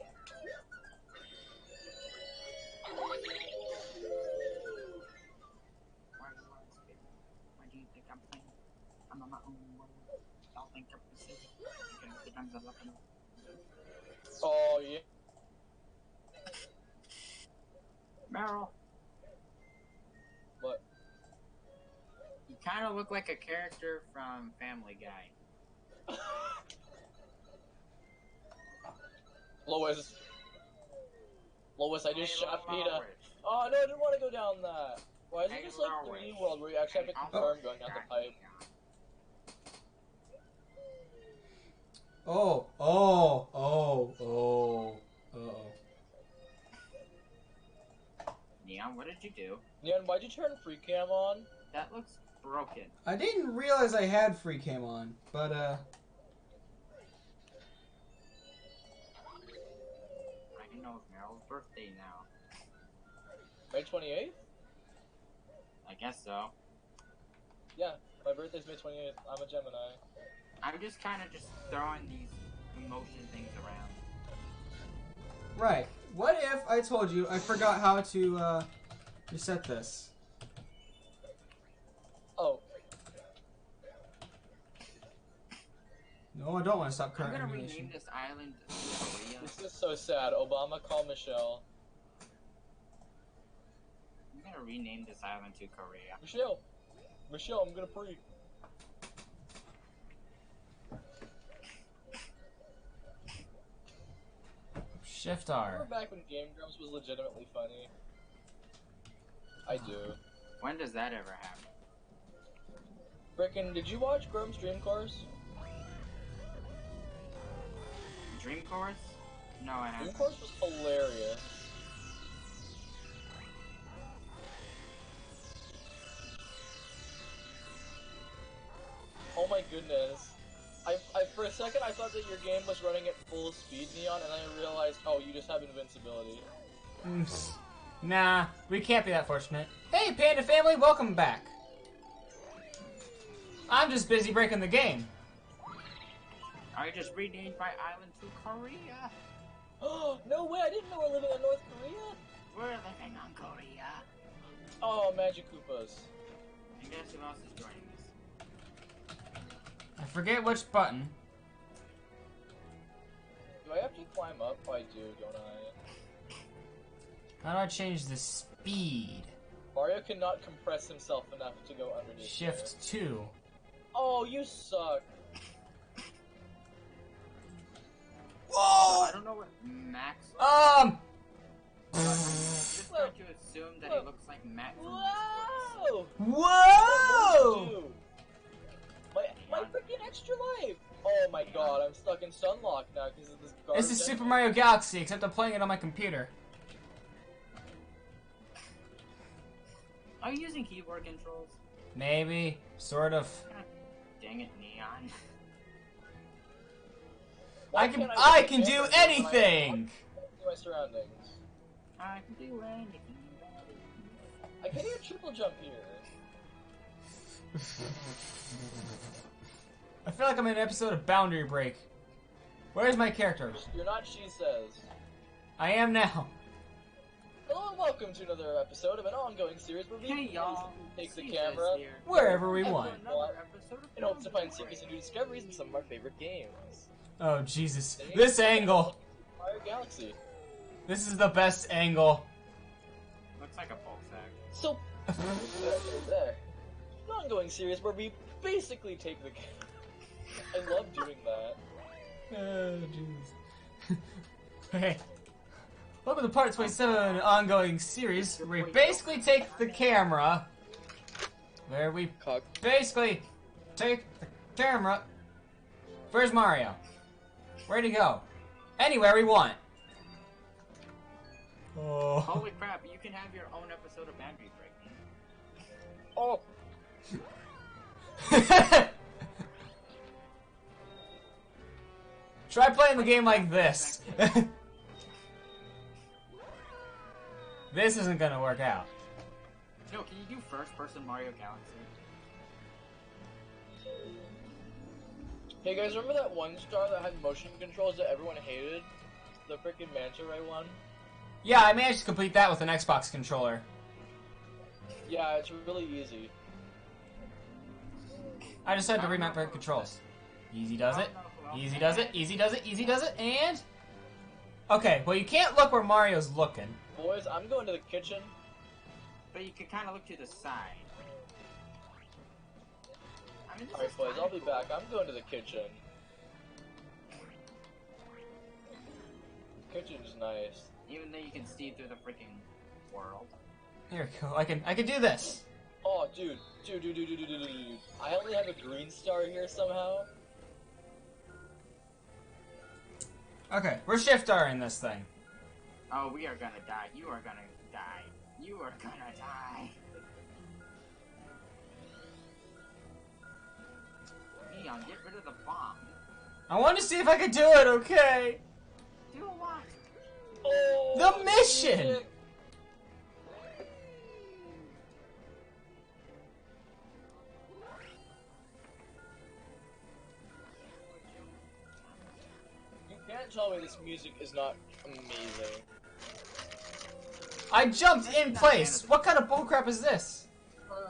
Why do you think I'm playing? I'm on my own world. Don't think I'm pacific. Oh, yeah. Meryl, What? you kind of look like a character from Family Guy. Lois. Lois, I just shot Peter. Oh, no, I didn't want to go down that. Why is it just like 3D World where you actually have to confirm going down the pipe? Oh. Neon, what did you do? Neon, why'd you turn free cam on? That looks broken. I didn't realize I had free cam on, but I didn't know it's Meryl's birthday now. May 28th? I guess so. Yeah, my birthday's May 28th. I'm a Gemini. I'm just kind of just throwing these emotion things around. right. What if I told you I forgot how to reset this? Oh. No, I don't want to stop I'm current gonna emulation. rename this island Korea. This is so sad. Obama, call Michelle. I'm gonna rename this island to Korea. Michelle! Michelle, I'm gonna pre. Shift Remember R. back when Game Grumps was legitimately funny? I do. When does that ever happen? Frickin', did you watch Grumps Dream Course? Dream Course? No, I Dream haven't. Course was hilarious. Oh my goodness. I for a second I thought that your game was running at full speed, Neon, and then I realized, oh, you just have invincibility. Nah, we can't be that fortunate. Hey, Panda Family, welcome back. I'm just busy breaking the game. I just renamed my island to Korea. Oh, no way, I didn't know we're living in North Korea? We're living on Korea. Oh, Magic Koopas. And guess who else is joining us? I forget which button. Do I have to climb up? I do, don't I? How do I change the speed? Mario cannot compress himself enough to go underneath Shift 2. Oh, you suck. Oh, I don't know what Max looks like. I'm just going to assume that he looks like Matt from Whoa! Whoa! My freaking extra life! Oh my god, I'm stuck in Sunlock now because of this garbage. This is Super Mario Galaxy, except I'm playing it on my computer. Are you using keyboard controls? Maybe. Sort of. Dang it, Neon. I can do anything! My surroundings. I can do anything. I can't even triple jump here. I feel like I'm in an episode of Boundary Break. Where's my character? You're not She Says. I am now. Hello and welcome to another episode of an ongoing series where we Hey y'all, take the Caesar's camera here. Wherever we And want. for another episode of in hopes to find Boundary secrets and Break. new discoveries in some of our favorite games. Oh, Jesus. This angle. Mario Galaxy. This is the best angle. Looks like a ball sack. So, there. An ongoing series where we basically take the camera. I love doing that. Oh, jeez. Hey. Welcome to part 27 ongoing series where we basically take the camera. Where we basically take the camera. Where's Mario? Where'd he go? Anywhere we want. Oh. Holy crap, you can have your own episode of Boundary Breaking. Oh. Try playing the game like this. This isn't gonna work out. No, can you do first-person Mario Galaxy? Hey guys, remember that one star that had motion controls that everyone hated? The freaking Manta Ray one? Yeah, I managed to complete that with an Xbox controller. Yeah, it's really easy. I just had to remap the controls. Easy does it. Easy does it. Easy does it. Easy does it. And... okay, well you can't look where Mario's looking. Boys, I'm going to the kitchen. But you can kind of look to the side. I mean, Alright boys, I'll be back. I'm going to the kitchen. Kitchen's nice. Even though you can see through the freaking world. Here we go. I can do this. Oh, dude. I only have a green star here somehow. Okay, we're shift-starring this thing. Oh, we are gonna die. You are gonna die. You are gonna die. Leon, get rid of the bomb. I wanted to see if I could do it, okay? Do what? Oh, The mission! shit. You can't tell me this music is not amazing. I jumped in place! What kind of bullcrap is this? One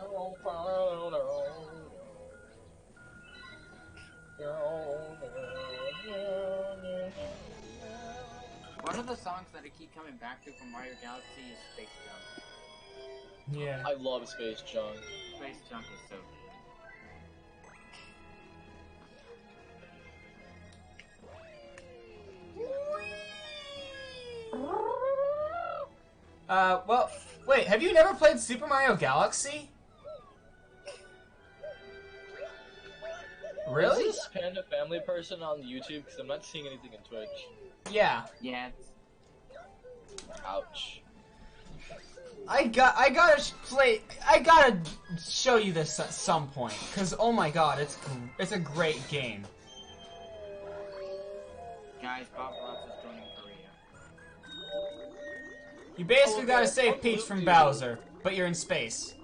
of the songs that I keep coming back to from Mario Galaxy is Space Junk. Yeah. I love Space Junk. Space Junk is so Well, wait, have you never played Super Mario Galaxy? Really? Is this Panda Family person on YouTube? Because I'm not seeing anything in Twitch. Yeah. Yeah. Ouch. I gotta show you this at some point, cause oh my god, it's a great game. Guys, Bob Ross is joining Korea. You basically gotta save Peach from Bowser, but you're in space.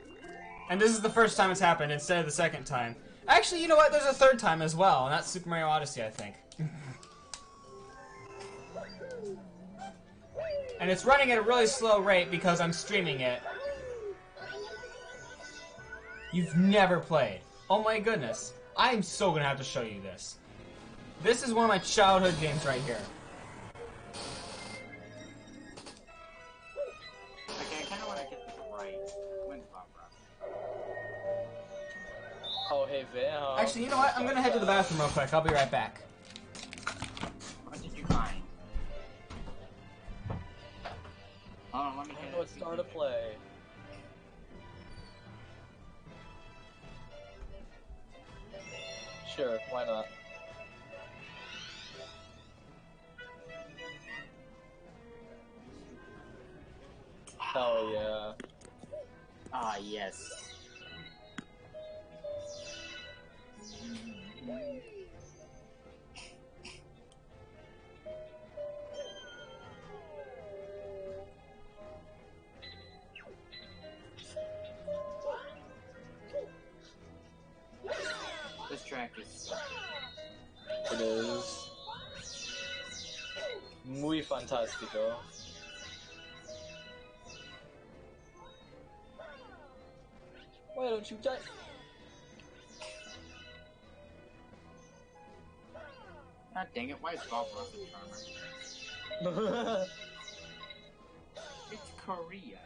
And this is the first time it's happened instead of the second time. Actually, you know what? There's a third time as well, and that's Super Mario Odyssey, I think. And it's running at a really slow rate because I'm streaming it. You've never played. Oh my goodness. I'm so gonna have to show you this. This is one of my childhood games right here. Okay, I kinda wanna get this right. When's Bob Ross? Oh, hey, Van. Actually, you know what? I'm gonna head to the bathroom real quick. I'll be right back. What did you find? Hold on, let me I hit don't know what star to play. Sure, why not? Hell yeah. Ah, yes. This track is... It is muy fantástico. Why don't you die? God dang it, why is Bob Ross a charmer? It's Korea.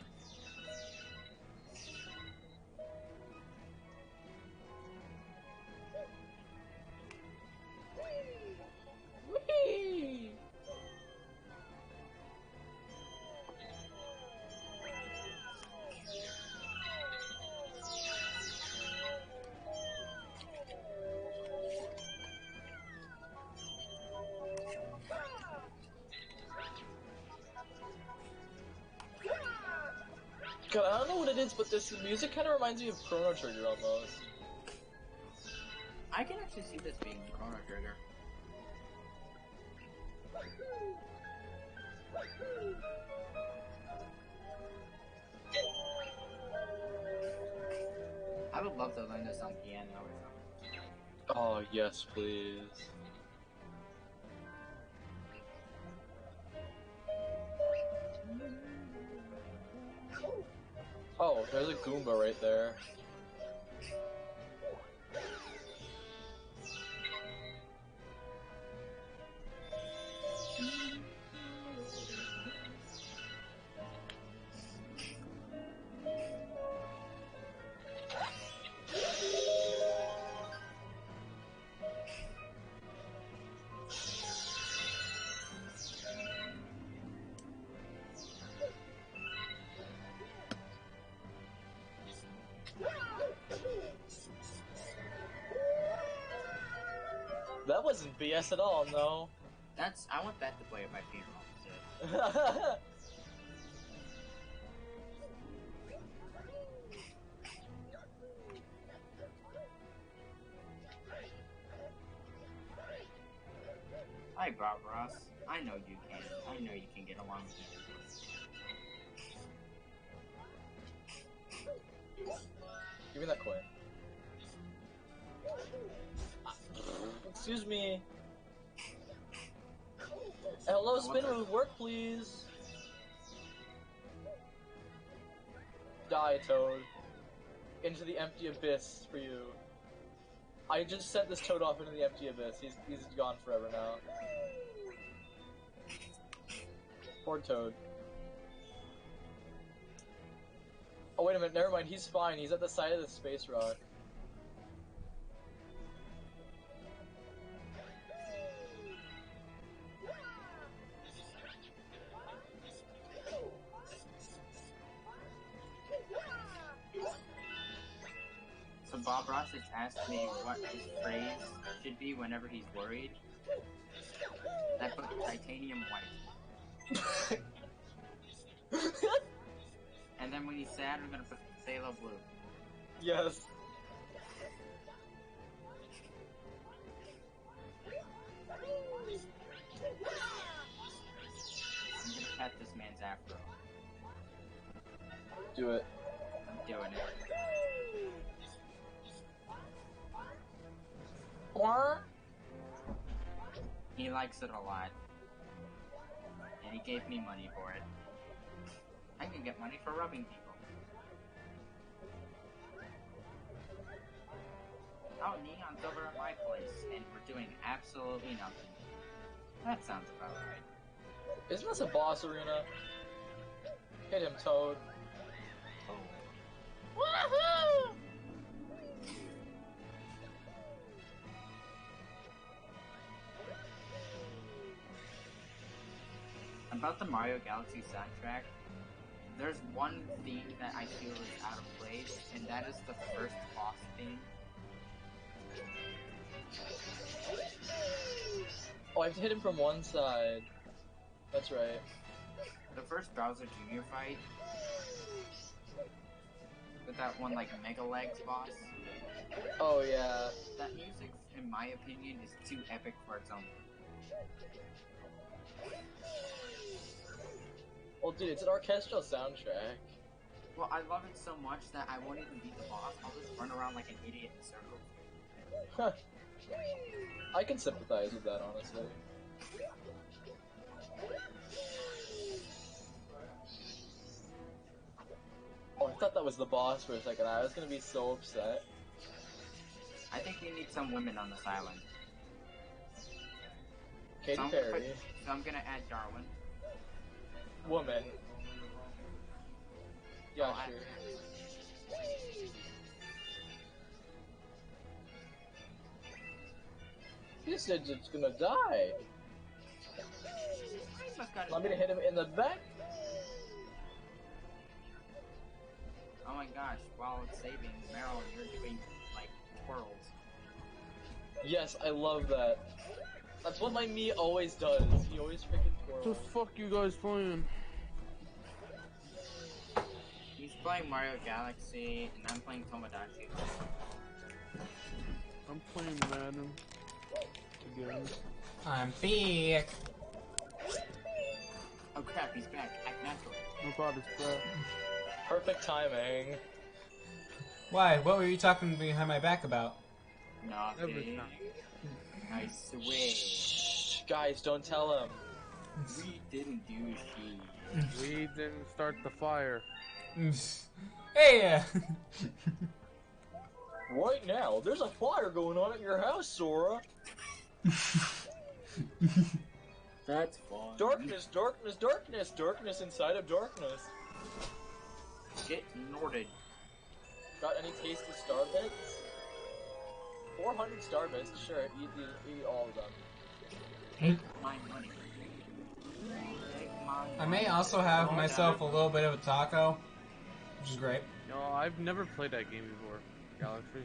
God, I don't know what it is, but this music kind of reminds me of Chrono Trigger almost. I can actually see this being Chrono Trigger. I would love to learn this on piano or something. Oh, yes, please. Oh, there's a Goomba right there. That wasn't BS at all, no. I want that to play at my funeral. Hi, Bob Ross. I know you can. I know you can get along with me. Give me that coin. Excuse me. Hello, spin move, work please. Die, Toad. Into the empty abyss for you. I just sent this Toad off into the empty abyss. He's gone forever now. Poor Toad. Oh wait a minute, never mind, he's fine. He's at the side of the space rock. So Bob Ross has asked me what his phrase should be whenever he's worried. I put titanium white. And then when he's sad, I'm gonna put phthalo blue. Yes. I'm gonna pet this man's afro. Do it. I'm doing it. He likes it a lot. And he gave me money for it. I can get money for rubbing people. Oh, Neon's over at my place, and we're doing absolutely nothing. That sounds about right. Isn't this a boss arena? Hit him, Toad. Woohoo! About the Mario Galaxy soundtrack, there's one theme that I feel is out of place, and that is the first boss theme. Oh, I have to hit him from one side. That's right. The first Bowser Jr. fight, with that one, like, Mega Legs boss. Oh, yeah. That music, in my opinion, is too epic for its own. Well, dude, it's an orchestral soundtrack. Well, I love it so much that I won't even beat the boss. I'll just run around like an idiot in circles. I can sympathize with that, honestly. Oh, I thought that was the boss for a second. I was gonna be so upset. I think we need some women on this island. Katy Perry. So I'm gonna add Darwin. Woman. Yeah, Oh, sure. He said it's gonna die. Want me to hit him in the back? Oh my gosh, while it's saving Meryl, you're doing, like, twirls. Yes, I love that. That's what my Mii always does. He always freaking twirls. The fuck you guys playing? He's playing Mario Galaxy, and I'm playing Tomodachi. I'm playing Madden. Again. I'm back. Oh crap, he's back. Act natural. Oh god, it's bad. Perfect timing. Why? What were you talking behind my back about? Nothing. I swear. Shh, guys, don't tell him. We didn't do shit. We didn't start the fire. Hey! Right now, there's a fire going on at your house, Sora. That's fun. Darkness, darkness, darkness, darkness inside of darkness. Get Norded. Got any tasty star bits? 400 star bits, sure, eat all of them. Take my money. Take my money. I may also have myself a little bit of a taco, which is great. No, I've never played that game before. Galaxy.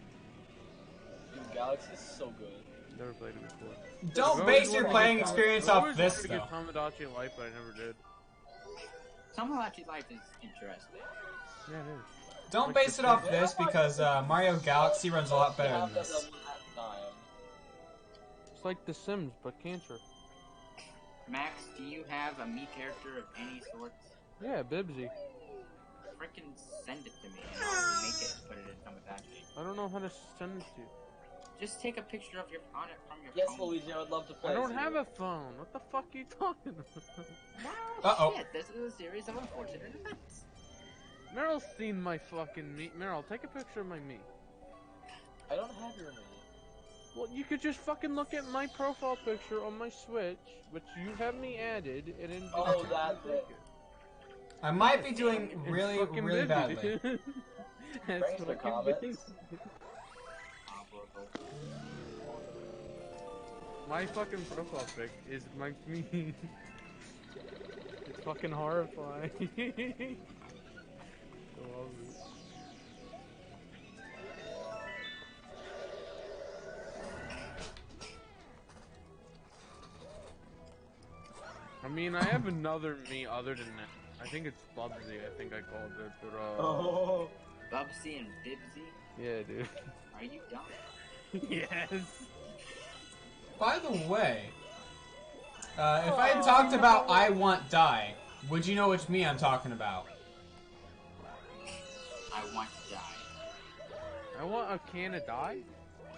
Dude, Galaxy is so good. Never played it before. Don't base your playing experience I off always this, wanted to though. get Tomodachi Life, but I never did. Tomodachi Life is interesting. Yeah, it is. Don't base it off this because Mario Galaxy runs a lot better than this. It's like The Sims, but cancer. Max, do you have a me character of any sorts? Yeah, Bibsy. Frickin' send it to me and I'll make it and put it in Tomodachi. I don't know how to send it to you. Just take a picture of your on it from your Yes, phone. Luigi, I would love to play. I don't as have you. a phone. What the fuck are you talking about? Wow, shit, this is a series of unfortunate events. Meryl's seen my fucking me. Meryl, take a picture of my me. I don't have your me. Well, you could just fucking look at my profile picture on my Switch, which you have me added, and then. Oh, that's it. I might be doing It's really, fucking really busy. badly. It's Thanks for the fucking comments. busy. My fucking profile pic is my me. It's fucking horrifying. I love it. I mean, I have another me other than that. I think it's Bubsy, I think I called it, but Oh. Bubsy and Bibsy? Yeah, dude. Are you dumb? Yes. By the way, if I had talked about I Want Die, would you know which me I'm talking about? I want to die. I want a can of dye?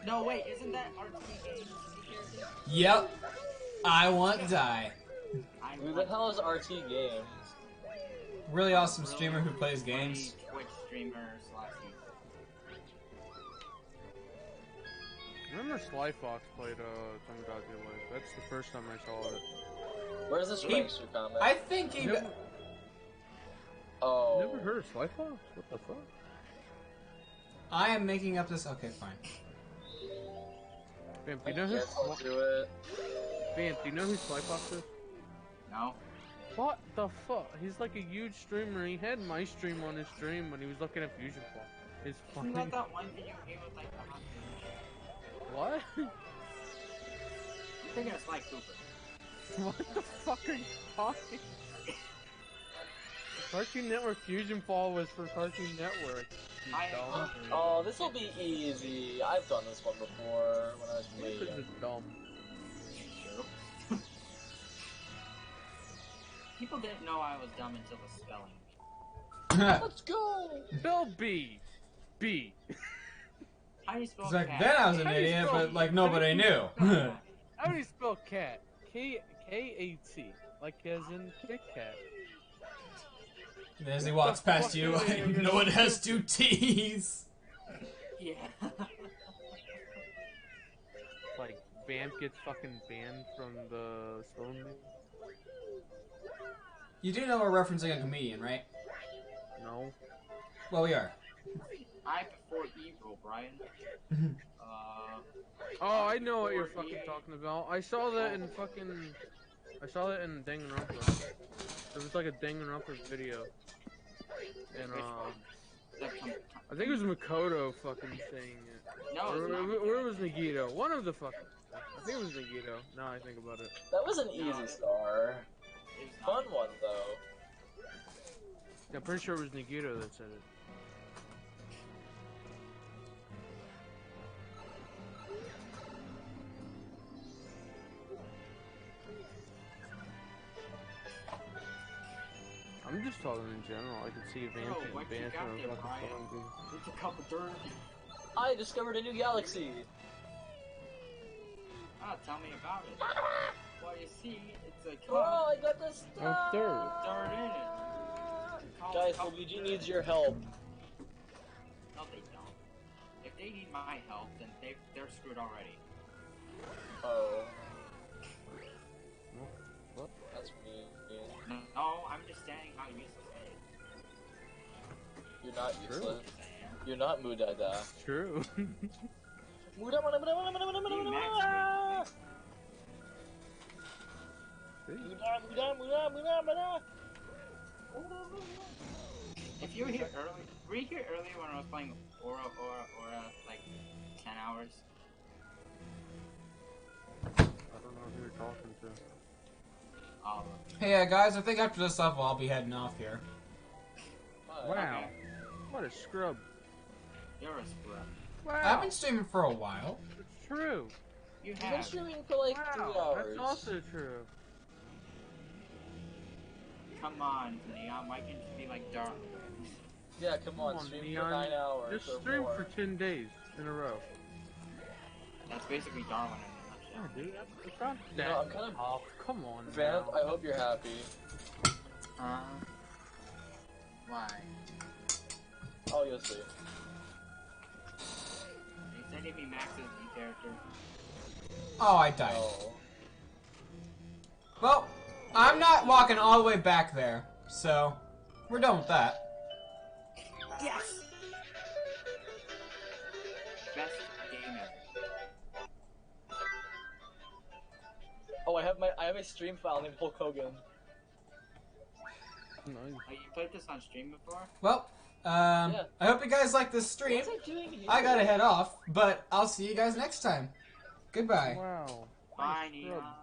No, wait, isn't that RPG Games character? Yep. I Want Die. Who the hell is RT Games? Really awesome streamer who plays games. Twitch streamer I remember Sly Fox played Tomodachi Life. That's the first time I saw it. Where's this prankster comment? I think he... Oh. Never heard of Sly Fox? What the fuck? I am making up this... Okay, fine. Vamp, do you know who Sly Fox is? No. What the fuck? He's like a huge streamer. He had my stream on his stream when he was looking at Fusion Fall. It's funny. Isn't that one video game with like the hunter? What? You're thinking of Sly Cooper. What the fuck are you talking? Cartoon Network Fusion Fall was for Cartoon Network. you dumb. Oh, this will be easy. I've done this one before when I was This waiting. is dumb. People didn't know I was dumb until the spelling. Let's go! Bill B. B. How do you spell It's like, cat? then I was an How do you idiot, spell- but like nobody knew. How do you spell cat? K-A-T. Like as in Kit Kat. And as he walks past you, I know it has two T's. Yeah. Like, Vamp gets fucking banned from the spelling bee? You do know we're referencing a comedian, right? No. Well, we are. I before evil, Brian. Oh, I know what you're fucking talking about. I saw that in fucking... I saw that in Danganronpa. It was like a Danganronpa video. And, I think it was Makoto fucking saying it. No, it's not. Where was Nagito? One of the fucking... I think it was Nagito, now I think about it. That was an easy star. Fun one, though. Yeah, pretty sure it was Nagito that said it. I'm just talking in general. I can see Vampy and Banter and fucking phone. It's a cup of dirt. I discovered a new galaxy. Ah, tell me about it. Well, you see, it's a Oh, cup I got this stuff. with dirt in it. Guys, Luigi needs your help. No, they don't. If they need my help, then they're screwed already. Oh. What? That's mean. No, I'm just saying how useless it is. You're not useless. You're not Mudada. True. You max If you were here early, were you here earlier when I was playing Aura, like 10 hours? I don't know who you're talking to. Hey guys, I think after this level I'll be heading off here. Wow. Okay. What a scrub. You're a scrub. Wow. I've been streaming for a while. It's true. You You've been have. streaming for like 3 hours. That's also true. Come on, Neon. Why can't you be like Dark? Yeah, come on, stream Neon. for 9 hours Just or stream more. for 10 days in a row. That's basically Darwin in a Yeah, nutshell. dude, it's not You that know, I'm kind of... tough. Come on, Vamp, now. I hope you're happy. Why? Oh, you'll see. They said if he maxes the character. Oh, I died. Oh. Well, I'm not walking all the way back there, so we're done with that. Yes! Best game ever. Oh, I have a stream file named Hulk Hogan. Nice. Oh, you played this on stream before? Well, I hope you guys like this stream. What's I doing here? I gotta head off, but I'll see you guys next time. Goodbye. Wow. Bye, Scrub. Neon.